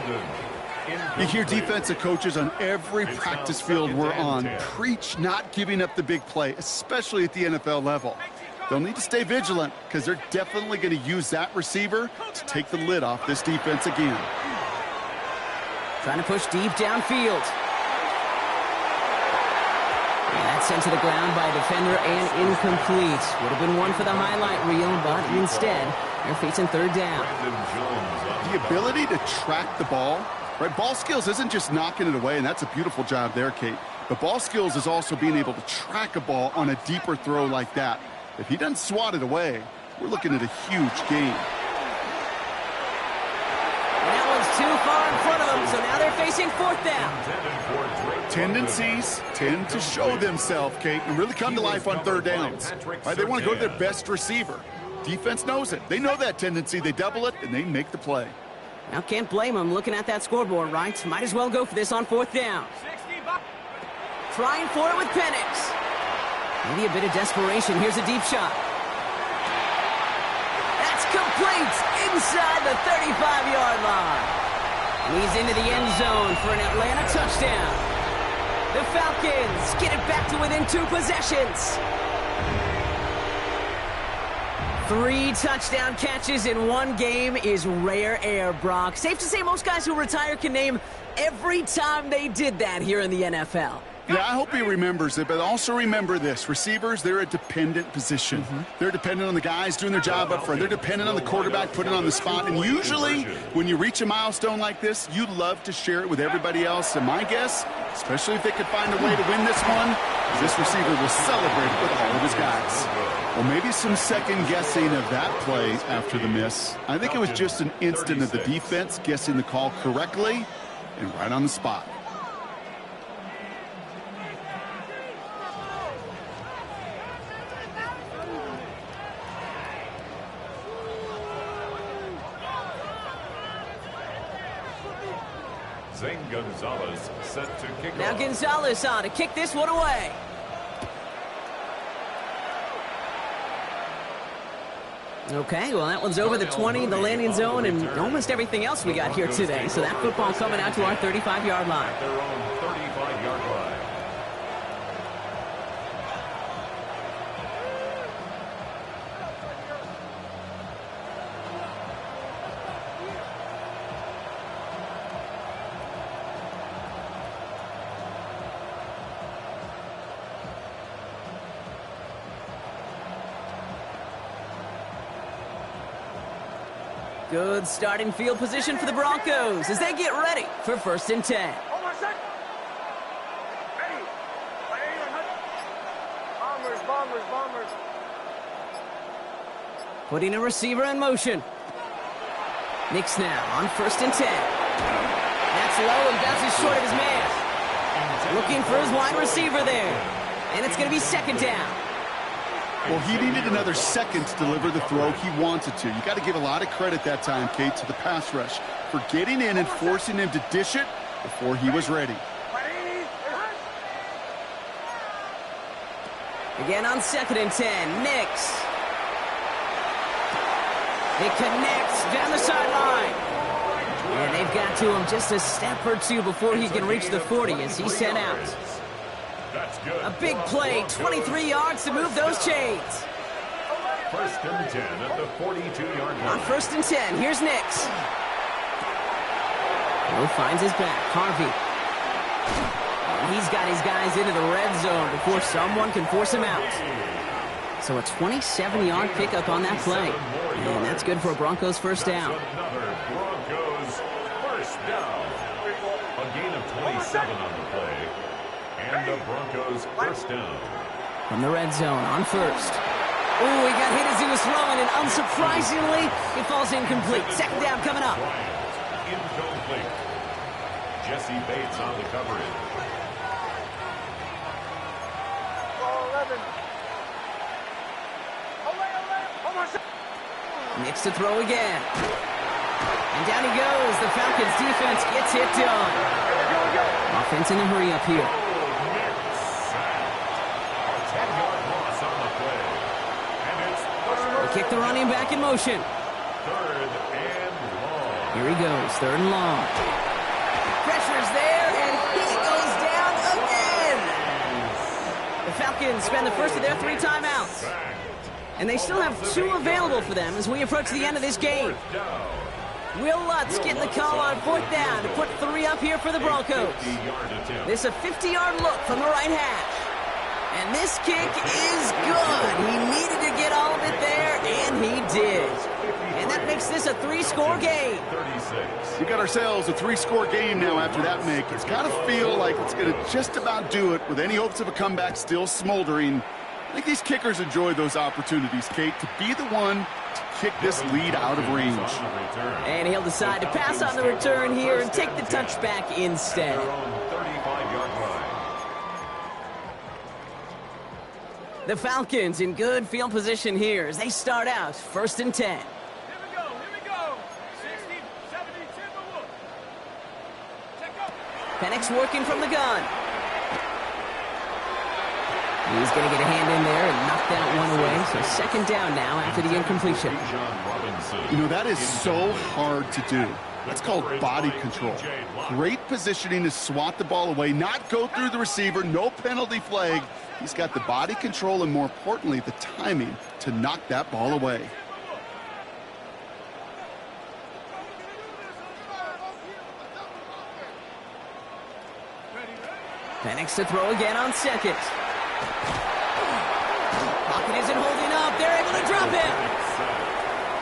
You hear defensive coaches on every practice field we're on preach not giving up the big play, especially at the NFL level. They'll need to stay vigilant because they're definitely going to use that receiver to take the lid off this defense again. Trying to push deep downfield. That's sent to the ground by a defender and incomplete. Would have been one for the highlight reel, but instead, they're facing 3rd down. The ability to track the ball, right? Ball skills isn't just knocking it away, and that's a beautiful job there, Kate. But ball skills is also being able to track a ball on a deeper throw like that. If he doesn't swat it away, we're looking at a huge gain. And that one's too far in front of them, so now they're facing 4th down. Tendencies tend to show themselves, Kate, and really come to life on 3rd downs. Right? They want to go to their best receiver. Defense knows it. They know that tendency. They double it, and they make the play. Now, can't blame them looking at that scoreboard, right? Might as well go for this on 4th down. Trying for it with Penix. Maybe a bit of desperation. Here's a deep shot. That's complete inside the 35-yard line. He's into the end zone for an Atlanta touchdown. The Falcons get it back to within 2 possessions. 3 touchdown catches in one game is rare air, Brock. Safe to say most guys who retire can name every time they did that here in the NFL. Yeah, I hope he remembers it, but also remember this. Receivers, they're a dependent position. They're dependent on the guys doing their job up front. They're dependent on the quarterback putting on the spot. And usually, when you reach a milestone like this, you love to share it with everybody else. And my guess, especially if they could find a way to win this one, is this receiver will celebrate it with all of his guys. Well, maybe some second guessing of that play after the miss. I think it was just an instant of the defense guessing the call correctly and right on the spot. Zane Gonzalez set to kick Now off. Gonzalez on to kick this one away. Okay, well, that one's over the 20, the landing zone, and almost everything else we got here today. So that football coming out to our 35-yard line. At their own 35-yard line. Good starting field position for the Broncos as they get ready for 1st and 10. Bombers. Putting a receiver in motion. Knicks now on 1st and 10. That's low and bounces short of his man. Looking for his wide receiver there. And it's going to be 2nd down. Well, he needed another second to deliver the throw he wanted to. You got to give a lot of credit that time, Kate, to the pass rush for getting in and forcing him to dish it before he was ready. Again on 2nd and 10, Knicks. It connects down the sideline. And they've got to him just a step or two before he can reach the 40 as he's sent out. A big play, 23 yards to move those chains. 1st and 10 at the 42-yard line. On 1st and 10, here's Knicks. Hill finds his back, Harvey. And he's got his guys into the red zone before someone can force him out. So a 27-yard pickup on that play. And that's good for a Broncos first down. Another Broncos first down. A gain of 27 on the play. And the Broncos first down. From the red zone on first. Oh, he got hit as he was throwing, and unsurprisingly, it falls incomplete. Second down coming up. Incomplete. Jesse Bates on the coverage. Next to throw again. And down he goes. The Falcons defense gets it done. Offense in a hurry up here. They kick the running back in motion. Third and long. Here he goes. Third and long. Pressure's there, and he goes down again. The Falcons spend the first of their 3 timeouts. And they still have 2 available for them as we approach the end of this game. Will Lutz getting the call on 4th down to put 3 up here for the Broncos. This is a 50-yard look from the right hash. And this kick is good. He needed to get all of it there, and he did. And that makes this a 3-score game. We got ourselves a 3-score game now after that make. It's got to feel like it's going to just about do it with any hopes of a comeback still smoldering. I think these kickers enjoy those opportunities, Kate, to be the one to kick this lead out of range. And he'll decide to pass on the return here and take the touchback instead. The Falcons in good field position here as they start out 1st and 10. Here we go. 60, 70, Timberwolf. Check up. Penix working from the gun. He's going to get a hand in there and knock that one away. So 2nd down now after the incompletion. You know, that is so hard to do. That's called body control. Great positioning to swat the ball away, not go through the receiver, no penalty flag. He's got the body control and, more importantly, the timing to knock that ball away. Penix to throw again on 2nd. Pocket isn't holding up. They're able to drop him.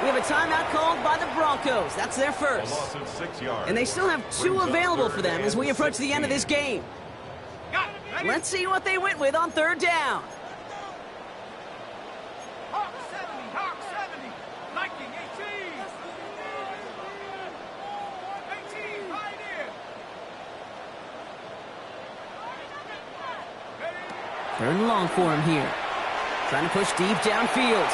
We have a timeout called by the Broncos. That's their first. And they still have 2 available for them as we approach the end of this game. Let's see what they went with on 3rd down. Hawk 70, Lightning 18. 18, right here. 3rd and long for him here. Trying to push deep downfield.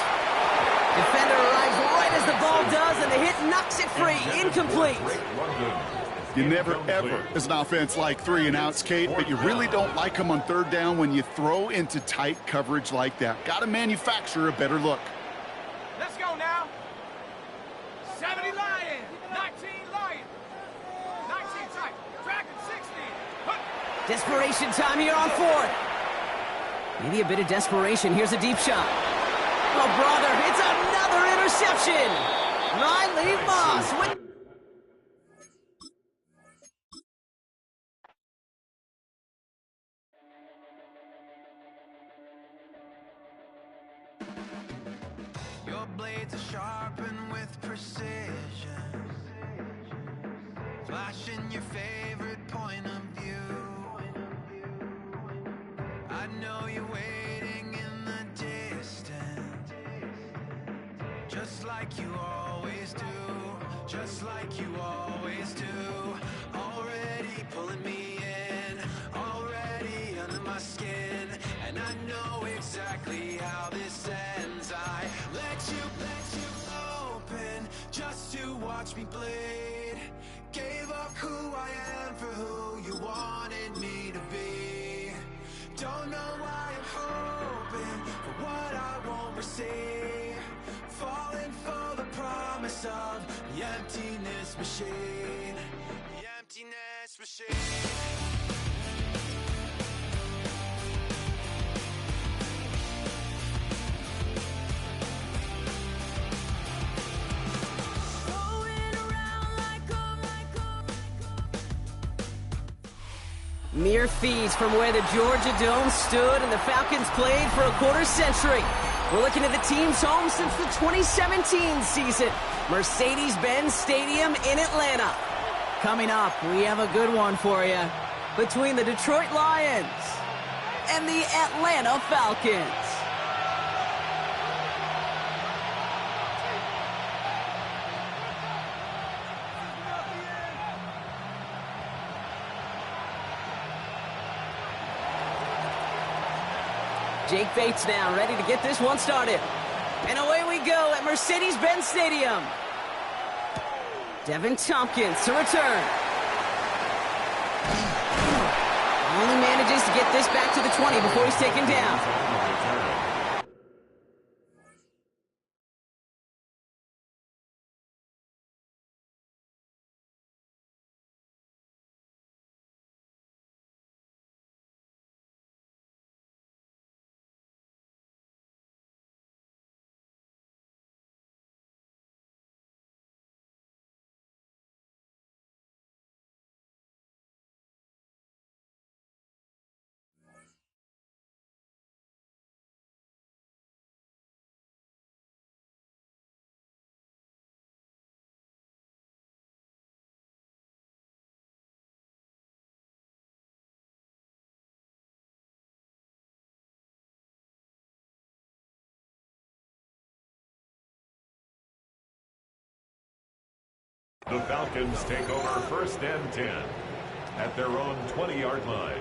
Defender arrives right as the ball does, and the hit knocks it free. Incomplete. You never, ever, as an offense, like 3 and outs, Kate, but you really don't like them on 3rd down when you throw into tight coverage like that. Got to manufacture a better look. Let's go now. 70 Lion, 19 Lion, 19 tight, Dragon 60. Desperation time here on 4th. Maybe a bit of desperation. Here's a deep shot. Oh, brother, it's another interception. Riley Moss with... Your blades are sharpened with precision, flashing your favorite point of view. I know you're waiting in the distance, just like you always do, just like you always do. Already pulling me in, already under my skin, and I know exactly how this ends. I let you open just to watch me bleed. Gave up who I am for who you wanted me to be. Don't know why I'm hoping for what I won't receive. Falling for the promise of the emptiness machine. The emptiness machine. Mere feet from where the Georgia Dome stood and the Falcons played for a quarter century. We're looking at the team's home since the 2017 season, Mercedes-Benz Stadium in Atlanta. Coming up, we have a good one for you between the Detroit Lions and the Atlanta Falcons. Jake Bates now ready to get this one started. And away we go at Mercedes-Benz Stadium. Devin Tompkins to return. Only manages to get this back to the 20 before he's taken down. The Falcons take over 1st and 10 at their own 20-yard line.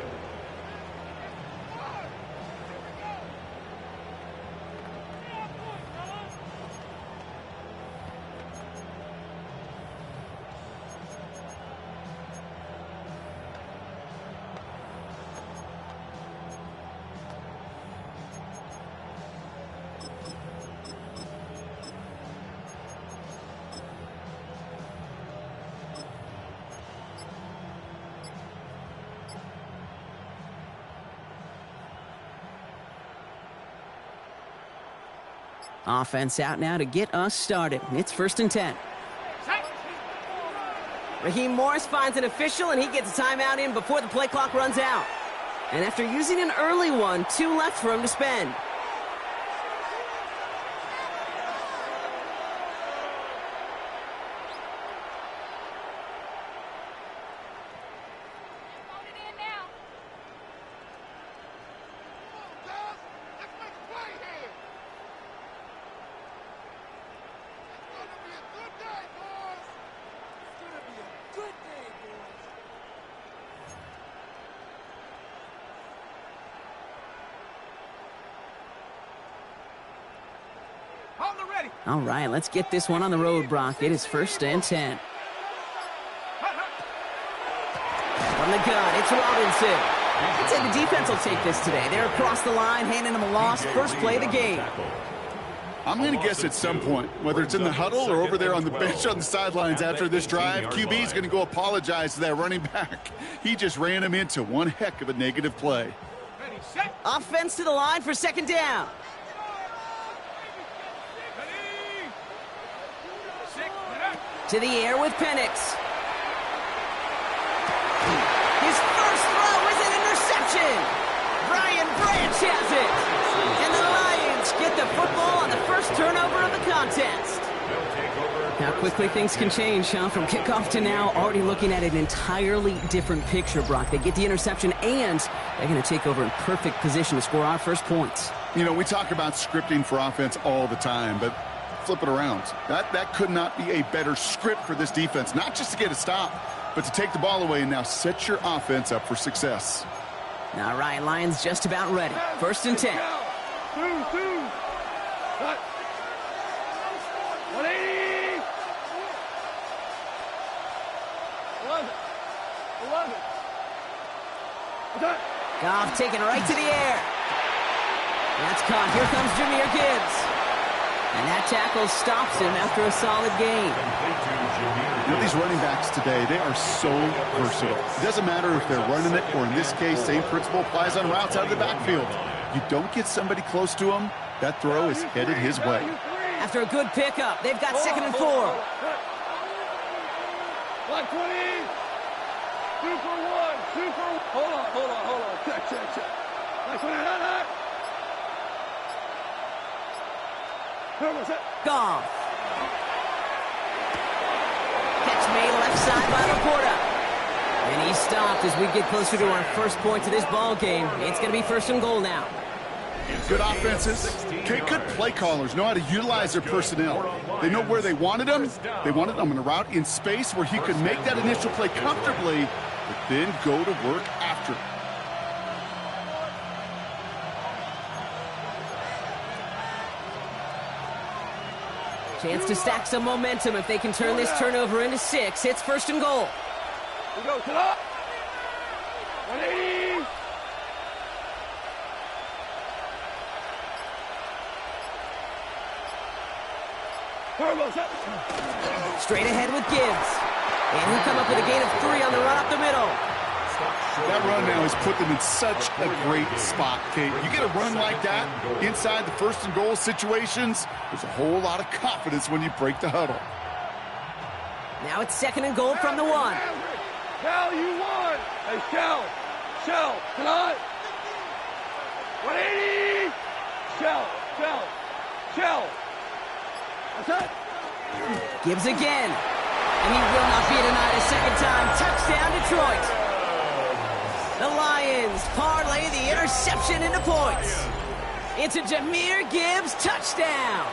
Offense out now to get us started. It's 1st and 10. Raheem Morris finds an official, and he gets a timeout in before the play clock runs out. And after using an early one, 2 left for him to spend. All right, let's get this one on the road, Brock. It is 1st and 10. From the gun, it's Robinson. I'd say the defense will take this today. They're across the line, handing them a loss. First play of the game. I'm going to guess at some point, whether it's in the huddle or over there on the bench on the sidelines after this drive, QB is going to go apologize to that running back. He just ran him into one heck of a negative play. Offense to the line for 2nd down. To the air with Penix. His first throw is an interception. Brian Branch has it. And the Lions get the football on the first turnover of the contest. How quickly things can change, huh? From kickoff to now, already looking at an entirely different picture, Brock. They get the interception, and they're going to take over in perfect position to score our first points. You know, we talk about scripting for offense all the time, but flip it around. That could not be a better script for this defense, not just to get a stop, but to take the ball away and now set your offense up for success. All right, Lions just about ready. 1st and 10. 180. 11. Goff taken right to the air. That's caught. Here comes Jahmyr Gibbs. And that tackle stops him after a solid gain. You know, these running backs today, they are so versatile. It doesn't matter if they're running it, or in this case, same principle applies on routes out of the backfield. You don't get somebody close to him, that throw is headed his way. After a good pickup, they've got 2nd and 4. 120. 2 for 1. 2 for 1. Hold on. Check. Goff. Catch made left side by Laporta. And he's stopped as we get closer to our first point of this ball game. It's going to be 1st and goal now. Good offenses. Good play callers know how to utilize their personnel. They know where they wanted them. They wanted them on a route in space where he could make that initial play comfortably, but then go to work after. Chance to stack some momentum if they can turn this turnover into 6. It's 1st and goal. We go to the 180. Straight ahead with Gibbs. And he'll come up with a gain of 3 on the run up the middle. That run now has put them in such a great spot, Kate. You get a run like that inside the 1st and goal situations, there's a whole lot of confidence when you break the huddle. Now it's 2nd and goal from the 1. Shell, you won. Hey, Shell. Shell, tonight. 180. Shell. Shell. That's it. Gibbs again. And he will not be denied a second time. Touchdown, Detroit. The Lions parlay the interception into points. It's a Jahmyr Gibbs touchdown.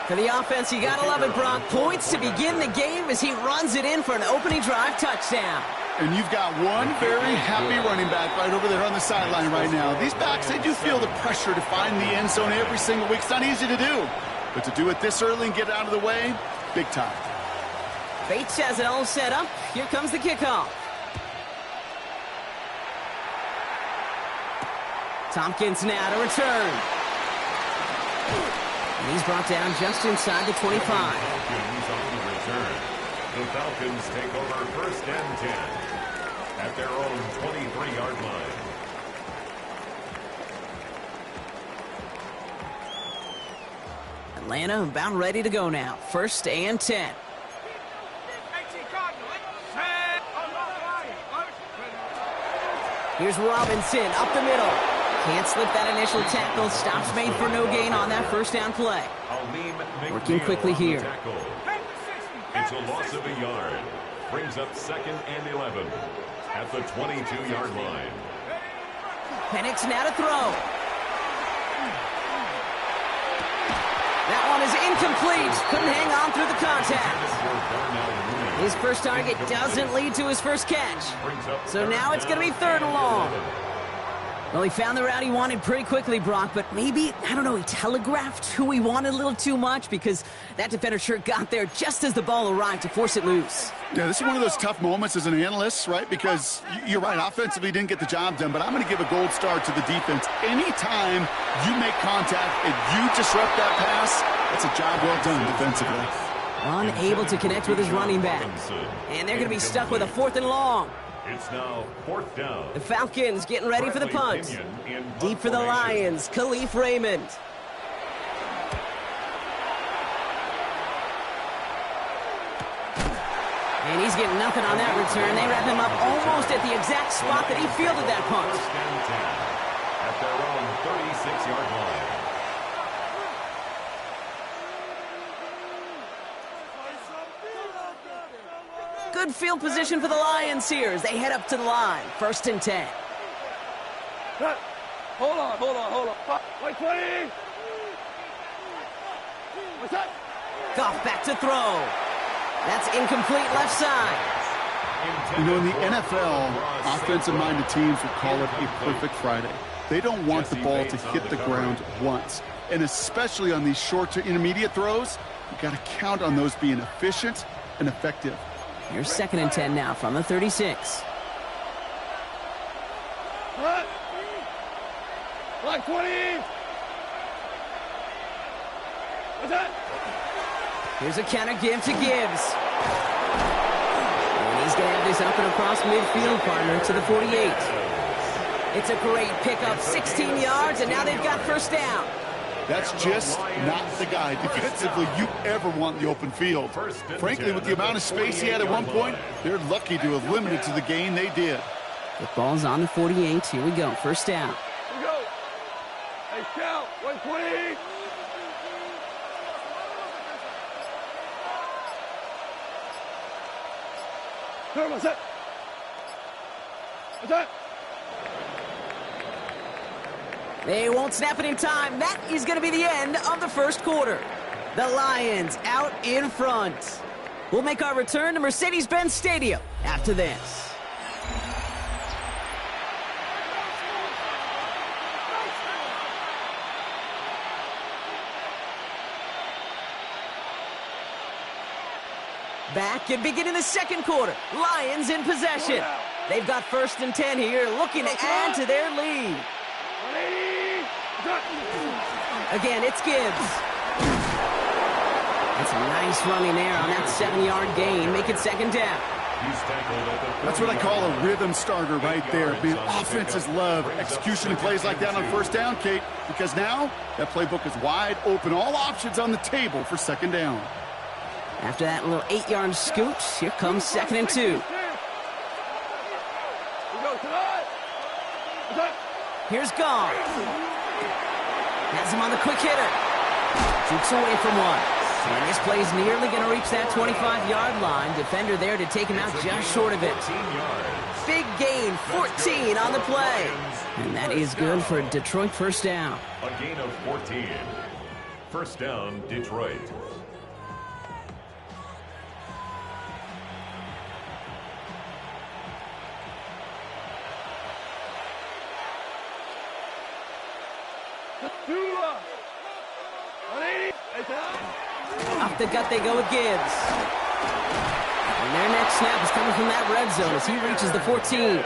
For the offense, you gotta love it, Brock. Points to begin the game as he runs it in for an opening drive touchdown. And you've got one very happy running back right over there on the sideline right now. These backs, they do feel the pressure to find the end zone every single week. It's not easy to do. But to do it this early and get it out of the way, big time. Bates has it all set up. Here comes the kickoff. Tompkins now to return. And he's brought down just inside the 25. The Falcons take over 1st and 10 at their own 23-yard line. Atlanta about ready to go now. 1st and 10. Here's Robinson up the middle. Can't slip that initial tackle. Stops made for no gain on that 1st down play. Working quickly here. It's a loss of a yard. Brings up 2nd and 11 at the 22-yard line. Penix now to throw. That one is incomplete. Couldn't hang on through the contact. His first target doesn't lead to his first catch. So now it's going to be 3rd and long. Well, he found the route he wanted pretty quickly, Brock, but maybe, I don't know, he telegraphed who he wanted a little too much because that defender sure got there just as the ball arrived to force it loose. Yeah, this is one of those tough moments as an analyst, right? Because you're right, offensively didn't get the job done, but I'm going to give a gold star to the defense. Anytime you make contact and you disrupt that pass, that's a job well done defensively. Unable to connect with his running back. And they're going to be stuck with a 4th and long. It's now 4th down. The Falcons getting ready for the punt. Deep for the Lions, Khalif Raymond. And he's getting nothing on that return. They wrap him up almost at the exact spot that he fielded that punt. At their own 36-yard line. Good field position for the Lions here as they head up to the line. 1st and 10. Hold on. 120. What's that? Goff back to throw. That's incomplete left side. You know, in the NFL, offensive-minded teams would call it a perfect Friday. They don't want the ball to hit the ground once. And especially on these short to intermediate throws, you got to count on those being efficient and effective. Here's 2nd and 10 now from the 36. What? 20. What's that? Here's a counter give to Gibbs. And he's going to have this up and across midfield, partner, to the 48. It's a great pickup, 16 yards, and now they've got 1st down. That's just not the guy defensively you ever want in the open field. Frankly, with the amount of space he had at one point, they're lucky to have limited to the gain they did. The ball's on the 48. Here we go. 1st down. Here we go. Hey, Nice count. 120. Turbo set. What's that? They won't snap it in time. That is going to be the end of the first quarter. The Lions out in front. We'll make our return to Mercedes-Benz Stadium after this. Back and beginning the second quarter. Lions in possession. They've got 1st and 10 here, looking to add to their lead. Again, it's Gibbs. That's a nice running there on that 7-yard gain. Make it 2nd down. That's what I call a rhythm starter right there. Offenses love execution and plays like that on 1st down, Kate, because now that playbook is wide open. All options on the table for 2nd down. After that little 8-yard scoot, here comes 2nd and 2. Here's Gong. Has him on the quick hitter. Shoots away from one. And this play's nearly going to reach that 25-yard line. Defender there to take him out just short of it. Big gain, 14 on the play. And that is good for a Detroit 1st down. A gain of 14. 1st down, Detroit. Off the gut they go with Gibbs. And their next snap is coming from that red zone as he reaches the 14.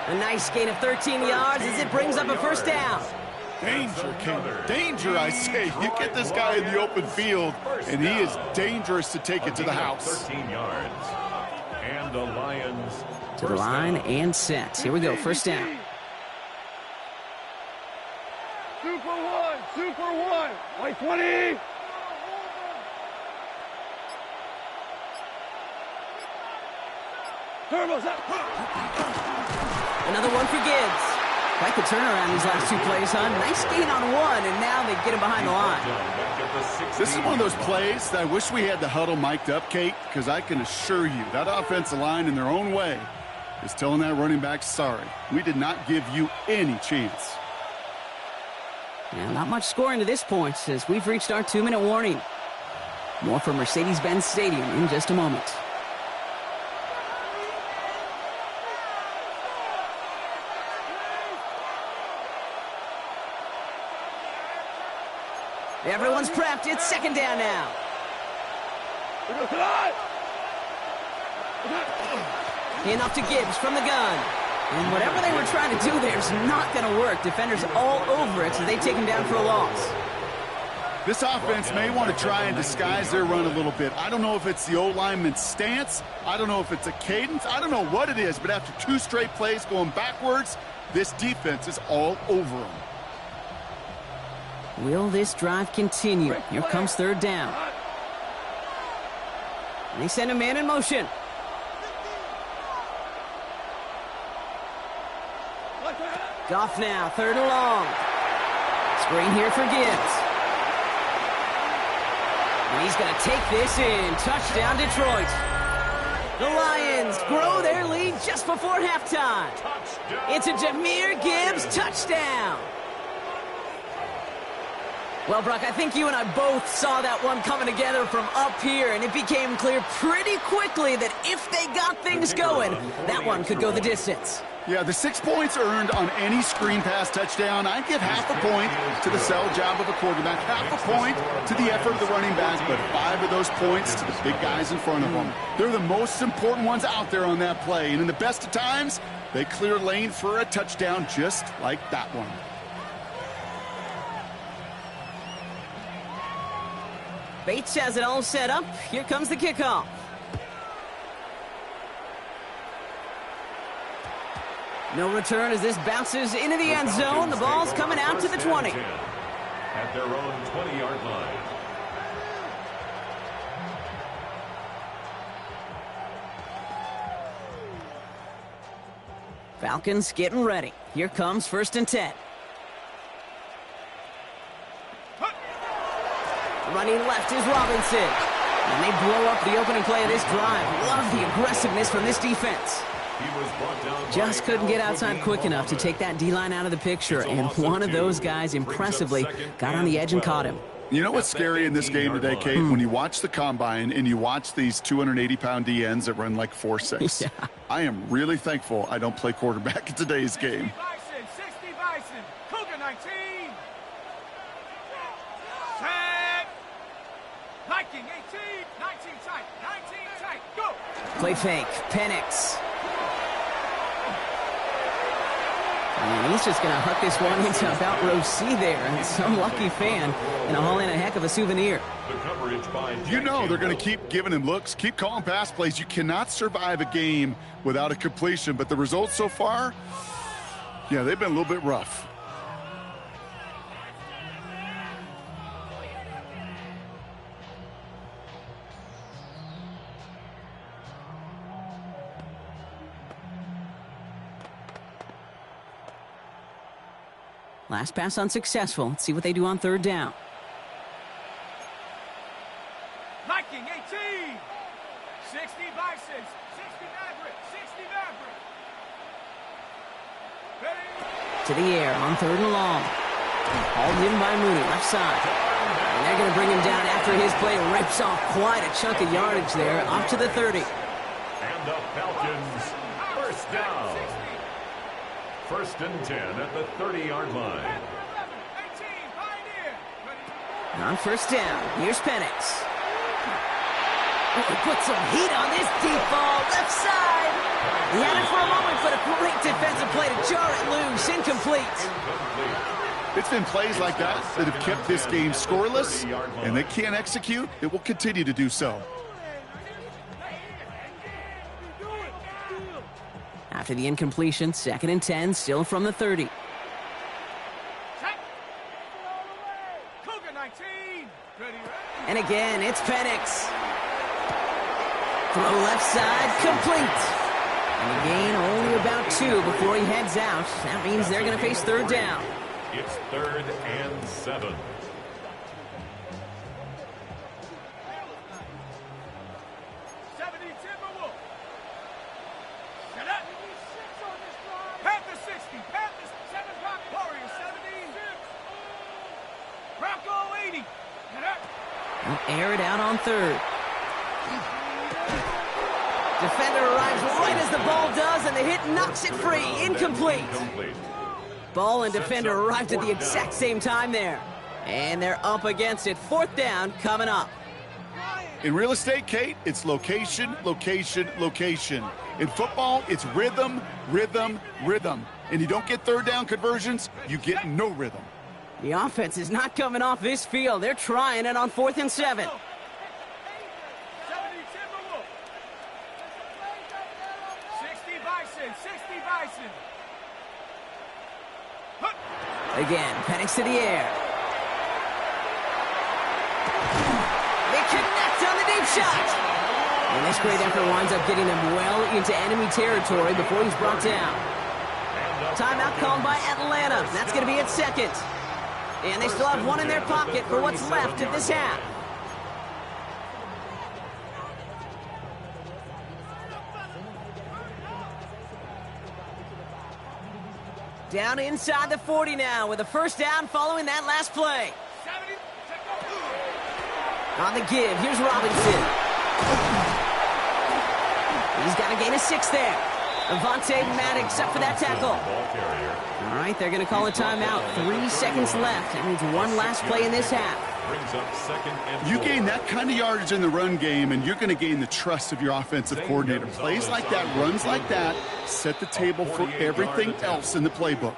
A nice gain of 13 yards as it brings up a 1st down. Danger, King. Danger, I say. You get this guy in the open field, and he is dangerous to take it to the house. 13 yards. And the Lions to the line and set. Here we go, 1st down. Super one. 120. Turbo's up. Another one for Gibbs. Quite the turnaround these last 2 plays, huh? Nice gain on 1, and now they get him behind the line. This is one of those plays that I wish we had the huddle mic'd up, Kate, because I can assure you that offensive line in their own way is telling that running back, sorry, we did not give you any chance. Yeah, not much scoring to this point as we've reached our 2-minute warning. More from Mercedes-Benz Stadium in just a moment. Everyone's prepped. It's 2nd down now. Enough to Gibbs from the gun. And whatever they were trying to do there is not going to work. Defenders all over it, so they take him down for a loss. This offense may want to try and disguise their run a little bit. I don't know if it's the O-lineman's stance. I don't know if it's a cadence. I don't know what it is, but after 2 straight plays going backwards, this defense is all over them. Will this drive continue? Here comes 3rd down. And they send a man in motion. Goff now, 3rd and long. Screen here for Gibbs. And he's going to take this in. Touchdown, Detroit. The Lions grow their lead just before halftime. It's a Jahmyr Gibbs touchdown. Well, Brock, I think you and I both saw that one coming together from up here, and it became clear pretty quickly that if they got things going, that one could go the distance. Yeah, the 6 points earned on any screen pass touchdown. I give half a point to the sell job of a quarterback, half a point to the effort of the running back, but 5 of those points to the big guys in front of them. They're the most important ones out there on that play, and in the best of times, they clear lane for a touchdown just like that one. Bates has it all set up. Here comes the kickoff. No return as this bounces into the end zone. The ball's coming out to the 20. At their own 20-yard line. Falcons getting ready. Here comes 1st and 10. Running left is Robinson. And they blow up the opening play of this drive. Love the aggressiveness from this defense. Just couldn't get outside quick enough to take that D-line out of the picture, and one of those guys impressively got on the edge and caught him. You know what's scary in this game today, Kate? When you watch the combine and you watch these 280-pound DNs that run like 4.6. Yeah. I am really thankful I don't play quarterback in today's game. 60 Bison, Cougar 19. Set. Viking 18, 19 tight, 19 tight, go. Play fake, Penix. And he's just going to hook this one into about row C there. And some lucky fan and haul in a heck of a souvenir. You know they're going to keep giving him looks, keep calling pass plays. You cannot survive a game without a completion. But the results so far, yeah, they've been a little bit rough. Last pass unsuccessful. Let's see what they do on third down. Viking 18. 60 Bison. 60 Maverick. 60 Maverick. Ready. To the air on third and long. Hauled in by Mooney, left side. And they're going to bring him down after his play rips off quite a chunk of yardage there, up to the 30. And the Falcons, first down. First and 10 at the 30-yard line. On first down, here's Penix. Oh, he put some heat on this deep ball, left side. He had it for a moment, but a great defensive play to jar it loose, incomplete. It's been plays like that that have kept this game scoreless, and they can't execute. It will continue to do so. After the incompletion, second and 10, still from the 30. Cougar 19. Ready. And again, it's Penix. Throw left side, complete. And a gain only about 2 before he heads out. That means they're going to face third down. It's 3rd and 7. Air it out on third. Defender arrives right as the ball does, and the hit knocks it free. Incomplete. Ball and defender arrived at the exact same time there. And they're up against it. Fourth down coming up. In real estate, Kate, it's location, location, location. In football, it's rhythm, rhythm, rhythm. And you don't get third down conversions, you get no rhythm. The offense is not coming off this field. They're trying it on 4th and 7. Again, Penix to the air. They connect on the deep shot. And this great effort winds up getting them well into enemy territory before he's brought down. Timeout called by Atlanta. That's going to be its second. And they still have one in their pocket for what's left of this half. Down inside the 40 now with a first down following that last play. On the give, here's Robinson. He's got a gain of 6 there. Avonte Maddox up for that tackle. All right, they're going to call a timeout. 3 seconds left. That means one last play in this half. You gain that kind of yardage in the run game, and you're going to gain the trust of your offensive coordinator. Plays like that, runs like that, set the table for everything else in the playbook.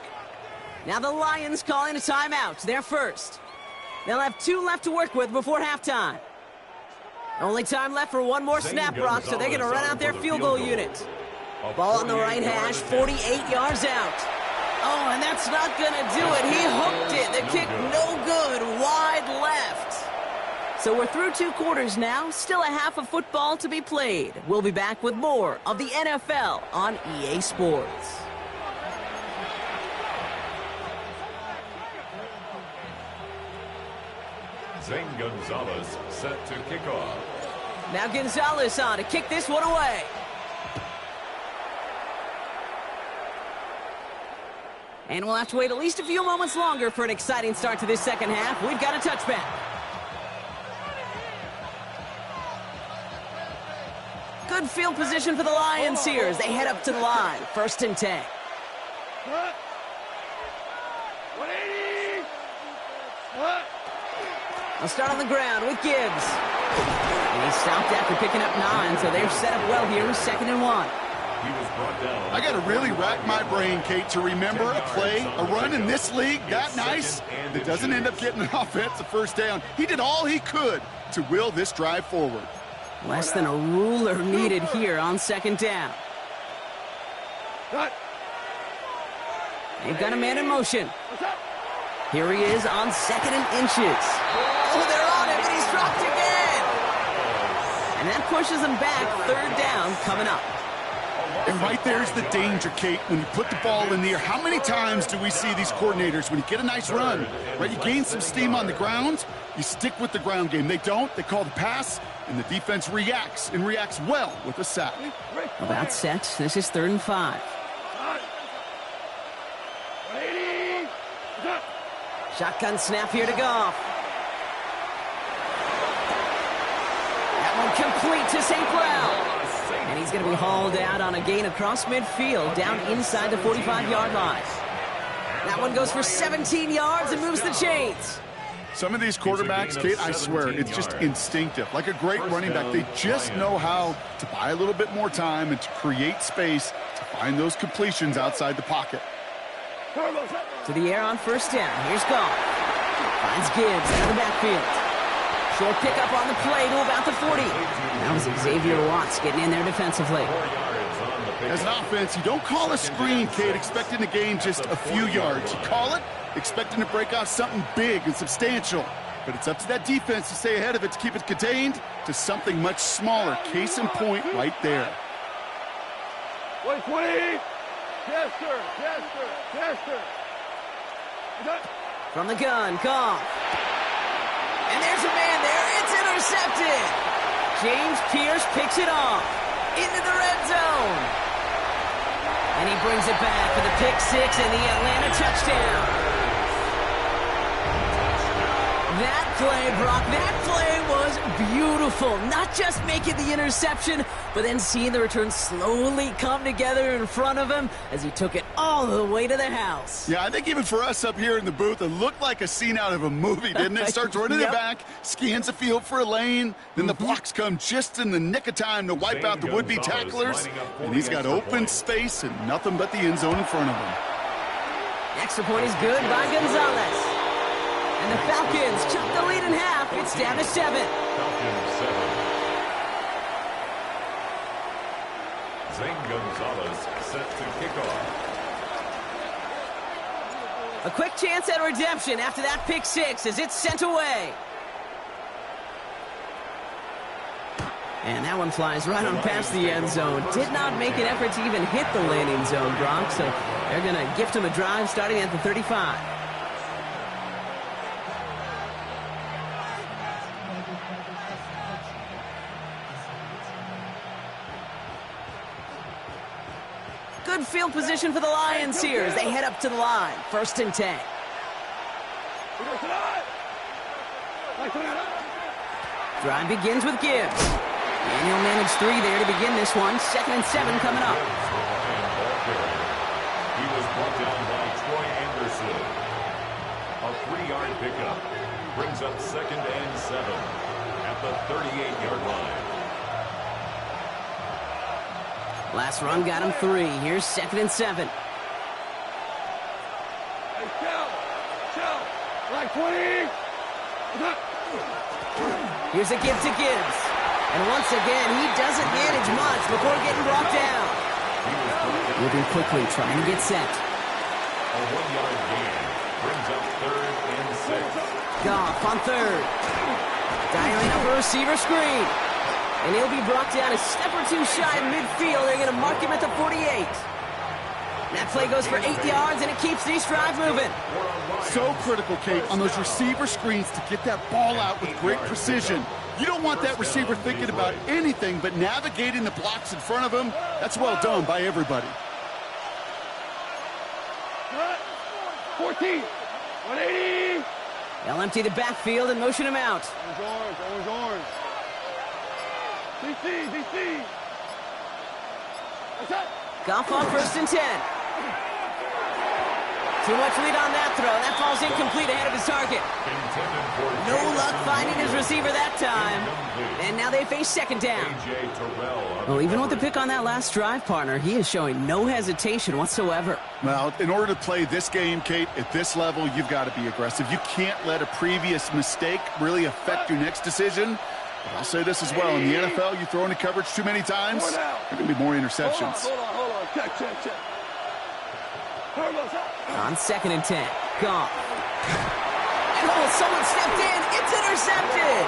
Now the Lions calling a timeout. They're first. They'll have 2 left to work with before halftime. Only time left for one more snap, Brock, so they're going to run out their field goal unit. Ball on the right hash, 48 yards out. Oh, and that's not going to do it. He hooked it. The kick no good, wide left. So we're through 2 quarters now. Still a half of football to be played. We'll be back with more of the NFL on EA Sports. Zane Gonzalez set to kick off. Now Gonzalez on to kick this one away. And we'll have to wait at least a few moments longer for an exciting start to this second half. We've got a touchback. Good field position for the Lions here as they head up to the line. 1st and 10. They'll start on the ground with Gibbs. And he stopped after picking up 9, so they're set up well here. 2nd and 1. I got to really rack my brain, Kate, to remember a play, a run in this league that nice that doesn't end up getting an offensive first down. He did all he could to will this drive forward. Less than a ruler needed here on 2nd down. They've got a man in motion. Here he is on 2nd and inches. Oh, they're on him, and he's dropped again. And that pushes him back. 3rd down coming up. And right there's the danger, Kate, when you put the ball in the air. How many times do we see these coordinators, when you get a nice run, right, you gain some steam on the ground, you stick with the ground game. They don't. They call the pass, and the defense reacts, and reacts well with a sack. About set. This is 3rd and 5. Shotgun snap here to Goff. That one complete to St. Brown. And he's going to be hauled out on a gain across midfield, down inside the 45-yard line. That one goes for 17 yards and moves the chains. Some of these quarterbacks, Kate, I swear, it's just instinctive. Like a great running back, they just know how to buy a little bit more time and to create space to find those completions outside the pocket. To the air on 1st down. Here's Goff. Finds Gibbs out of the backfield. Short pickup on the play to about the 40. That was Xavier Watts getting in there defensively. As an offense, you don't call a screen, Kate, expecting to gain just a few yards. You call it expecting to break out something big and substantial. But it's up to that defense to stay ahead of it, to keep it contained to something much smaller. Case in point right there. 20. Yes, sir. Yes, sir. Yes, sir. From the gun, Goff. And there's a man there. It's intercepted. James Pierce picks it off into the red zone. And he brings it back for the pick 6 and the Atlanta touchdown. That play, Brock, that play was beautiful. Not just making the interception, but then seeing the return slowly come together in front of him as he took it all the way to the house. Yeah, I think even for us up here in the booth, it looked like a scene out of a movie, didn't it? Starts running it back, scans the field for a lane, then the blocks come just in the nick of time to wipe out the would-be tacklers, and he's got open space and nothing but the end zone in front of him. Extra point is good by Gonzalez. And the Falcons chop the lead in half. It's down to 7. Falcons 7. Zane Gonzalez set to kick off. A quick chance at redemption after that pick 6 as it's sent away. And that one flies right on past the end zone. Did not make an effort to even hit the landing zone, Brock. So they're going to gift him a drive starting at the 35. Good field position for the Lions here as they head up to the line. 1st and 10. Drive begins with Gibbs. And he'll manage 3 there to begin this one. 2nd and 7 coming up. He was brought down by Troy Anderson. A 3-yard pickup brings up 2nd and 7 at the 38-yard line. Last run got him 3. Here's 2nd and 7. Hey, Shell. Like 20. Here's a give to Gibbs. And once again, he doesn't manage much before getting brought down. Moving quickly, trying to get set. A 1-yard gain brings up 3rd and 6. Goff on 3rd. Dialing up a receiver screen. And he'll be brought down a step or 2 shy of midfield. They're going to mark him at the 48. That play goes for 8 yards, and it keeps this drive moving. So critical, Kate, on those receiver screens to get that ball out with great precision. You don't want that receiver thinking about anything but navigating the blocks in front of him. That's well done by everybody. 14, 180. They'll empty the backfield and motion him out. Orange. DC. That's it. Goff on 1st and 10. Too much lead on that throw. That falls incomplete ahead of his target. No luck finding his receiver that time. And now they face 2nd down. Well, even with the pick on that last drive, partner, he is showing no hesitation whatsoever. Well, in order to play this game, Kate, at this level, you've got to be aggressive. You can't let a previous mistake really affect your next decision. But I'll say this as well. In the NFL, you throw into coverage too many times, there are going to be more interceptions. Hold on. Check. On 2nd and 10. Goff. And someone stepped in. It's intercepted.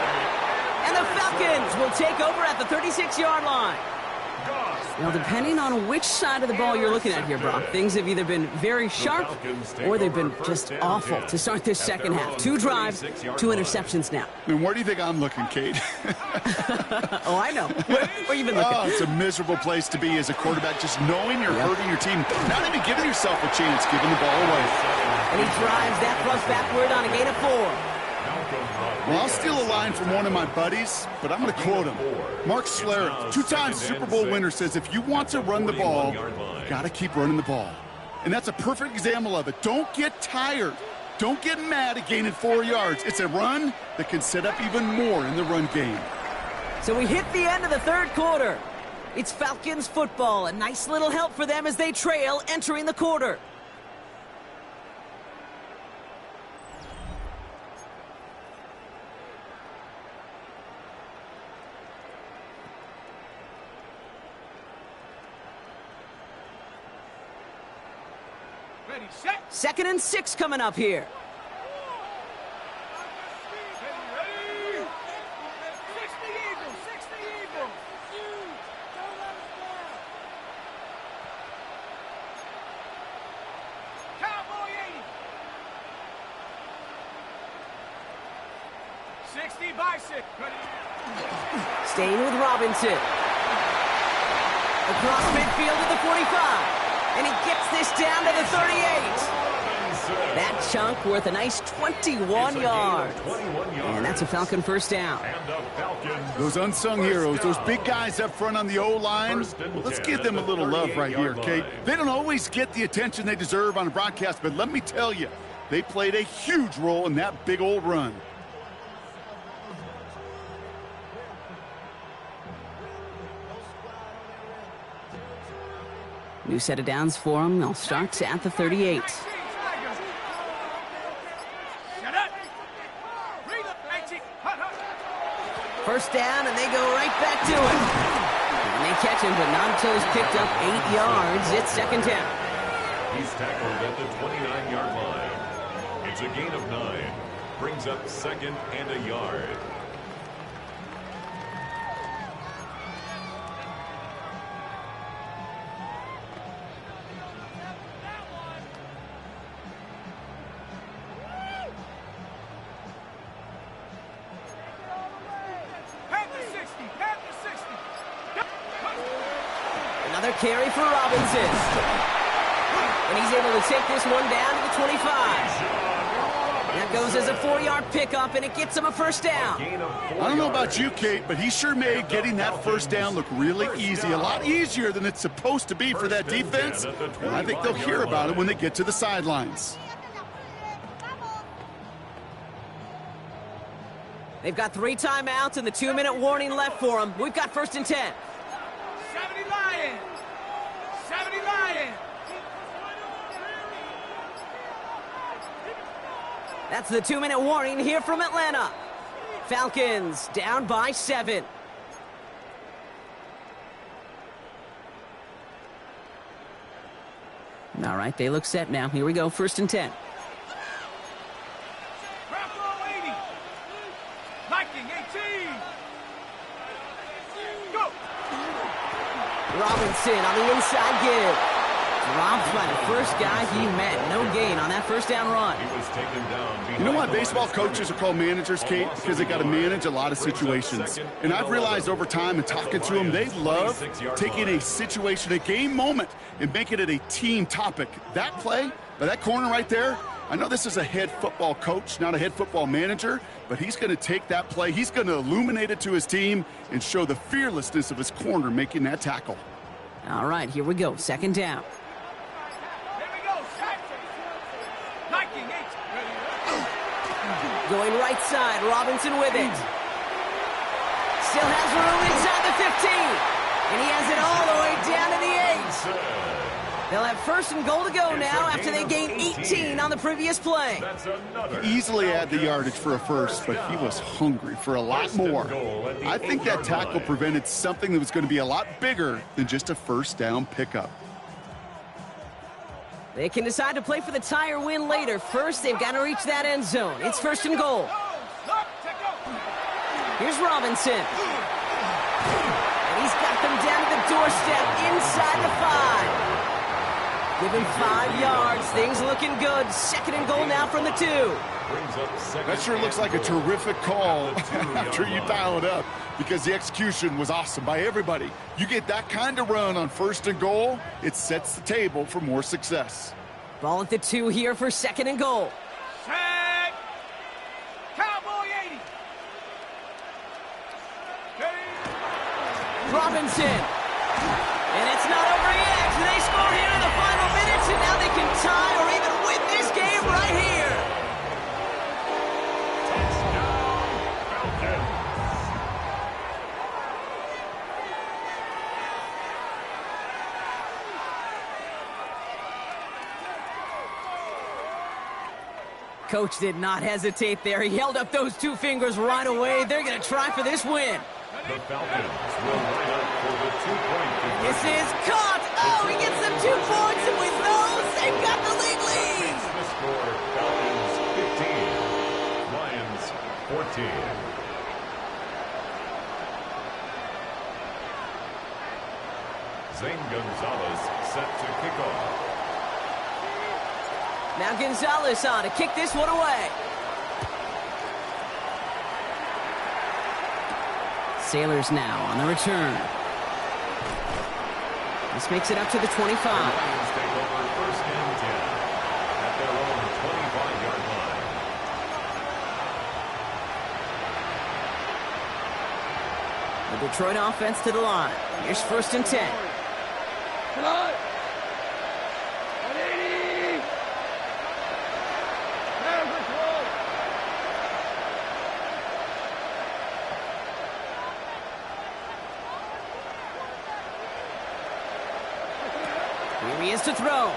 And the Falcons will take over at the 36-yard line. Now, depending on which side of the ball you're looking at here, Brock, things have either been very sharp or they've been just awful to start this second half. 2 drives, 2 interceptions now. And where do you think I'm looking, Kate? Oh, I know. Where you been looking? Oh, it's a miserable place to be as a quarterback, just knowing you're hurting your team, not even giving yourself a chance, giving the ball away. And he drives that plus backward on a gain of 4. Well, I'll steal a line from one of my buddies, but I'm going to quote him. Mark Schlereth, 2-time Super Bowl winner, says if you want to run the ball, you got to keep running the ball. And that's a perfect example of it. Don't get tired. Don't get mad at gaining 4 yards. It's a run that can set up even more in the run game. So we hit the end of the 3rd quarter. It's Falcons football. A nice little help for them as they trail entering the quarter. Ready, set. 2nd and 6 coming up here. Ready. 60 Eagles. Cowboy 80. 60 by 6. Ready. Staying with Robinson. Across midfield to the 45. And he gets this down to the 38. That chunk worth a nice 21 yards. And that's a Falcon 1st down. Those unsung heroes, those big guys up front on the O-line, well, let's give them a little love right here, Kate. They don't always get the attention they deserve on a broadcast, but let me tell you, they played a huge role in that big old run. New set of downs for them. They'll start at the 38. First down, and they go right back to it. And they catch him, but not until he's picked up 8 yards. It's 2nd down. He's tackled at the 29-yard line. It's a gain of 9. Brings up 2nd and a yard. Another carry for Robinson. And he's able to take this one down to the 25. That goes as a 4-yard pickup, and it gets him a 1st down. I don't know about you, Kate, but he sure made getting that 1st down look really easy. A lot easier than it's supposed to be for that defense. And I think they'll hear about it when they get to the sidelines. They've got 3 timeouts and the 2-minute warning left for them. We've got 1st and 10. 70 Lions. 70 Lions. That's the 2-minute warning here from Atlanta. Falcons down by 7. All right, they look set now. Here we go, 1st and 10. Robinson on the inside give. Dropped by the first guy he met. No gain on that first down run. He was taken down. You know why baseball coaches are called managers, Kate? Because they got to manage a lot of situations. And I've realized over time and talking to them, they love taking a situation, a game moment, and making it a team topic. That play by that corner right there, I know this is a head football coach, not a head football manager, but he's going to take that play. He's going to illuminate it to his team and show the fearlessness of his corner making that tackle. All right, here we go. Second down. Going right side, Robinson with it. Still has room inside the 15. And he has it all the way down to the 8. They'll have first and goal to go now after they gained 18 on the previous play. Easily add the yardage for a first, but he was hungry for a lot more. I think that tackle prevented something that was going to be a lot bigger than just a first down pickup. They can decide to play for the tie or win later. First, they've got to reach that end zone. It's first and goal. Here's Robinson. And he's got them down to the doorstep inside the 5. Give him 5 yards. Things looking good. Second and goal now from the 2. That sure looks like a terrific call after you dial it up, because the execution was awesome by everybody. You get that kind of run on first and goal, it sets the table for more success. Ball at the 2 here for second and goal. Set. Cowboy 80. Robinson. And it's not over yet. They score here in the final minutes, and now they can tie or even win this game right here. Coach did not hesitate there. He held up those 2 fingers right away. They're going to try for this win. The Falcons will line up for the 2-point conversion. This is caught. Oh, he gets them 2 points, and with those, they've got the lead. The score, Falcons 15, Lions 14. Zane Gonzalez set to kick off. Now Gonzalez on to kick this one away. Sailors now on the return. This makes it up to the 25. The Lions take over first and 10 at their own 25-yard line. The Detroit offense to the line. Here's first and 10. Come on. 180. Here he is to throw.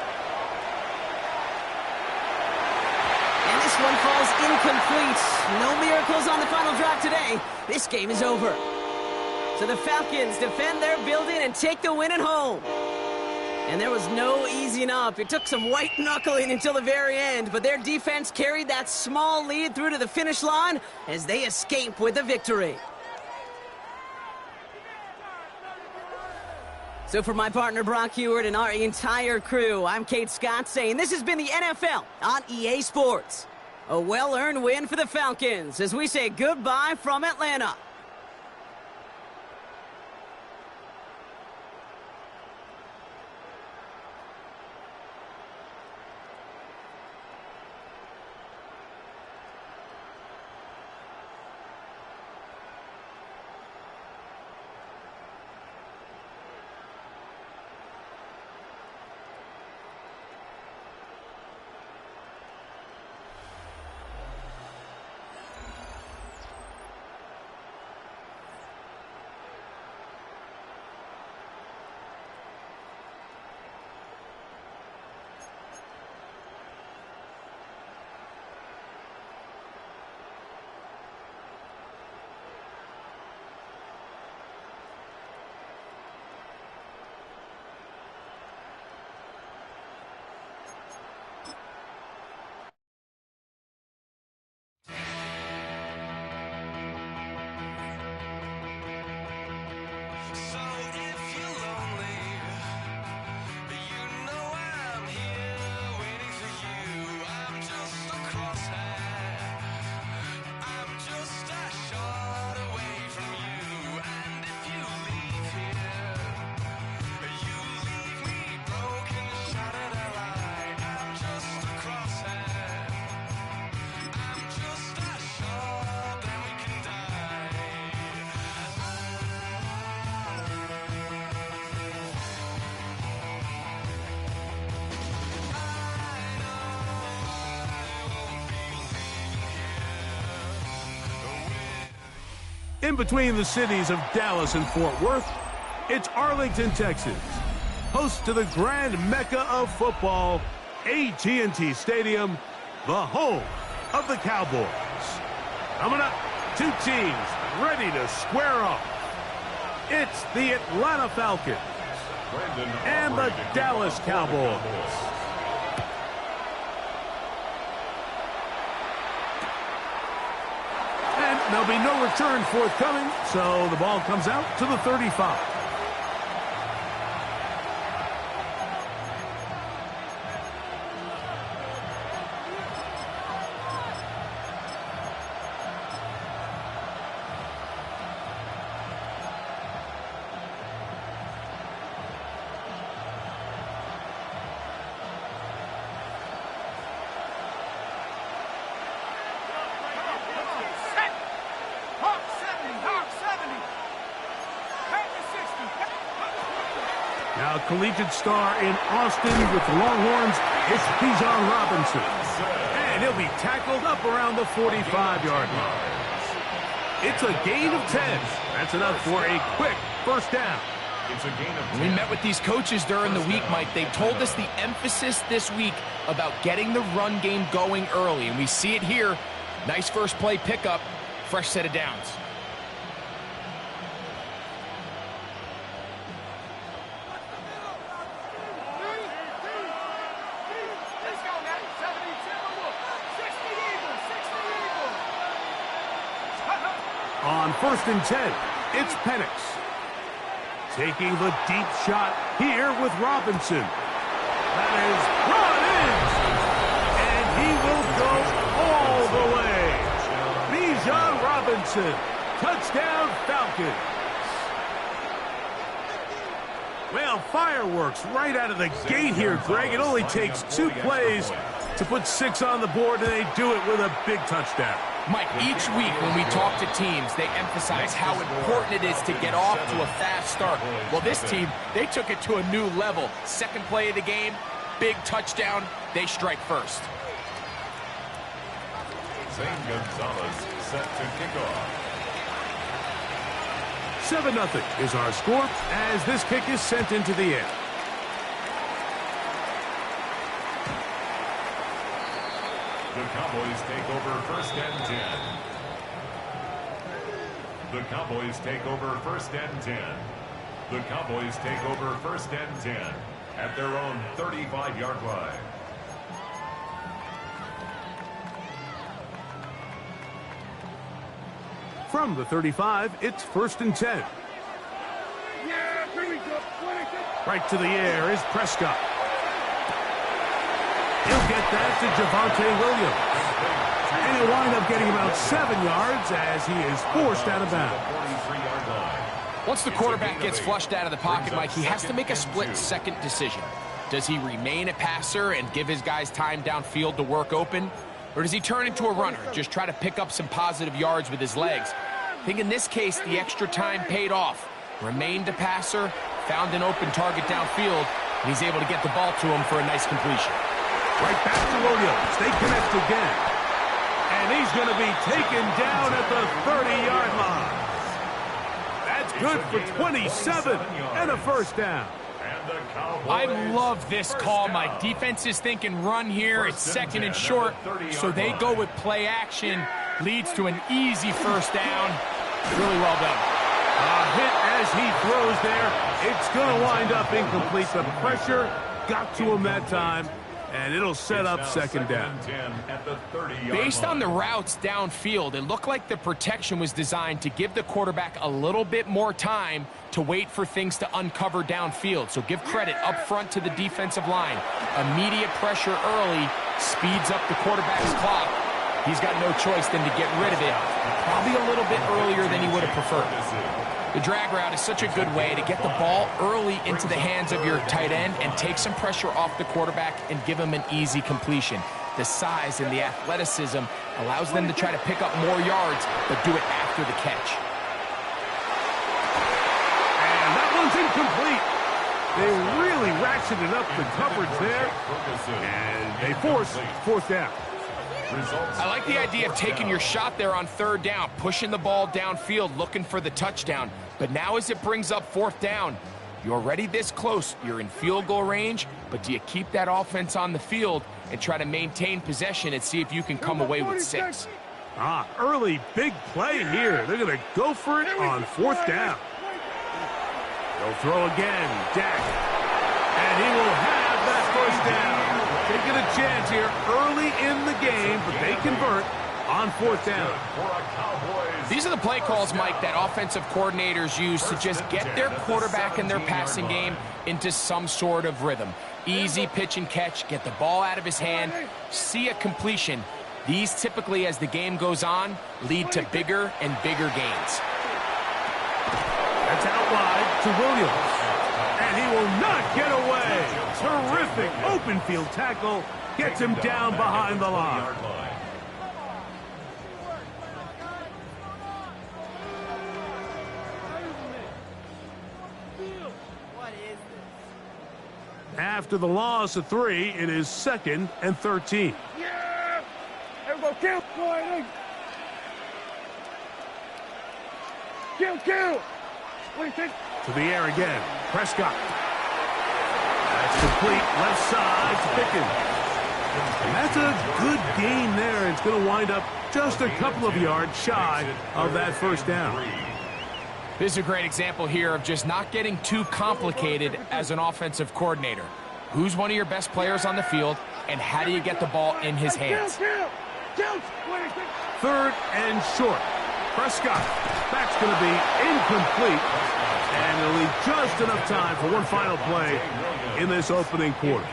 And this one falls incomplete. No miracles on the final drive today. This game is over. So the Falcons defend their building and take the win at home. And there was no easing up. It took some white knuckling until the very end, but their defense carried that small lead through to the finish line as they escape with the victory. So for my partner Brock Heward and our entire crew, I'm Kate Scott saying this has been the NFL on EA Sports. A well-earned win for the Falcons as we say goodbye from Atlanta. In between the cities of Dallas and Fort Worth, it's Arlington, Texas, host to the grand mecca of football, AT&T Stadium, the home of the Cowboys. Coming up, two teams ready to square off. It's the Atlanta Falcons and the Dallas Cowboys. And there'll be no return forthcoming, so the ball comes out to the 35. Now, collegiate star in Austin with the Longhorns, it's Bijan Robinson. And he'll be tackled up around the 45-yard line. It's a gain of 10. That's enough for a quick first down. It's a gain of 10. We met with these coaches during the week, Mike. They told us the emphasis this week about getting the run game going early, and we see it here. Nice first play pickup, fresh set of downs. On 1st and 10, it's Penix. Taking the deep shot here with Robinson. That is brought in. And he will go all the way. Bijan Robinson. Touchdown, Falcons. Well, fireworks right out of the gate here, Greg. It only takes 2 plays to put 6 on the board, and they do it with a big touchdown. Mike, each week when we talk to teams, they emphasize how important it is to get off to a fast start. Well, this team, they took it to a new level. Second play of the game, big touchdown, they strike first. Zane Gonzalez set to kick off. 7-0 is our score as this kick is sent into the air. The Cowboys take over 1st and 10. The Cowboys take over 1st and 10. The Cowboys take over 1st and 10 at their own 35-yard line. From the 35, it's 1st and 10. Right to the air is Prescott. He'll get that to Javonte Williams. And he'll wind up getting about 7 yards as he is forced out of bounds. Once the quarterback gets flushed out of the pocket, Mike, he has to make a split-second decision. Does he remain a passer and give his guys time downfield to work open? Or does he turn into a runner, just try to pick up some positive yards with his legs? I think in this case, the extra time paid off. Remained a passer, found an open target downfield, and he's able to get the ball to him for a nice completion. Right back to Williams. They connect again. And he's going to be taken down at the 30-yard line. That's good for 27 and a first down. I love this call, Mike. Defense is thinking run here. It's 2nd and short, so they go with play action. Leads to an easy first down. Really well done. A hit as he throws there. It's going to wind up incomplete. The pressure got to him that time, and it'll set up 2nd down. Based on the routes downfield, it looked like the protection was designed to give the quarterback a little bit more time to wait for things to uncover downfield. So give credit up front to the defensive line. Immediate pressure early speeds up the quarterback's clock. He's got no choice than to get rid of it, probably a little bit earlier than he would have preferred. The drag route is such a good way to get the ball early into the hands of your tight end and take some pressure off the quarterback and give him an easy completion. The size and the athleticism allows them to try to pick up more yards, but do it after the catch. And that one's incomplete. They really ratcheted up the coverage there, and they force 4th down. I like the idea of taking your shot there on third down, pushing the ball downfield, looking for the touchdown. But now as it brings up fourth down, you're already this close. You're in field goal range, but do you keep that offense on the field and try to maintain possession and see if you can come away with 6? Early big play here. They're going to go for it on fourth down. They'll throw again. Dak. And he will have that first down. Taking a chance here early in the game, but they convert on fourth down. These are the play calls, Mike, that offensive coordinators use to just get their quarterback and their passing game into some sort of rhythm. Easy pitch and catch, get the ball out of his hand, see a completion. These typically, as the game goes on, lead to bigger and bigger gains. That's out wide to Williams. And he will not get away. Terrific open field tackle. Gets him down behind the line. After the loss of 3, it is 2nd and 13. Yeah! Everybody kill! Kill! What do you think? To the air again. Prescott. That's complete. Left side to Pickens. And that's a good gain there. It's going to wind up just a couple of yards shy of that first down. This is a great example here of just not getting too complicated as an offensive coordinator. Who's one of your best players on the field, and how do you get the ball in his hands? 3rd and short. Prescott. That's going to be incomplete. And it'll leave just enough time for one final play in this opening quarter.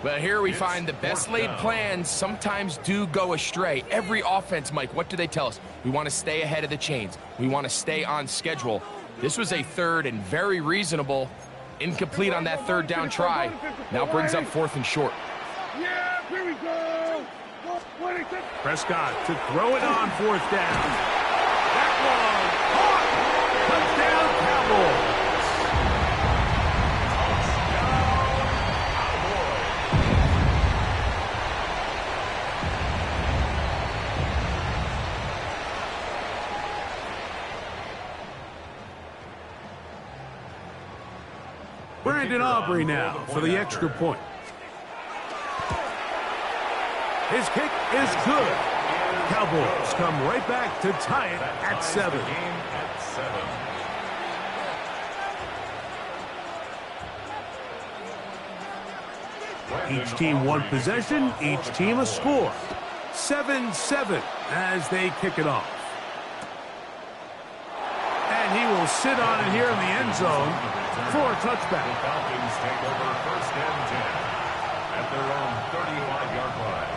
Well, here we find the best laid plans sometimes do go astray. Every offense, Mike, what do they tell us? We want to stay ahead of the chains. We want to stay on schedule. This was a 3rd and very reasonable. Incomplete on that 3rd down try. Now brings up 4th and short. Yeah, here we go. Prescott to throw it on 4th down. That one caught. Touchdown, Cowboys. Brandon Aubrey now for the extra point. His kick is good. Cowboys come right back to tie it at 7. Each team one possession, each team a score. 7-7 as they kick it off. And he will sit on it here in the end zone for a touchback. The Falcons take over 1st and 10 at their own 35-yard line.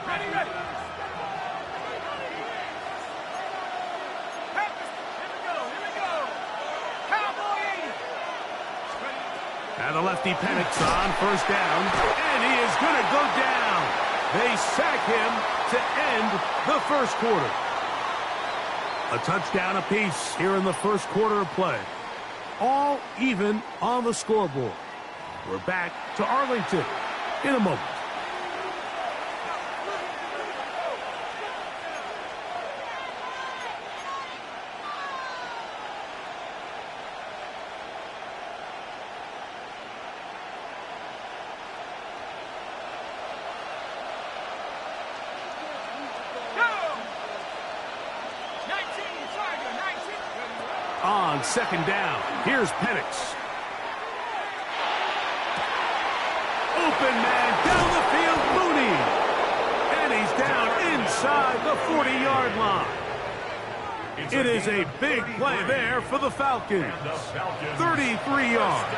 Ready. Here we go. Cowboy 80. And the lefty Penix on 1st down. And he is going to go down. They sack him to end the 1st quarter. A touchdown apiece here in the 1st quarter of play. All even on the scoreboard. We're back to Arlington in a moment. On 2nd down, here's Penix. Open man down the field, Mooney. And he's down inside the 40-yard line. It is a big play there for the Falcons. 33 yards.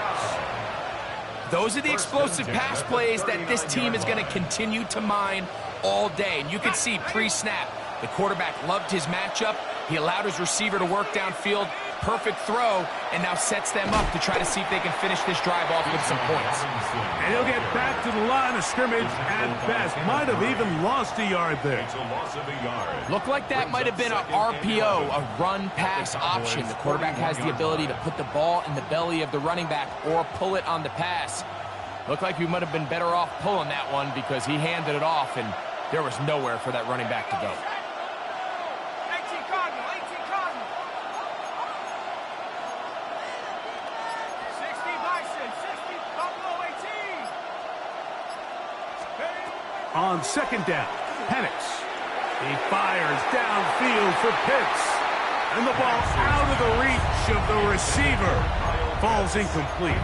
Those are the explosive pass plays that this team is going to continue to mine all day. And you can see pre-snap, the quarterback loved his matchup. He allowed his receiver to work downfield. Perfect throw, and now sets them up to try to see if they can finish this drive off with some points. And he'll get back to the line of scrimmage at best. Might have even lost a yard there. It's a loss of a yard. Looked like that might have been an RPO, a run-pass option. The quarterback has the ability to put the ball in the belly of the running back or pull it on the pass. Looked like we might have been better off pulling that one because he handed it off, and there was nowhere for that running back to go. 18 Cardinal, 18 Cardinal. 60 Bison, 60 Buffalo, 18. On second down, Penix. He fires downfield for Pitts. And the ball out of the reach of the receiver. Falls incomplete.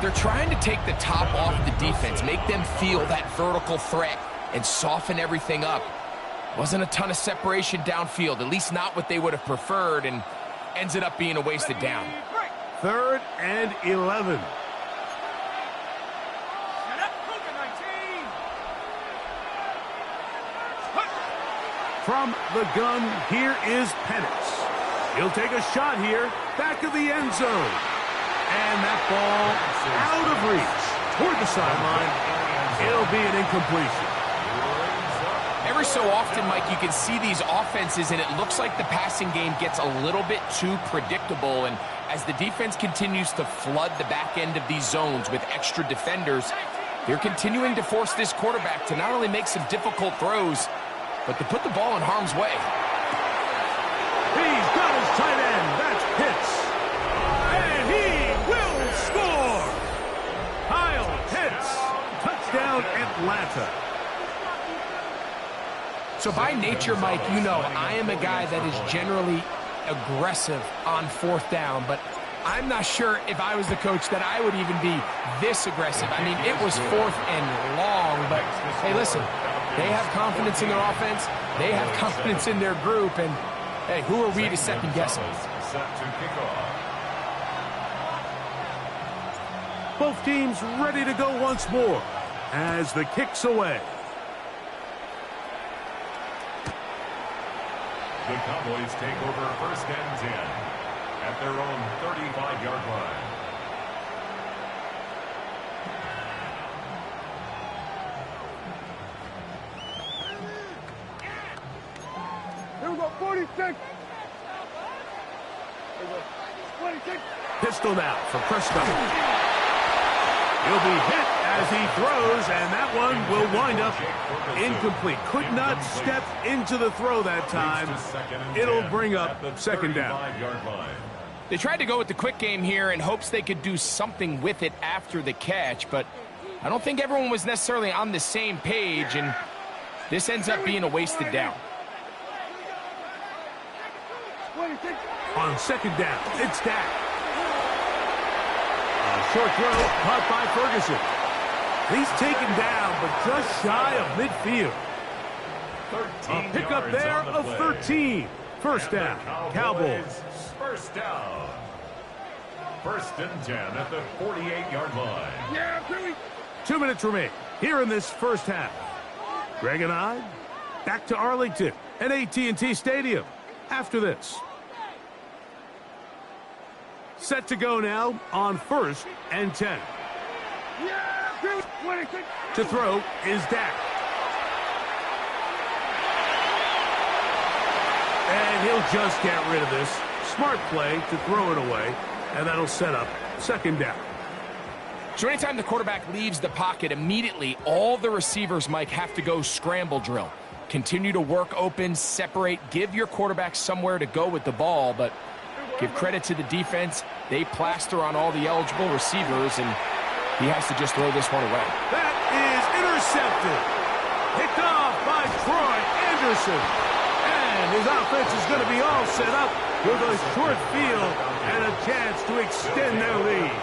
They're trying to take the top off the defense, make them feel that vertical threat, and soften everything up. Wasn't a ton of separation downfield, at least not what they would have preferred, and ends it up being a wasted down. 3rd and 11. From the gun, here is Penix. He'll take a shot here, back of the end zone. And that ball out of reach toward the sideline. It'll be an incompletion. Every so often, Mike, you can see these offenses, and it looks like the passing game gets a little bit too predictable. And as the defense continues to flood the back end of these zones with extra defenders, they're continuing to force this quarterback to not only make some difficult throws, but to put the ball in harm's way. He's got his tight end. That's Pitts. And he will score. Kyle Pitts. Touchdown, Atlanta. So by nature, Mike, you know, I am a guy that is generally aggressive on 4th down, but I'm not sure if I was the coach that I would even be this aggressive. I mean, it was 4th and long, but hey, listen, they have confidence in their offense. They have confidence in their group, and hey, who are we to second guess them? Both teams ready to go once more as the kick's away. The Cowboys take over 1st and 10 at their own 35-yard line. Here we go, 46. 26. Pistol now for Prescott. He'll be hit as he throws, and that one will wind up incomplete. Could not step into the throw that time. It'll bring up 2nd down. They tried to go with the quick game here in hopes they could do something with it after the catch, but I don't think everyone was necessarily on the same page, and this ends up being a wasted down. On 2nd down, it's Dak. A short throw caught by Ferguson. He's taken down, but just shy of midfield. A pickup there of 13. 1st down, Cowboys. 1st down. 1st and 10 at the 48-yard line. Yeah, Billy. 2 minutes remain here in this 1st half. Greg and I back to Arlington at AT&T Stadium after this. Set to go now on 1st and 10. To throw is Dak. And he'll just get rid of this. Smart play to throw it away, and that'll set up 2nd down. So anytime the quarterback leaves the pocket, immediately all the receivers, Mike, have to go scramble drill. Continue to work open, separate, give your quarterback somewhere to go with the ball, but give credit to the defense. They plaster on all the eligible receivers, and he has to just throw this one away. That is intercepted. Picked off by Troy Anderson. And his offense is going to be all set up with a short field and a chance to extend their lead.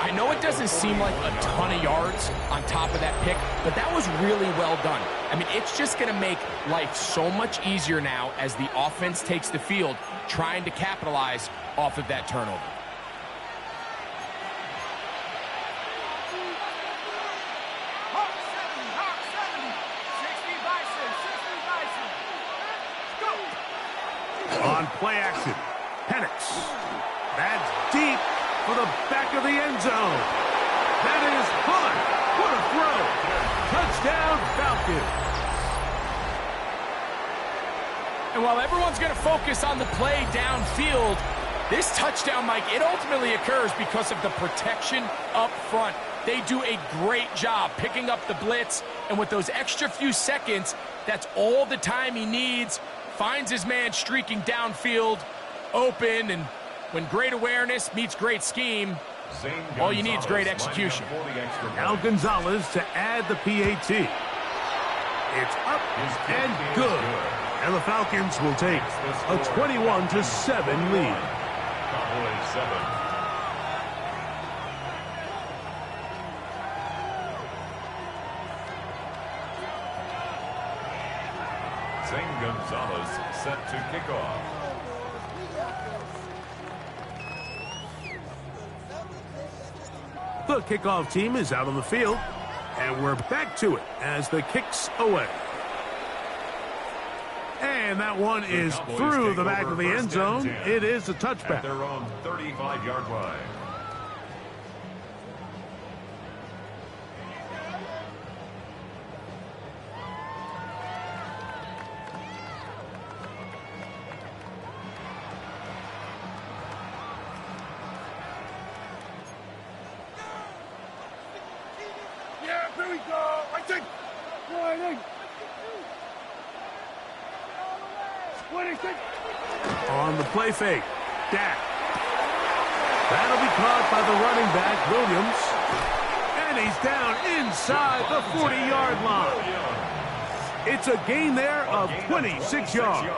I know it doesn't seem like a ton of yards on top of that pick, but that was really well done. I mean, it's just going to make life so much easier now as the offense takes the field, trying to capitalize off of that turnover. On play action, Penix. That's deep for the back of the end zone. That is hard. What a throw. Touchdown, Falcons. And while everyone's going to focus on the play downfield, this touchdown, Mike, it ultimately occurs because of the protection up front. They do a great job picking up the blitz, and with those extra few seconds, that's all the time he needs. Finds his man streaking downfield, open, and when great awareness meets great scheme, all you need is great execution. Now Gonzalez to add the PAT. It's up and good. And the Falcons will take a 21-7 lead. Cowboys 7. Zane Gonzalez set to kick off. The kickoff team is out on the field, and we're back to it as the kick's away. And that one is through the back of the end zone. It is a touchback. At their own 35-yard line. Yeah, here we go. Right there. On the play fake, Dak. That'll be caught by the running back, Williams. And he's down inside the 40-yard line. It's a gain there of 26 yards.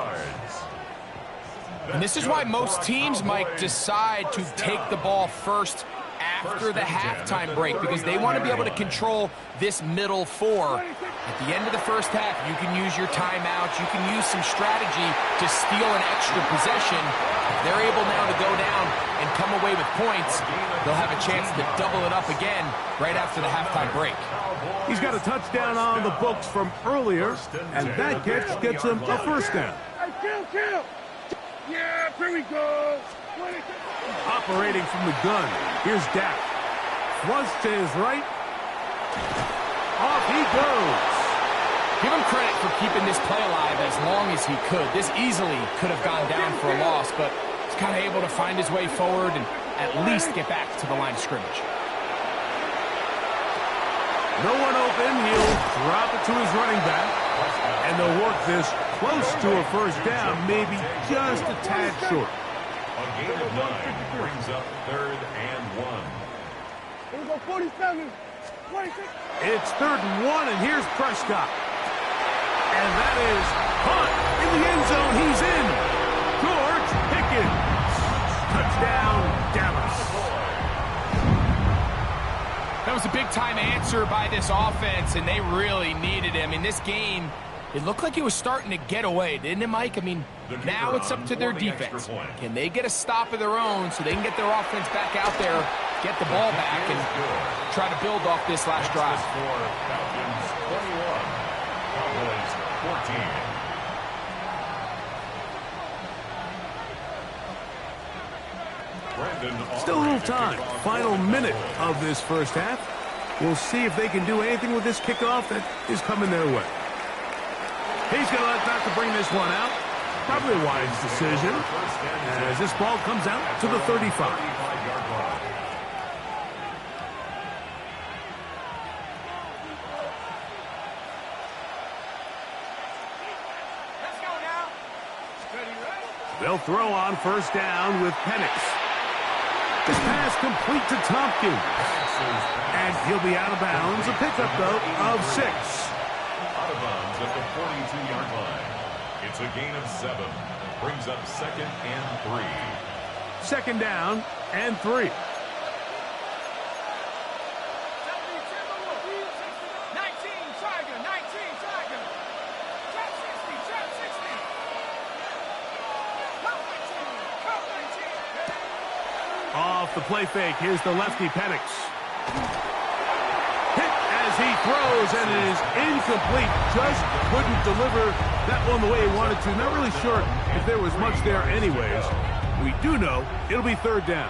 And this is why most teams, Mike, decide to take the ball first after the halftime break, because they want to be able to control this middle four. At the end of the first half, you can use your timeouts. You can use some strategy to steal an extra possession. If they're able now to go down and come away with points, they'll have a chance to double it up again right after the halftime break. He's got a touchdown on the books from earlier, and that catch gets him a first down. Kill. Yeah, here we go. Operating from the gun, here's Dak. Flush to his right. Off he goes. Give him credit for keeping this play alive as long as he could. This easily could have gone down for a loss, but he's kind of able to find his way forward and at least get back to the line of scrimmage. No one open. He'll drop it to his running back, and they'll work this close to a first down, maybe just a tad short. A gain of 9 brings up 3rd and 1. Here we go, 47. 26. It's 3rd and 1, and here's Prescott. And that is caught in the end zone. He's in. George Pickens. Touchdown, Dallas. That was a big-time answer by this offense, and they really needed him. In this game, it looked like he was starting to get away, didn't it, Mike? I mean, now it's up to their defense. Can they get a stop of their own so they can get their offense back out there, get the ball back, and try to build off this last drive? Falcons 21, Cowboys 14. Still a little time. Final minute of this first half. We'll see if they can do anything with this kickoff that is coming their way. He's going to let that to bring this one out. Probably a wise decision as this ball comes out to the 35. They'll throw on first down with Penix. This pass complete to Tompkins. And he'll be out of bounds. A pickup, though, of 6. Out of bounds at the 42-yard line. It's a gain of 7. Brings up 2nd and 3. 2nd down and 3. 19, Tiger. Trap 60. Off the play fake, here's the lefty Penix. Hit as he throws, and it is incomplete. Just couldn't deliver that one the way he wanted to. Not really sure if there was much there anyways. We do know it'll be 3rd down.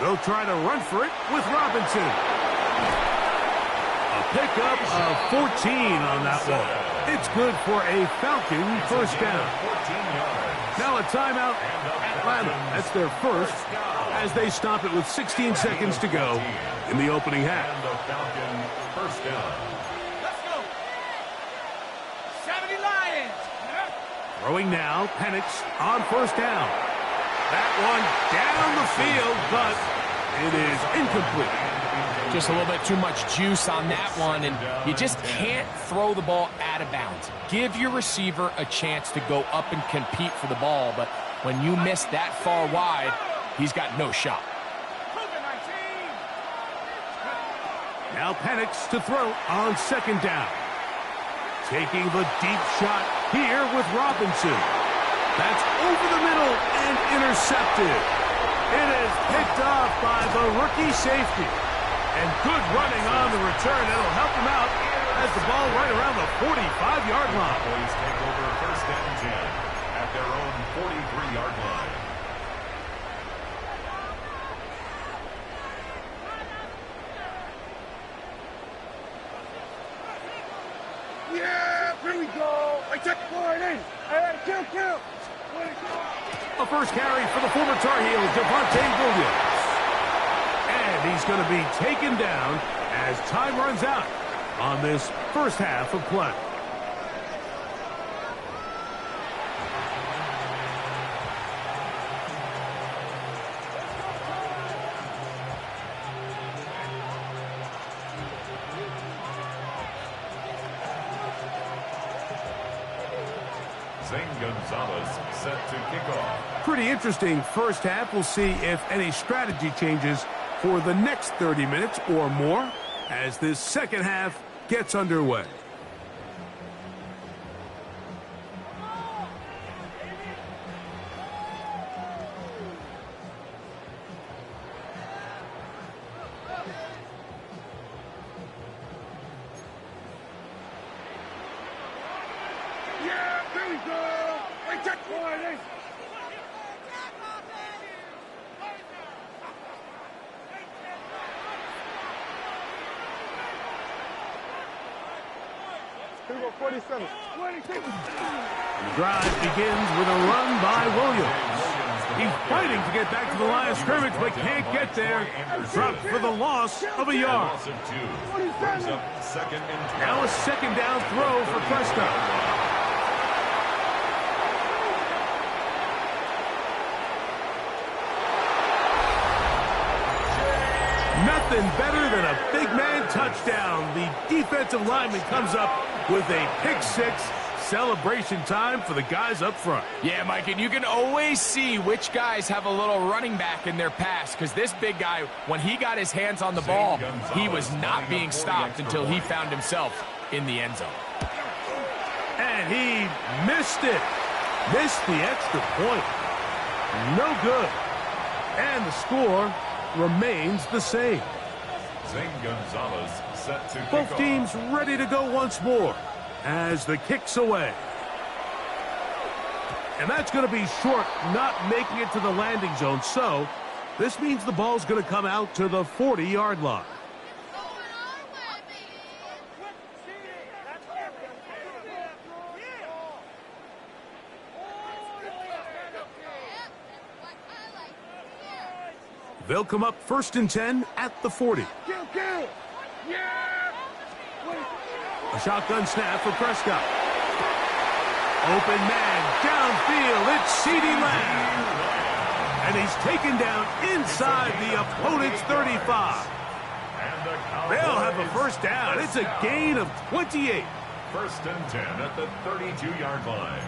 They'll try to run for it with Robinson. A pickup of 14 on that one. It's good for a Falcon first down. Now a timeout, Atlanta. That's their first, as they stop it with 16 seconds to go in the opening half. And the Falcon first down. Let's go. 70 Lions. Throwing now, Penix on first down. That one down the field, but it is incomplete. Just a little bit too much juice on that one, and you just can't throw the ball out of bounds. Give your receiver a chance to go up and compete for the ball, but when you miss that far wide, he's got no shot. Now Penix to throw on second down. Taking the deep shot here with Robinson. That's over the middle and intercepted. It is picked off by the rookie safety. And good running on the return. It'll help him out as the ball right around the 45-yard line. Cowboys take over first and 10 at their own 43-yard line. Yeah, here we go. I check point in. Hey, kill. A first carry for the former Tar Heel, Javonte Williams. And he's going to be taken down as time runs out on this first half of play. Zane Gonzalez set to kick off. Pretty interesting first half. We'll see if any strategy changes for the next 30 minutes or more as this second half gets underway. Yeah, here we go. I check point in. Here we go, 47. 26. The drive begins with a run by Williams. He's fighting to get back to the line of scrimmage, but can't get there. Dropped for the loss of a yard. Loss of 2. Brings up second and 12. Now a second down throw for Prescott. Nothing better than a big man touchdown. The defensive lineman comes up with a pick six. Celebration time for the guys up front. Yeah, Mike, and you can always see which guys have a little running back in their pass, because this big guy, when he got his hands on the ball, he was not being stopped until he found himself in the end zone. And he missed it. Missed the extra point. No good. And the score remains the same. Zane Gonzalez set to kick Both off. teams ready to go once more as the kick's away. And that's going to be short, not making it to the landing zone. So this means the ball's going to come out to the 40-yard line. They'll come up first and 10 at the 40. Kill. Yeah. A shotgun snap for Prescott. Open man, downfield, it's CeeDee Lamb. And he's taken down inside the opponent's 35. They'll have a first down. It's a gain of 28. First and 10 at the 32-yard line.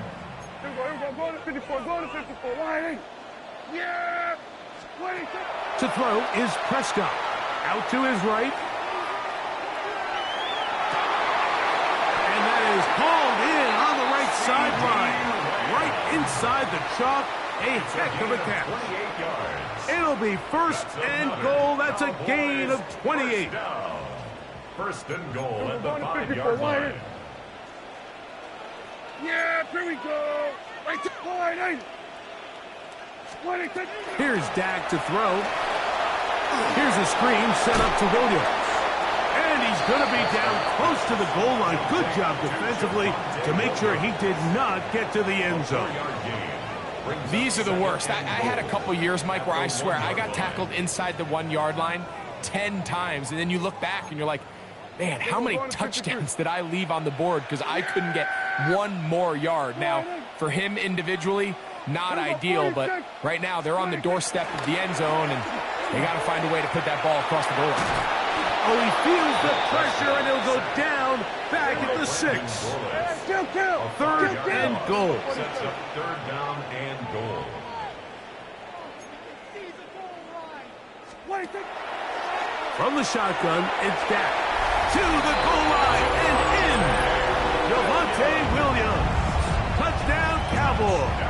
Here we go. Go to 54. Go to 54. Line in. Yeah. 26. To throw is Prescott. Out to his right. And that is hauled in on the right sideline. Right inside the chalk. A heck of a catch. 28 yards. It'll be first and goal. That's a gain of 28. First and goal at the 5-yard line. Yeah, here we go. Right to line in. 26. Here's Dak to throw. Here's a screen set up to Williams. And he's going to be down close to the goal line. Good job defensively to make sure he did not get to the end zone. These are the worst. I had a couple years, Mike, where I swear I got tackled inside the 1 yard line 10 times, and then you look back and you're like, man, how many touchdowns did I leave on the board because I couldn't get one more yard? Now, for him individually, not ideal, but right now they're on the doorstep of the end zone, and they got to find a way to put that ball across the goal line. Oh, he feels the pressure, and he'll go down back at the 6. Third and goal. Sets up third down and goal. From the shotgun, it's Dak. To the goal line and in. Javonte Williams. Touchdown, Cowboys.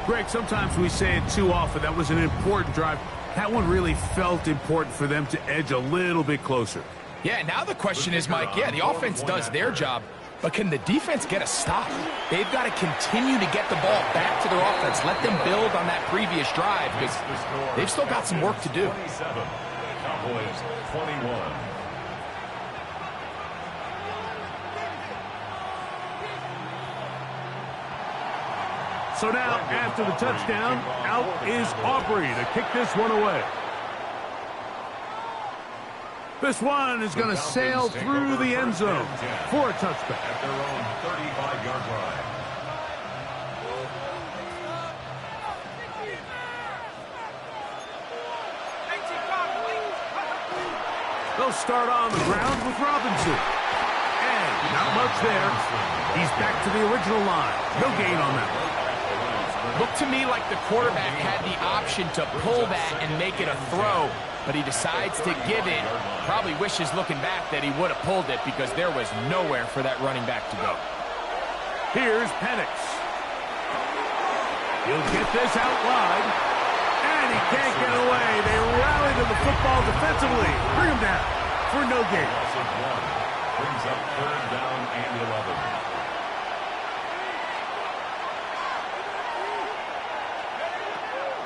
Greg, sometimes we say it too often. That was an important drive. That one really felt important for them to edge a little bit closer. Yeah, now the question is, Mike, yeah, the offense does their job, but can the defense get a stop? They've got to continue to get the ball back to their offense. Let them build on that previous drive because they've still got some work to do. 27, Cowboys 21. So now, after the touchdown, out is Aubrey to kick this one away. This one is going to sail through the end zone for a touchback. At their own 35-yard line. They'll start on the ground with Robinson. And not much there. He's back to the original line. No gain on that one. Looked to me like the quarterback had the option to pull that and make it a throw, but he decides to give it. Probably wishes looking back that he would have pulled it because there was nowhere for that running back to go. Here's Penix. He'll get this out wide, and he can't get away. They rally to the football defensively. Bring him down for no gain. Brings up third down and 11.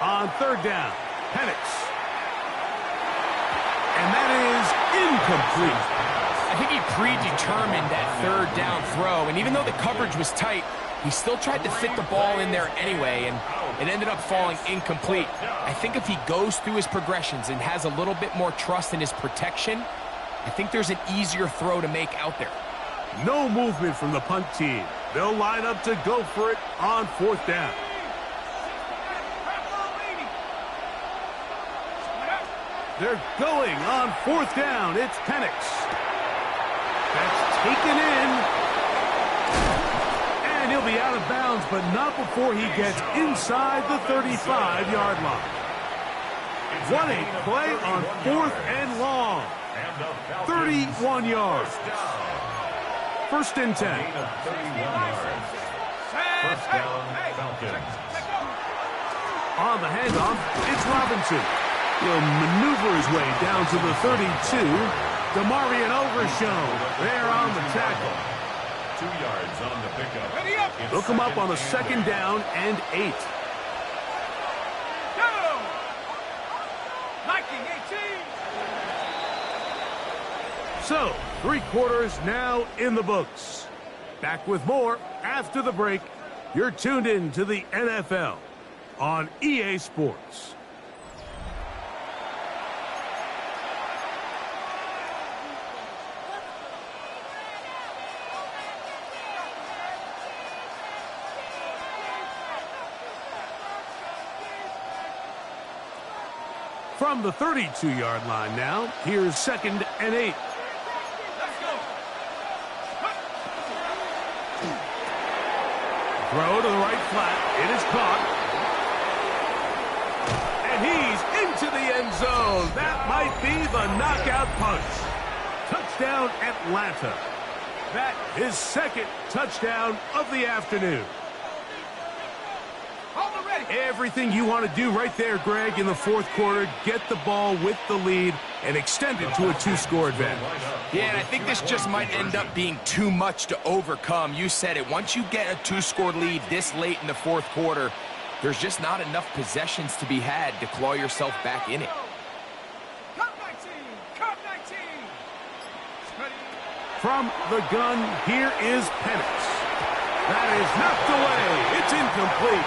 On third down, Penix. And that is incomplete. I think he predetermined that third down throw, and even though the coverage was tight, he still tried to fit the ball in there anyway, and it ended up falling incomplete. I think if he goes through his progressions and has a little bit more trust in his protection, I think there's an easier throw to make out there. No movement from the punt team. They'll line up to go for it on fourth down. They're going on fourth down. It's Penix. That's taken in. And he'll be out of bounds, but not before he gets inside the 35-yard line. What a play on fourth and long. 31 yards. First and 10. First down, Falcons. On the handoff, it's Robinson. He'll maneuver his way down to the 32. DeMarion Overshown there on the tackle. 2 yards on the pickup. They'll come up on a second down and 8. Go! Liking 18. So, 3 quarters now in the books. Back with more after the break. You're tuned in to the NFL on EA Sports. From the 32-yard line now, here's second and 8. Throw to the right flat. It is caught. And he's into the end zone. That might be the knockout punch. Touchdown, Atlanta. That is second touchdown of the afternoon. Everything you want to do right there, Greg, in the fourth quarter. Get the ball with the lead and extend it to a 2-score advantage. Yeah, and I think this just might end up being too much to overcome. You said it. Once you get a 2-score lead this late in the fourth quarter, there's just not enough possessions to be had to claw yourself back in it. From the gun, here is Penix. That is knocked away. It's incomplete.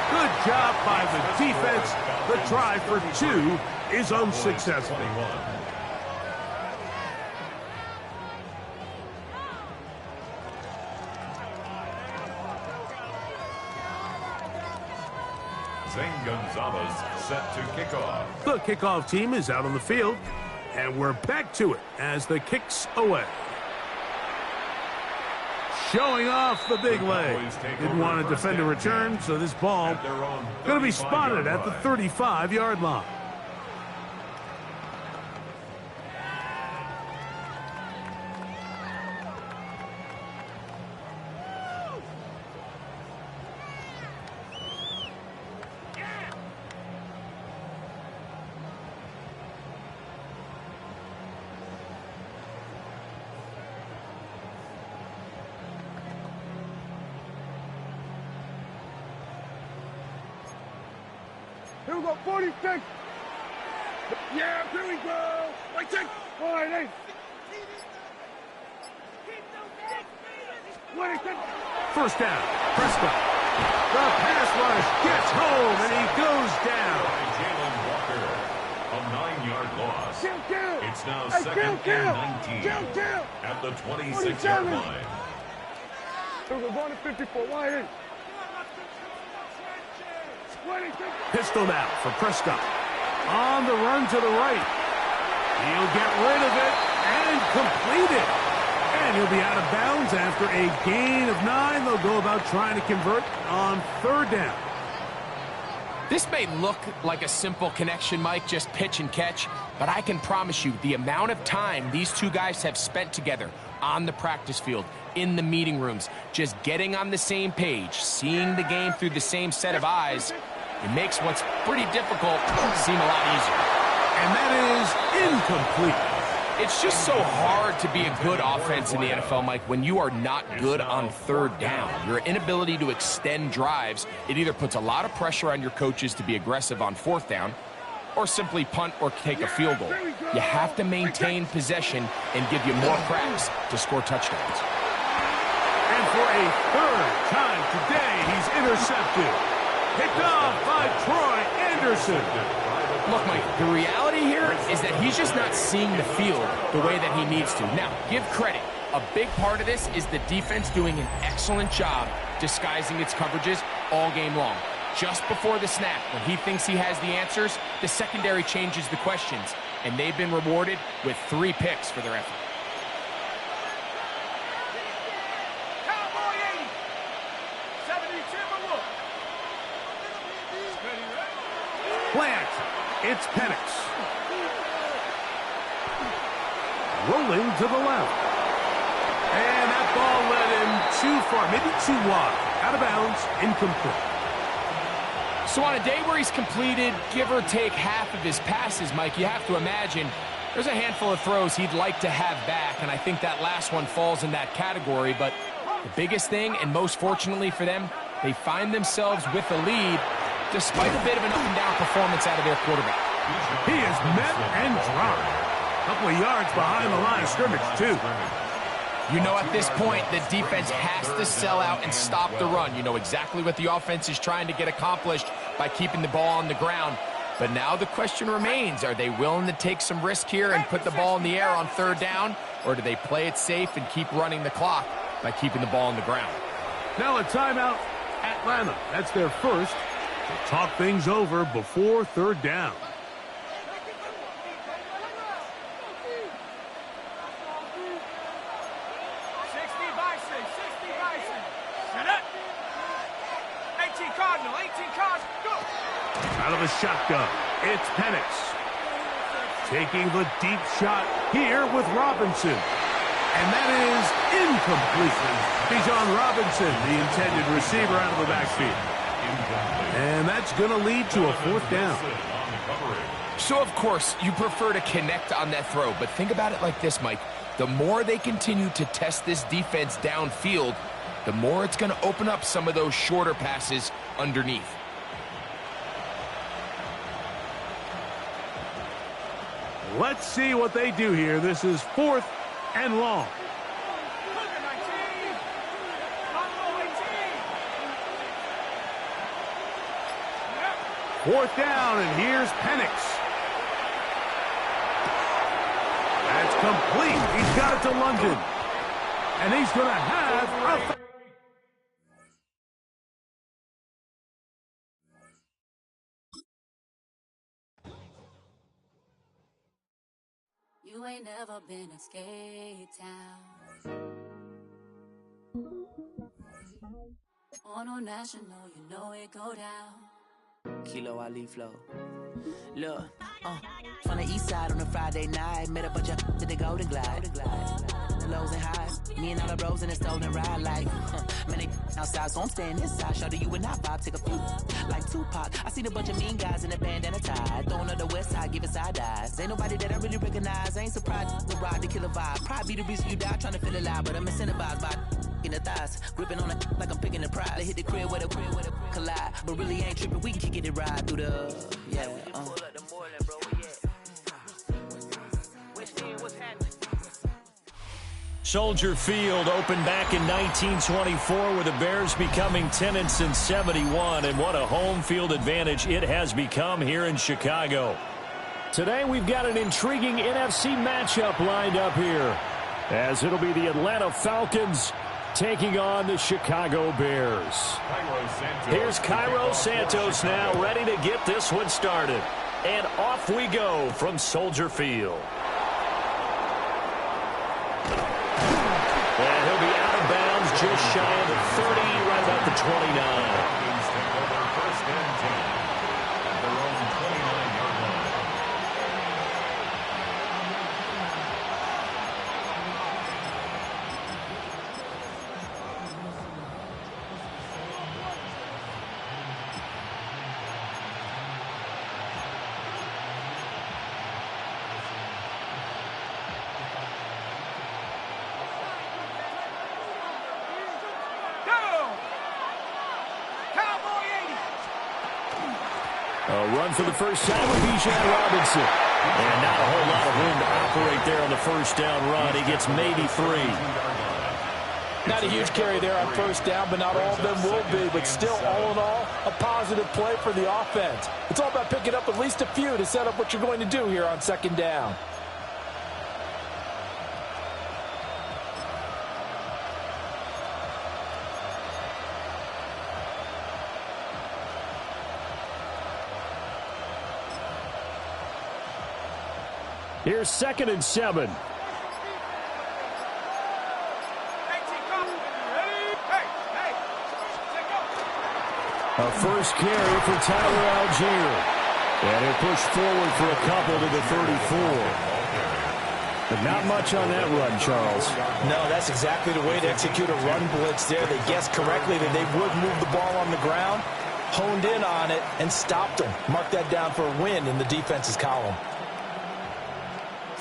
Good job by the defense. The try for 2 is unsuccessful. Zane Gonzalez set to kick off. The kickoff team is out on the field, and we're back to it as the kick's away. Showing off the big leg. Didn't want to defend a return, so this ball going to be spotted at the 35-yard line. Here we go, 46. Yeah, here we go. Right, check. All right, hey. First down, Prescott. The pass rush gets home, and he goes down. Jalen Walker, a 9-yard loss. It's now second and 19 at the 26-yard line. Here we go, going to 54. Wide in. Pistol now for Prescott. On the run to the right. He'll get rid of it and complete it. And he'll be out of bounds after a gain of 9. They'll go about trying to convert on 3rd down. This may look like a simple connection, Mike, just pitch and catch, but I can promise you the amount of time these two guys have spent together on the practice field, in the meeting rooms, just getting on the same page, seeing the game through the same set of eyes, it makes what's pretty difficult seem a lot easier. And that is incomplete. It's just so hard to be a good offense in the NFL, Mike, when you are not good on 3rd down. Your inability to extend drives, it either puts a lot of pressure on your coaches to be aggressive on 4th down or simply punt or take a field goal. You have to maintain possession and give you more cracks to score touchdowns. And for a 3rd time today, he's intercepted. Picked off by Troy Anderson. Look, Mike, the reality here is that he's just not seeing the field the way that he needs to. Now, give credit. A big part of this is the defense doing an excellent job disguising its coverages all game long. Just before the snap, when he thinks he has the answers, the secondary changes the questions, and they've been rewarded with 3 picks for their effort. Cowboy 80. 72 for Wolf. Plant. It's Penix. Rolling to the left. And that ball led him too far, maybe too wide. Out of bounds, incomplete. So on a day where he's completed, give or take half of his passes, Mike, you have to imagine there's a handful of throws he'd like to have back, and I think that last one falls in that category. But the biggest thing, and most fortunately for them, they find themselves with a lead despite a bit of an up-and-down performance out of their quarterback. He is met and dropped. A couple of yards behind the line of scrimmage, too. You know, at this point, the defense has to sell out and stop the run. You know exactly what the offense is trying to get accomplished by keeping the ball on the ground. But now the question remains, are they willing to take some risk here and put the ball in the air on 3rd down? Or do they play it safe and keep running the clock by keeping the ball on the ground? Now a timeout, Atlanta. That's their first. To talk things over before 3rd down. Out of a shotgun, it's Penix. Taking the deep shot here with Robinson. And that is incomplete. Bijan Robinson, the intended receiver, out of the backfield. And that's going to lead to a 4th down. So, of course, you prefer to connect on that throw, but think about it like this, Mike. The more they continue to test this defense downfield, the more it's going to open up some of those shorter passes underneath. Let's see what they do here. This is 4th and long. 4th down, and here's Penix. That's complete. He's got it to London. And he's going to have a... You ain't never been a skate town. On a national, you know it go down. Kilo Ali flow. Look, from the east side on a Friday night, met a bunch of to the Golden Glide. The lows and highs, me and all the bros in a stolen ride like, man, they outside, so I'm staying inside. Show you and I vibe, take a few, like Tupac. I seen a bunch of mean guys in the band and a tie, throwing up the west side, giving side eyes. Ain't nobody that I really recognize, I ain't surprised to ride the killer vibe. Probably be the reason you die, trying to feel alive, but I'm incentivized by in the thighs, gripping on it like I'm picking the prize. They hit the crib with a collide, but really ain't tripping. We can kick it and ride through the Soldier Field opened back in 1924 with the Bears becoming 10-71, and what a home field advantage it has become here in Chicago. Today we've got an intriguing NFC matchup lined up here, as it'll be the Atlanta Falcons taking on the Chicago Bears. Here's Cairo Santos now, ready to get this one started. And off we go from Soldier Field. And he'll be out of bounds just shy of the 30, right about the 29. First and 10 at their own 29-yard line. A run for the first time with Bijan Robinson. And not a whole lot of room to operate there on the first down run. He gets maybe 3. Not a huge carry there on first down, but not all of them will be. But still, all in all, a positive play for the offense. It's all about picking up at least a few to set up what you're going to do here on second down. Here's 2nd and 7. A first carry for Tyler Algier. And he'll push forward for a couple to the 34. But not much on that run, Charles. No, that's exactly the way to execute a run blitz there. They guessed correctly that they would move the ball on the ground, honed in on it, and stopped them. Mark that down for a win in the defense's column.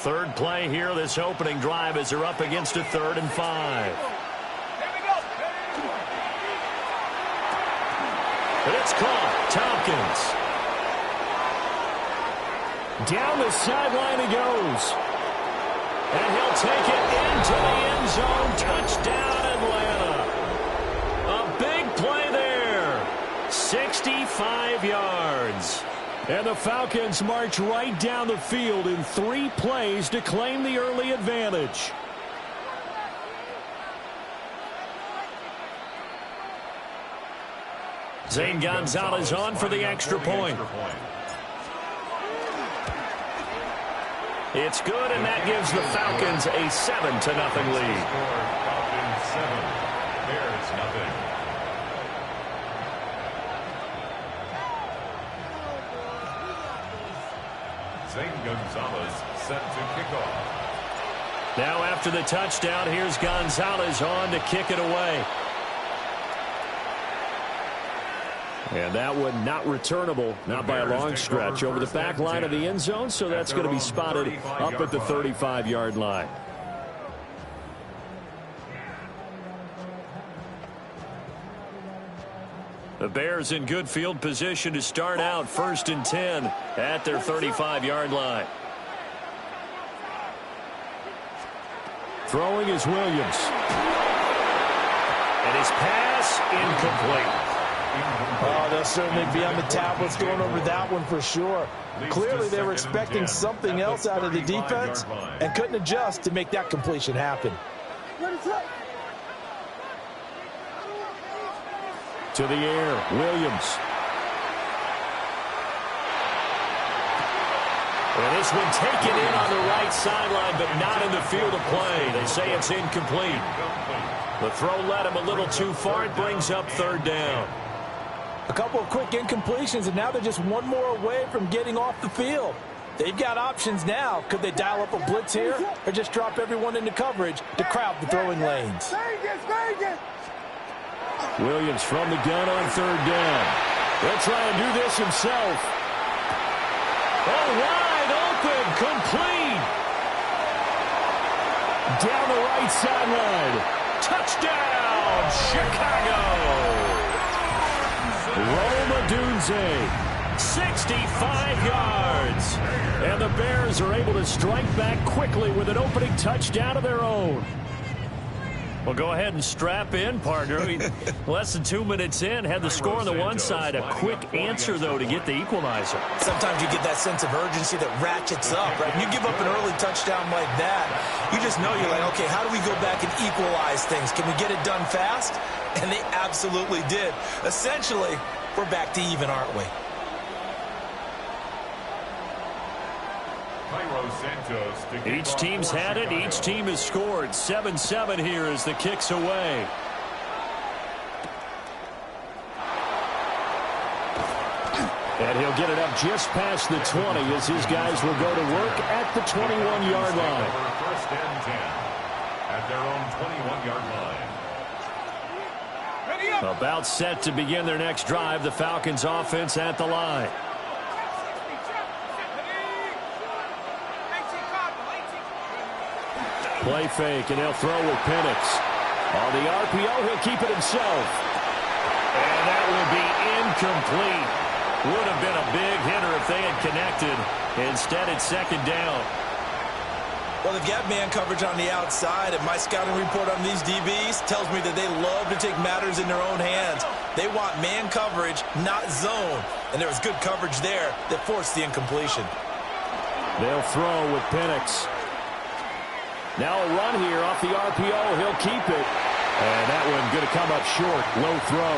Third play here, this opening drive, as they're up against a 3rd and 5. But it's caught. Tompkins. Down the sideline he goes. And he'll take it into the end zone. Touchdown, Atlanta. A big play there. 65 yards. And the Falcons march right down the field in 3 plays to claim the early advantage. Zane Gonzalez on for the extra point. It's good, and that gives the Falcons a 7-0 lead. Falcons 7, Bears nothing. Zane Gonzalez set to kick off. Now after the touchdown, here's Gonzalez on to kick it away. And that one not returnable, not by a long stretch, over the back line of the end zone, so that's going to be spotted up at the 35-yard line. The Bears in good field position to start out 1st and 10 at their 35-yard line. Throwing is Williams. And his pass incomplete. Oh, they'll certainly be on the tablets going over that one for sure. Clearly, they were expecting something else out of the defense and couldn't adjust to make that completion happen. To the air, Williams. And this one taken in on the right sideline, but not in the field of play. They say it's incomplete. The throw led him a little too far. It brings up third down. A couple of quick incompletions, and now they're just one more away from getting off the field. They've got options now. Could they dial up a blitz here or just drop everyone into coverage to crowd the throwing lanes? Williams from the gun on third down. He'll try and do this himself. Oh, wide open, complete. Down the right sideline. Touchdown, Chicago. Rome Odunze, 65 yards. And the Bears are able to strike back quickly with an opening touchdown of their own. Well, go ahead and strap in, partner. Less than 2 minutes in, had the score on the one side. A quick answer, though, to get the equalizer. Sometimes you get that sense of urgency that ratchets up, right? When you give up an early touchdown like that, you just know you're like, okay, how do we go back and equalize things? Can we get it done fast? And they absolutely did. Essentially, we're back to even, aren't we? Each team's had it. Each team has scored. 7-7 here as the kick's away. And he'll get it up just past the 20 as his guys will go to work at the 21-yard line. First and 10 at their own 21-yard line. About set to begin their next drive. The Falcons offense at the line. Play fake, and they'll throw with Penix. On the RPO, he'll keep it himself. And that will be incomplete. Would have been a big hitter if they had connected. Instead, it's second down. Well, they've got man coverage on the outside, and my scouting report on these DBs tells me that they love to take matters in their own hands. They want man coverage, not zone. And there was good coverage there that forced the incompletion. They'll throw with Penix. Now a run here off the RPO. He'll keep it. And that one going to come up short. Low throw.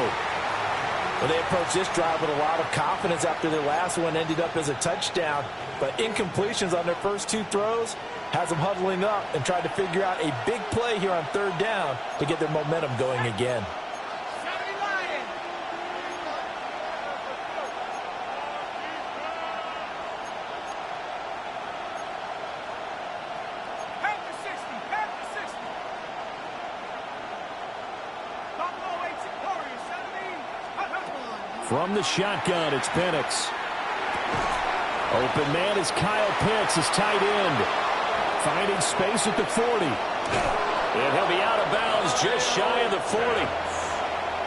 Well, they approached this drive with a lot of confidence after their last one ended up as a touchdown. But incompletions on their first two throws has them huddling up and trying to figure out a big play here on third down to get their momentum going again. From the shotgun, it's Penix. Open man is Kyle Pitts, his tight end. Finding space at the 40. And he'll be out of bounds just shy of the 40.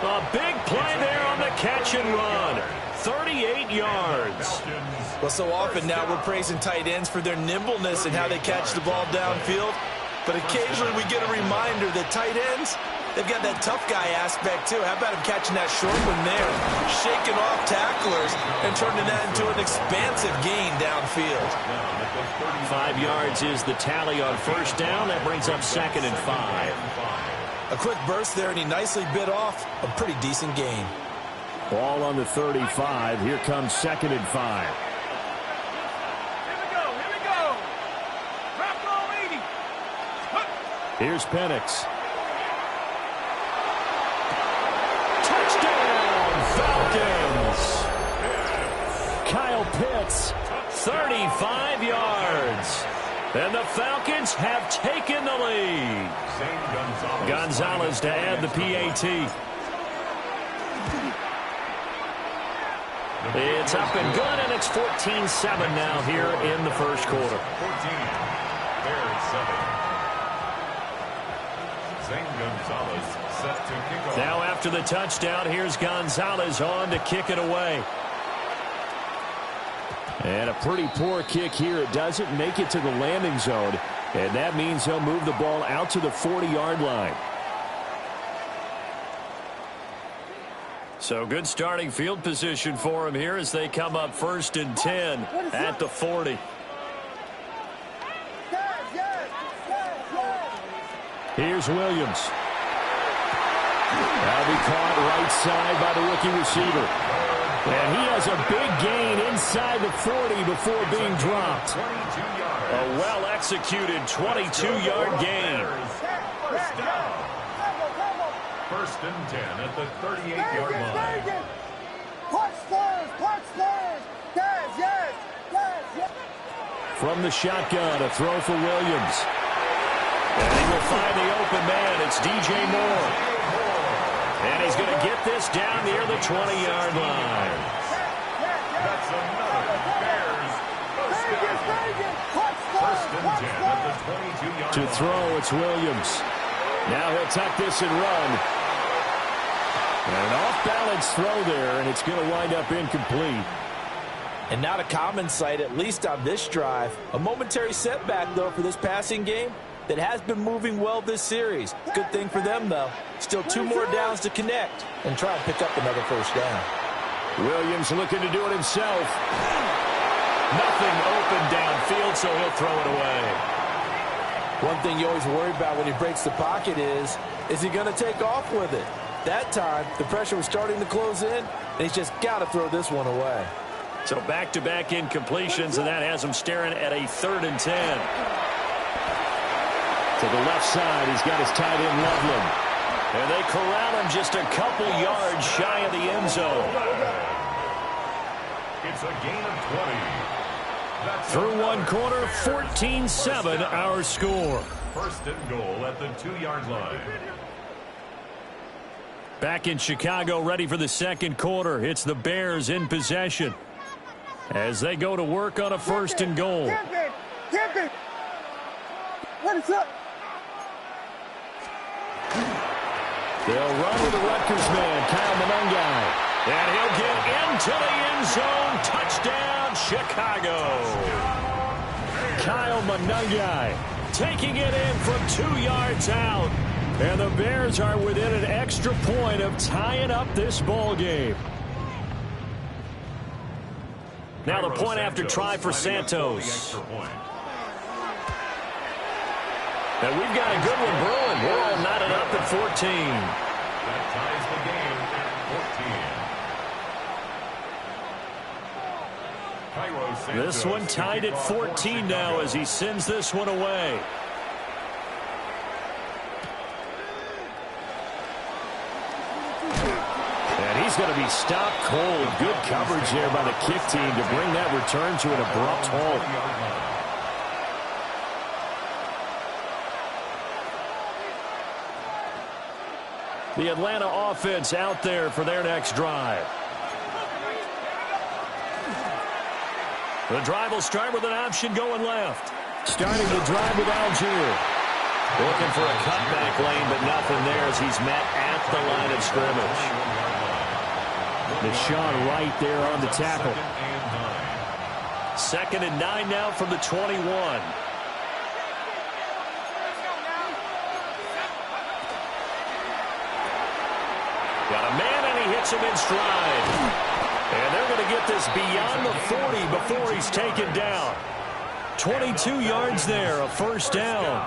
A big play there on the catch and run. 38 yards. Well, so often now we're praising tight ends for their nimbleness and how they catch the ball downfield. But occasionally we get a reminder that tight ends, they've got that tough guy aspect too. How about him catching that short one there, shaking off tacklers and turning that into an expansive gain downfield. 5 yards is the tally on first down. That brings up 2nd and 5. A quick burst there, and he nicely bit off a pretty decent gain. Ball on the 35. Here comes 2nd and 5. Here's Penix. Touchdown, Falcons! Kyle Pitts, 35 yards. And the Falcons have taken the lead. Gonzalez to add the PAT. It's up and good, and it's 14-7 now here in the first quarter. 14, Bears 7. Gonzalez set to kick off. Now after the touchdown, here's Gonzalez on to kick it away. And a pretty poor kick here. It doesn't make it to the landing zone. And that means he'll move the ball out to the 40-yard line. So good starting field position for him here as they come up 1st and 10 at the 40. Here's Williams. That'll be caught right side by the rookie receiver. And he has a big gain inside the 40 before being dropped. A well-executed 22-yard gain. First and 10 at the 38-yard line. From the shotgun, a throw for Williams. And he will find the open man. It's DJ Moore. And he's going to get this down near the 20-yard line. That's another Bears first down. First and 10 at the 22-yard line. To throw, it's Williams. Now he'll tuck this and run. And an off-balance throw there, and it's going to wind up incomplete. And not a common sight, at least on this drive. A momentary setback, though, for this passing game that has been moving well this series. Good thing for them, though. Still 2 more downs to connect and try and pick up another first down. Williams looking to do it himself. Nothing open downfield, so he'll throw it away. One thing you always worry about when he breaks the pocket is he going to take off with it? That time, the pressure was starting to close in, and he's just got to throw this one away. So back-to-back incompletions, and that has him staring at a 3rd and 10. To the left side, he's got his tight end, Loveland. And they corral him just a couple yards shy of the end zone. It's a gain of 20. Through one quarter, 14-7 our score. First and goal at the 2-yard line. Back in Chicago, ready for the second quarter. It's the Bears in possession as they go to work on a 1st and goal. What is up? They'll run with the Rutgers man, Kyle Monangai. And he'll get into the end zone. Touchdown, Chicago. Kyle Monangai taking it in from 2 yards out. And the Bears are within an extra point of tying up this ball game. Now the point after try for Santos. And we've got a good one brewing. We're all knotted up at 14. That ties the game at 14. This one tied at 14 now as he sends this one away. And he's going to be stopped cold. Good coverage there by the kick team to bring that return to an abrupt halt. The Atlanta offense out there for their next drive. The drive will start with an option going left. Starting the drive with Algier. Looking for a cutback lane, but nothing there as he's met at the line of scrimmage. Deshaun right there on the tackle. 2nd and 9 now from the 21. Got a man, and he hits him in stride. And they're going to get this beyond the 40 before he's taken down. 22 yards there, a 1st down.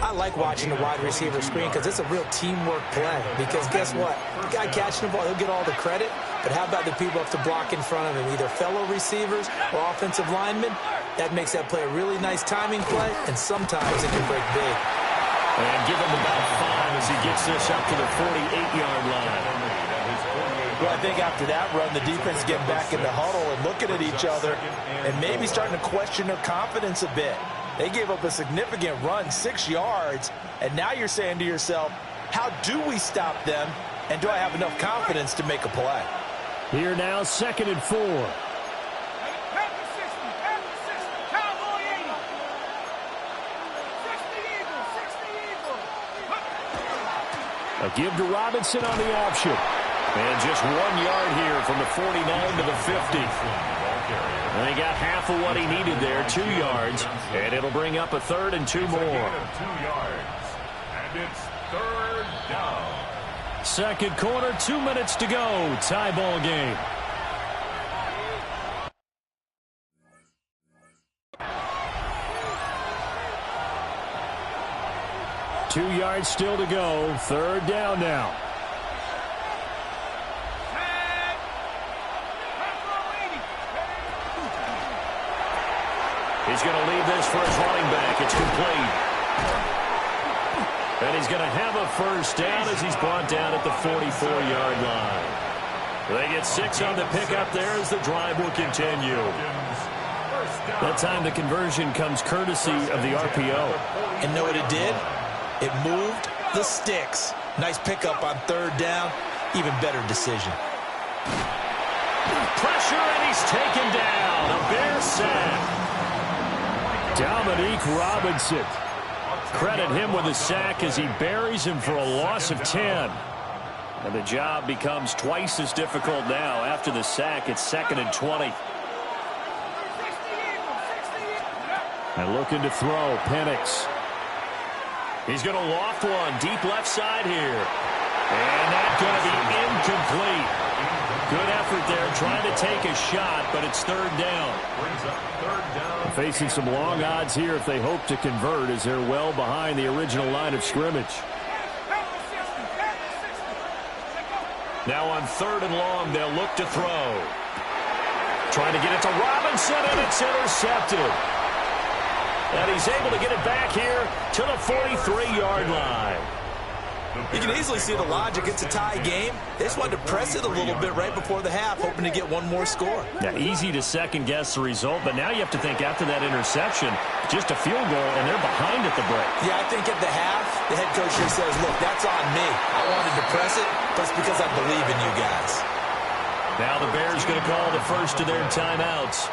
I like watching the wide receiver screen because it's a real teamwork play. Because guess what? The guy catching the ball, he'll get all the credit. But how about the people up to block in front of him, either fellow receivers or offensive linemen? That makes that play a really nice timing play, and sometimes it can break big. And give him about 5 as he gets this up to the 48-yard line. Well, I think after that run, the defense is getting back in the huddle and looking at each other and maybe starting to question their confidence a bit. They gave up a significant run, 6 yards, and now you're saying to yourself, how do we stop them, and do I have enough confidence to make a play? Here now, 2nd and 4. A give to Robinson on the option. And just 1 yard here from the 49 to the 50. And he got half of what he needed there, 2 yards. And it'll bring up a 3rd and 2 more. 2 yards. And it's 3rd down. Second quarter, 2 minutes to go. Tie ball game. Two yards still to go. Third down now. He's going to leave this for his running back. It's complete. And he's going to have a first down as he's brought down at the 44-yard line. They get 6 on the pickup there as the drive will continue. That time the conversion comes courtesy of the RPO. And know what it did? It moved the sticks. Nice pickup on third down. Even better decision. Pressure, and he's taken down. A Bear sack. Dominique Robinson. Credit him with a sack as he buries him for a loss of 10. And the job becomes twice as difficult now. After the sack, it's 2nd and 20. And looking to throw, Penix. He's going to loft one deep left side here. And that's going to be incomplete. Good effort there trying to take a shot, but it's third down. Facing some long odds here if they hope to convert as they're well behind the original line of scrimmage. Now on 3rd and long, they'll look to throw. Trying to get it to Robinson, and it's intercepted. And he's able to get it back here to the 43-yard line. You can easily see the logic. It's a tie game. They just wanted to press it a little bit right before the half, hoping to get one more score. Yeah, easy to second-guess the result, but now you have to think after that interception, just a field goal, and they're behind at the break. Yeah, I think at the half, the head coach just says, look, that's on me. I wanted to press it, but it's because I believe in you guys. Now the Bears going to call the first of their timeouts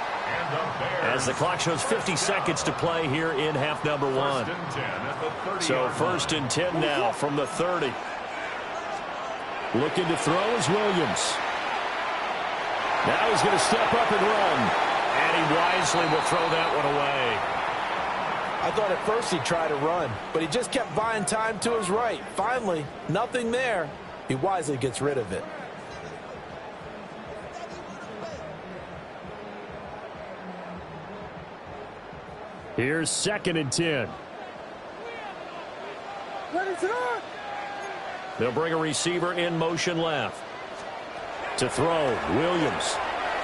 as the clock shows 50 seconds to play here in half number 1. So 1st and 10 now from the 30. Looking to throw is Williams. Now he's going to step up and run. And he wisely will throw that one away. I thought at first he'd try to run, but he just kept buying time to his right. Finally, nothing there. He wisely gets rid of it. Here's 2nd and 10. They'll bring a receiver in motion left. To throw, Williams.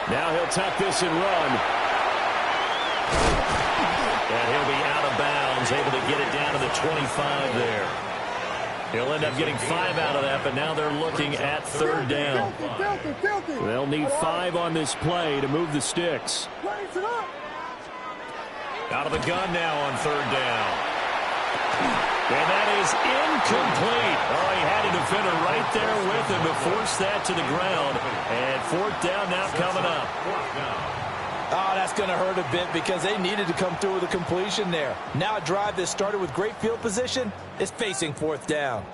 Now he'll tuck this and run. And he'll be out of bounds, able to get it down to the 25 there. He'll end up getting 5 out of that, but now they're looking at 3rd down. They'll need 5 on this play to move the sticks. Out of the gun now on 3rd down. And that is incomplete. Oh, he had a defender right there with him to force that to the ground. And 4th down now coming up. Oh, that's going to hurt a bit because they needed to come through with a completion there. Now a drive that started with great field position is facing 4th down.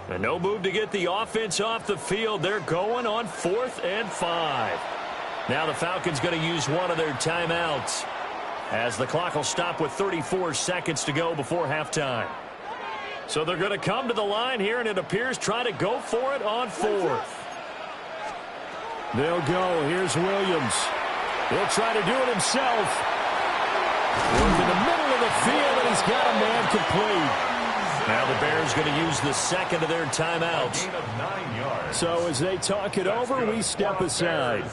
And no move to get the offense off the field. They're going on 4th and 5. Now the Falcons going to use one of their timeouts as the clock will stop with 34 seconds to go before halftime. So they're going to come to the line here, and it appears try to go for it on 4th. They'll go. Here's Williams. He'll try to do it himself. Work in the middle of the field, and he's got a man complete. Now the Bears going to use the 2nd of their timeouts. So as they talk it over, we step aside.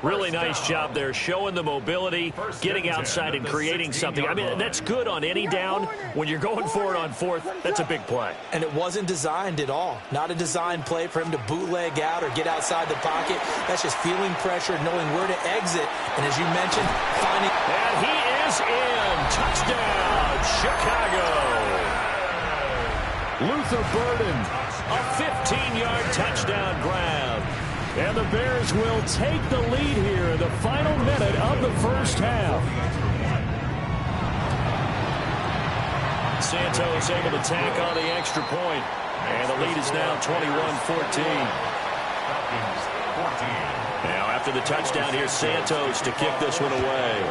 Really nice job there, showing the mobility, getting outside and creating something. I mean, that's good on any down. When you're going for it on 4th, that's a big play. And it wasn't designed at all. Not a designed play for him to bootleg out or get outside the pocket. That's just feeling pressure, knowing where to exit. And as you mentioned, finding... And he is in. Touchdown, Chicago. Luther Burden, a 15-yard touchdown grab. And the Bears will take the lead here in the final minute of the first half. Santos able to tack on the extra point. And the lead is now 21-14. Now after the touchdown, here's Santos to kick this one away.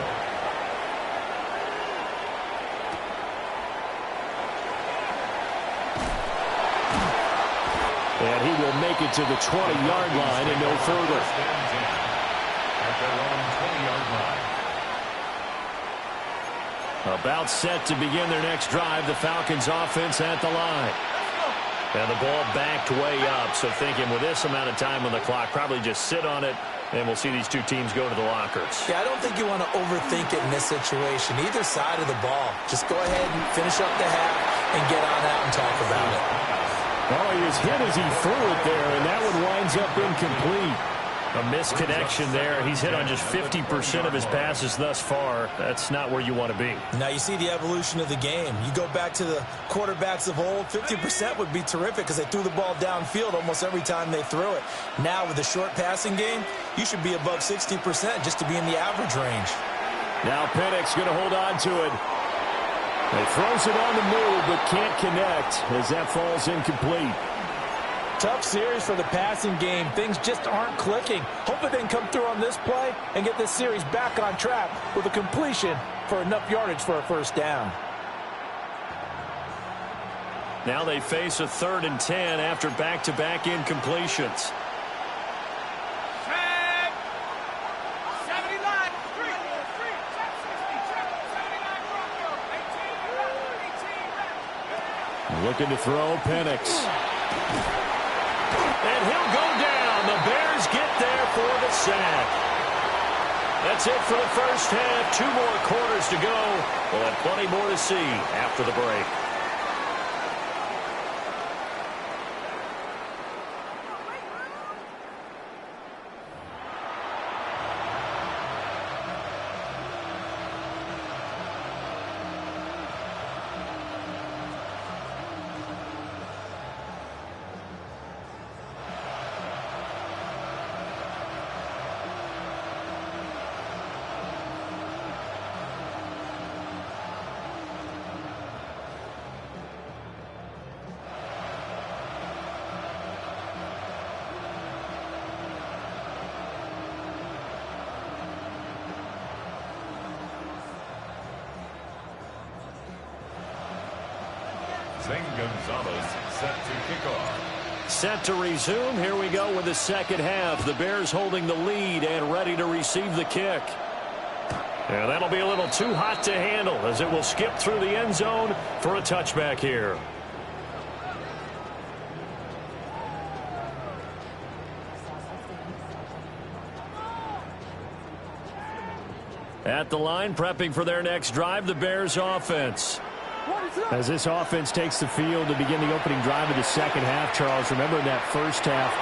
And he will make it to the 20-yard line and no further. At their own 20-yard line. About set to begin their next drive, the Falcons offense at the line. And the ball backed way up, so thinking with this amount of time on the clock, probably just sit on it, and we'll see these two teams go to the lockers. Yeah, I don't think you want to overthink it in this situation. Either side of the ball. Just go ahead and finish up the half and get on out and talk about it. Oh, he was hit as he threw it there, and that one winds up incomplete. A misconnection there. He's hit on just 50% of his passes thus far. That's not where you want to be. Now you see the evolution of the game. You go back to the quarterbacks of old, 50% would be terrific because they threw the ball downfield almost every time they threw it. Now with the short passing game, you should be above 60% just to be in the average range. Now Penix going to hold on to it. He throws it on the move but can't connect as that falls incomplete. Tough series for the passing game. Things just aren't clicking. Hopefully they can come through on this play and get this series back on track with a completion for enough yardage for a first down. Now they face a 3rd and 10 after back-to-back incompletions. Looking to throw, Penix. And he'll go down. The Bears get there for the sack. That's it for the first half. 2 more quarters to go. We'll have plenty more to see after the break. Zane Gonzalez set to kick off. Set to resume. Here we go with the second half. The Bears holding the lead and ready to receive the kick. And that'll be a little too hot to handle as it will skip through the end zone for a touchback here. At the line, prepping for their next drive, the Bears offense. As this offense takes the field to begin the opening drive of the second half, Charles, remember in that first half,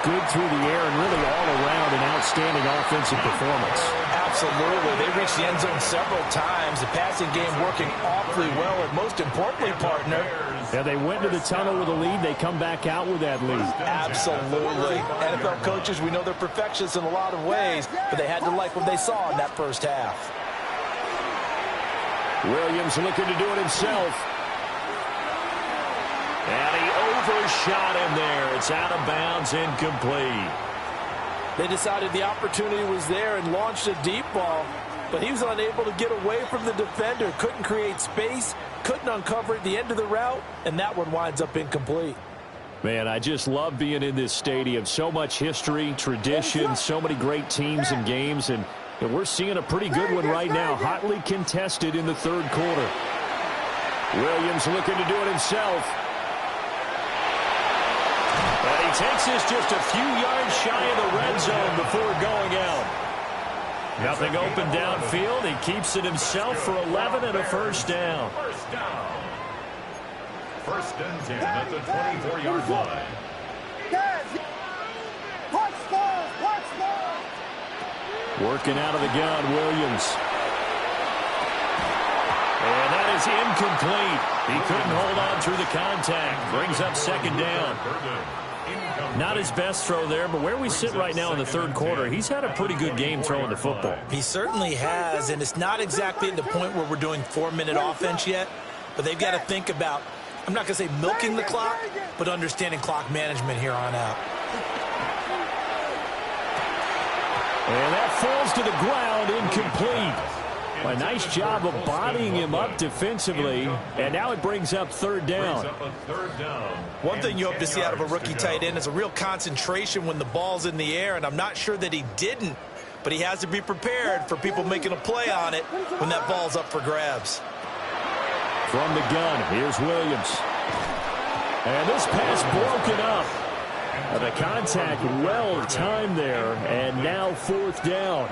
good through the air and really all around an outstanding offensive performance. Absolutely. They reached the end zone several times. The passing game working awfully well, and most importantly, partner. Yeah, they went to the tunnel with a lead. They come back out with that lead. Absolutely. NFL coaches, we know they're perfectionists in a lot of ways, but they had to like what they saw in that first half. Williams looking to do it himself. And he overshot him there. It's out of bounds, incomplete. They decided the opportunity was there and launched a deep ball, but he was unable to get away from the defender. Couldn't create space, couldn't uncover at the end of the route, and that one winds up incomplete. Man, I just love being in this stadium. So much history, tradition, so many great teams and games, and we're seeing a pretty good one right now, hotly contested in the third quarter. Williams looking to do it himself. And he takes this just a few yards shy of the red zone before going out. Nothing open downfield. He keeps it himself for 11 and a first down. First and 10 at the 24-yard line. Working out of the gun, Williams. And that is incomplete. He couldn't hold on through the contact. Brings up second down. Not his best throw there, but where we sit right now in the third quarter, he's had a pretty good game throwing the football. He certainly has, and it's not exactly at the point where we're doing 4-minute offense yet, but they've got to think about, I'm not going to say milking the clock, but understanding clock management here on out. And that falls to the ground, incomplete. A nice job of bodying him up defensively, and now it brings up third down. One thing you hope to see out of a rookie tight end is a real concentration when the ball's in the air, and I'm not sure that he didn't, but he has to be prepared for people making a play on it when that ball's up for grabs. From the gun, here's Williams. And this pass broken up. The contact well timed there, and now fourth down.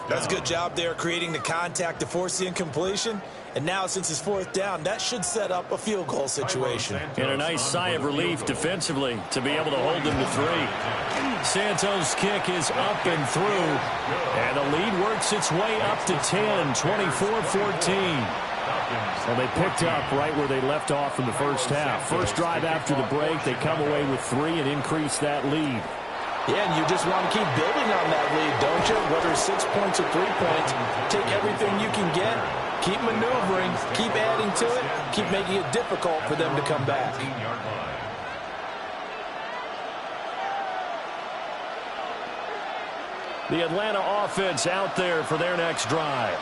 That's a good job there creating the contact to force the incompletion. And now since it's fourth down, that should set up a field goal situation. And a nice sigh of relief defensively to be able to hold them to 3. Santos' kick is up and through, and the lead works its way up to 10, 24-14. And they picked up right where they left off in the first half. First drive after the break, they come away with 3 and increase that lead. Yeah, and you just want to keep building on that lead, don't you? Whether it's 6 points or 3 points, take everything you can get, keep maneuvering, keep adding to it, keep making it difficult for them to come back. The Atlanta offense out there for their next drive.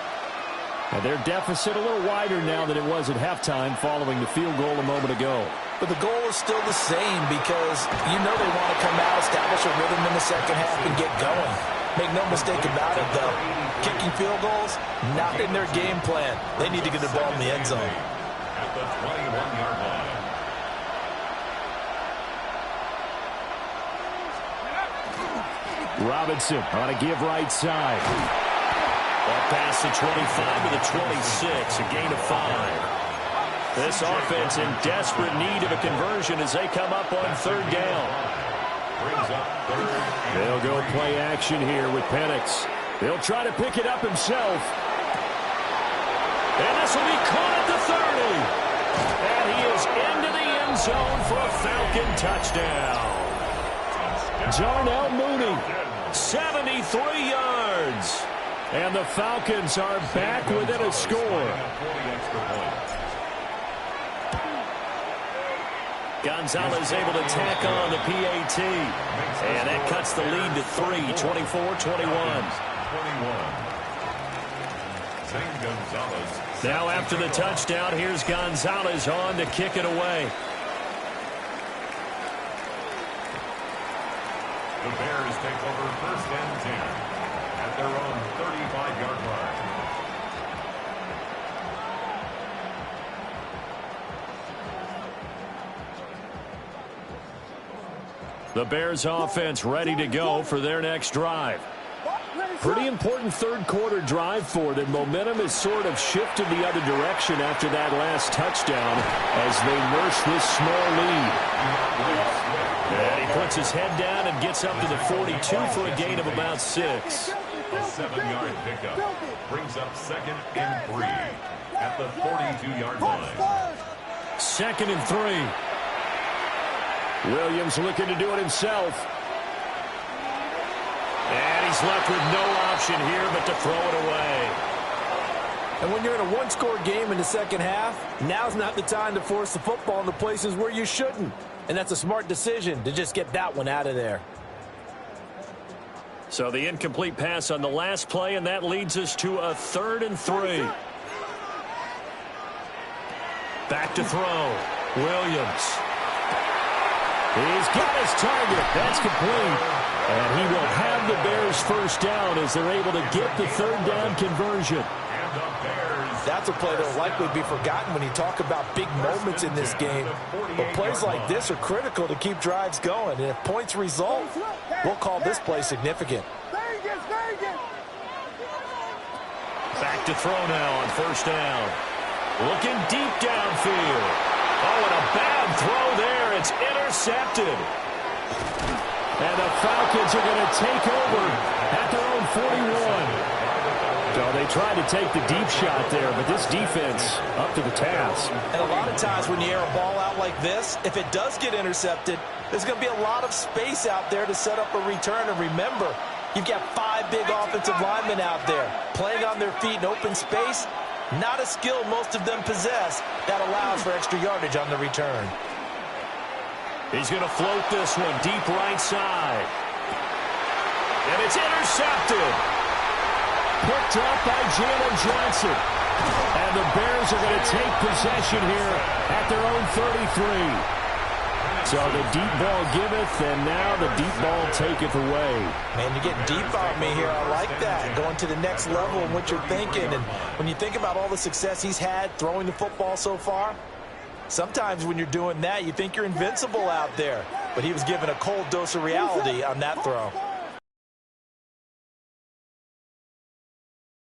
And their deficit a little wider now than it was at halftime following the field goal a moment ago. But the goal is still the same because you know they want to come out, establish a rhythm in the second half, and get going. Make no mistake about it, though. Kicking field goals, not in their game plan. They need to get the ball in the end zone. At the 21-yard line. Robinson on a give right side. Ball past the 25 to the 26, a gain of 5. This offense in desperate need of a conversion as they come up on third down. They'll go play action here with Penix. He'll try to pick it up himself. And this will be caught at the 30. And he is into the end zone for a Falcon touchdown. Darnell Mooney, 73 yards. And the Falcons are back within a score. Gonzalez able to tack on the PAT. And that cuts the lead to 3, 24-21. Now after the touchdown, here's Gonzalez on to kick it away. The Bears take over first and 10 at their own 35-yard line. The Bears offense ready to go for their next drive. Pretty important third quarter drive for them. Momentum has sort of shifted the other direction after that last touchdown as they nurse this small lead. And he puts his head down and gets up to the 42 for a gain of about 6. A 7-yard pickup brings up 2nd and 3 at the 42-yard line. 2nd and 3. Williams looking to do it himself. And he's left with no option here but to throw it away. And when you're in a one-score game in the second half, now's not the time to force the football in the places where you shouldn't. And that's a smart decision to just get that one out of there. So the incomplete pass on the last play, and that leads us to a 3rd and 3. Back to throw. Williams. He's got his target. That's complete. And he will have the Bears first down as they're able to get the third down conversion. That's a play that will likely be forgotten when you talk about big moments in this game. But plays like this are critical to keep drives going. And if points result, we'll call this play significant. Back to throw now on first down. Looking deep downfield. Oh, and a bad throw there. It's intercepted. And the Falcons are going to take over at their own 41. So they tried to take the deep shot there, but this defense up to the task. And a lot of times when you air a ball out like this, if it does get intercepted, there's going to be a lot of space out there to set up a return. And remember, you've got 5 big offensive linemen out there playing on their feet in open space. Not a skill most of them possess that allows for extra yardage on the return. He's going to float this one deep right side. And it's intercepted. picked up by Jalen Johnson. And the Bears are going to take possession here at their own 33. So the deep ball giveth, and now the deep ball taketh away. Man, you're getting deep on me here. I like that. Going to the next level in what you're thinking. And when you think about all the success he's had throwing the football so far, sometimes when you're doing that, you think you're invincible out there. But he was given a cold dose of reality on that throw.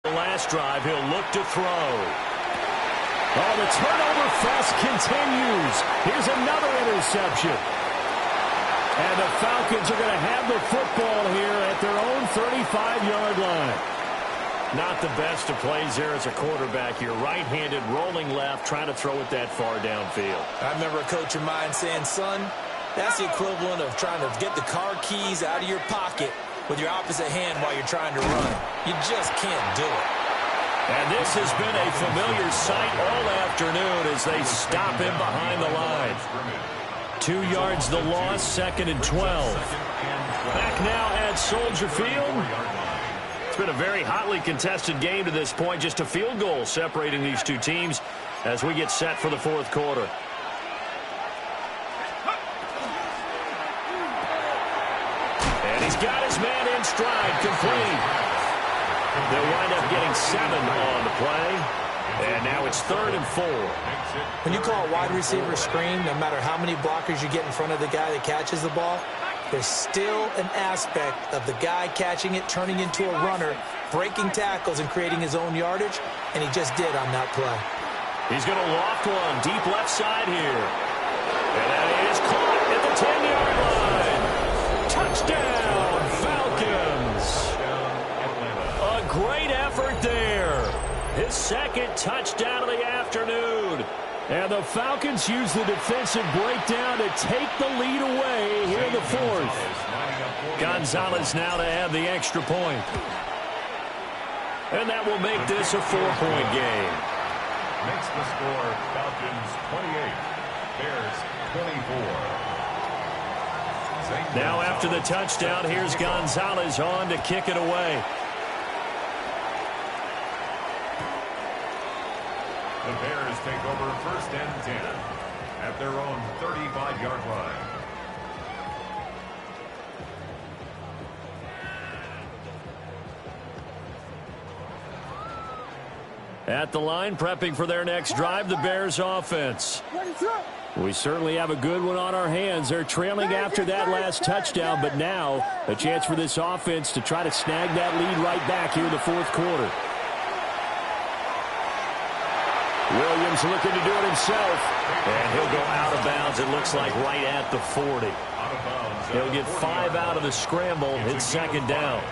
The last drive, he'll look to throw. Oh, the turnover fest continues. Here's another interception. And the Falcons are going to have the football here at their own 35-yard line. Not the best of plays there as a quarterback here. Right-handed, rolling left, trying to throw it that far downfield. I remember a coach of mine saying, son, that's the equivalent of trying to get the car keys out of your pocket with your opposite hand while you're trying to run. You just can't do it. And this has been a familiar sight all afternoon as they stop him behind the line. 2 yards the loss, 2nd and 12. Back now at Soldier Field. It's been a very hotly contested game to this point. Just a field goal separating these two teams as we get set for the fourth quarter. And he's got his man in stride, complete. They'll wind up getting 7 on the play. And now it's 3rd and 4. When you call a wide receiver screen, no matter how many blockers you get in front of the guy that catches the ball, there's still an aspect of the guy catching it, turning into a runner, breaking tackles and creating his own yardage, and he just did on that play. He's going to loft one deep left side here. And that is caught at the 10-yard line. Touchdown, Falcons. A great effort there. His 2nd touchdown of the afternoon. And the Falcons use the defensive breakdown to take the lead away here in the 4th. Gonzalez now to have the extra point. And that will make this a 4-point game. Makes the score Falcons 28, Bears 24. Now after the touchdown, here's Gonzalez on to kick it away. The Bears take over 1st and 10 at their own 35-yard line. At the line, prepping for their next drive, the Bears offense. We certainly have a good one on our hands. They're trailing after that last touchdown, but now a chance for this offense to try to snag that lead right back here in the 4th quarter. Williams looking to do it himself, and he'll go out of bounds, it looks like right at the 40. He'll get 5 out of the scramble. It's 2nd down.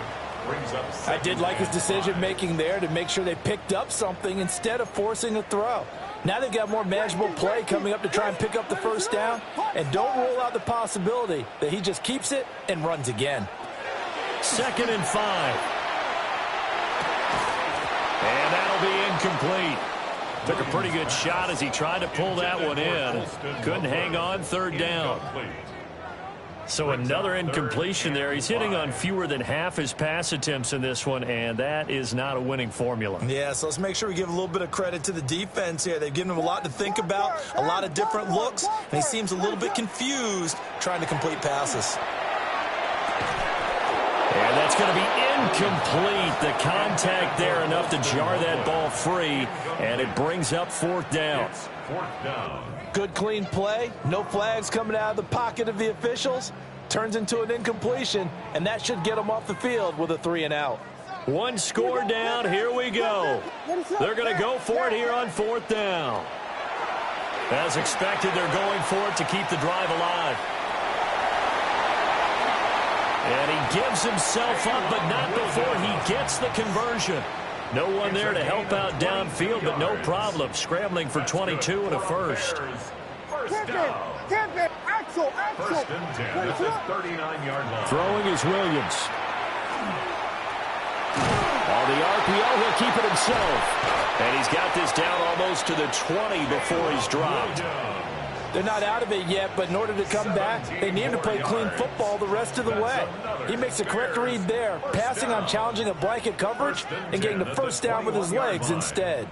I did like his decision-making there to make sure they picked up something instead of forcing a throw. Now they've got more manageable play coming up to try and pick up the 1st down, and don't rule out the possibility that he just keeps it and runs again. 2nd and 5. And that'll be incomplete. Took a pretty good shot as he tried to pull that one in. Couldn't hang on, 3rd down. So another incompletion there. He's hitting on fewer than half his pass attempts in this one, and that is not a winning formula. Yeah, so let's make sure we give a little bit of credit to the defense here. They've given him a lot to think about, a lot of different looks, and he seems a little bit confused trying to complete passes. And that's going to be incomplete. The contact there enough to jar that ball free, and it brings up 4th down. 4th down. Good clean play. No flags coming out of the pocket of the officials. Turns into an incompletion, and that should get them off the field with a 3-and-out. 1 score down. Here we go. They're going to go for it here on 4th down. As expected, they're going for it to keep the drive alive. And he gives himself up, but not before he gets the conversion. No one there to help out downfield, but no problem. Scrambling for 22 and a 1st. First and 10 at the 39-yard line. Throwing is Williams. On the RPO, he'll keep it himself. And he's got this down almost to the 20 before he's dropped. They're not out of it yet, but in order to come back, they need to play clean football the rest of the way. He makes a correct read there, passing on challenging a blanket coverage and getting the first down with his legs instead.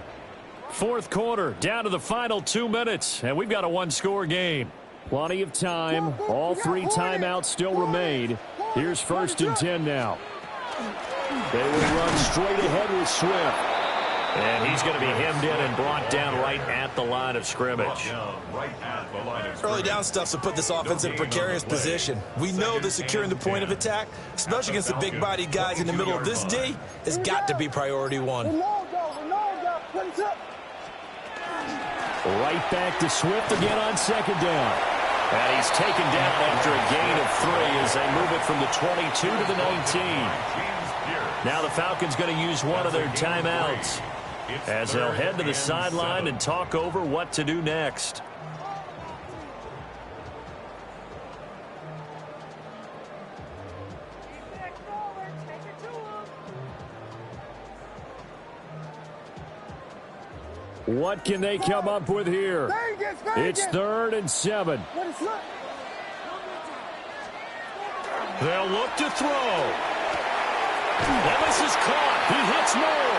Fourth quarter, down to the final 2 minutes, and we've got a one-score game. Plenty of time. All 3 timeouts still remain. Here's 1st and 10 now. They will run straight ahead with Swift. And he's going to be hemmed in and brought down right at the line of scrimmage. Early down stuff to put this offense in a precarious position. We know that securing the point of attack, especially against the big-bodied guys in the middle of this D, has got to be priority one. Right back to Swift again on 2nd down. And he's taken down after a gain of 3 as they move it from the 22 to the 19. Now the Falcons going to use one of their timeouts as they'll head to the sideline and talk over what to do next. What can they come up with here? It's 3rd and 7. They'll look to throw. Ellis is caught. He hits more.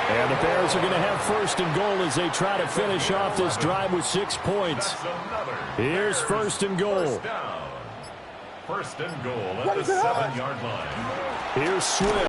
And the Bears are going to have 1st and goal as they try to finish off this drive with 6 points. Here's 1st and goal. 1st and goal at the 7-yard line. Here's Swift.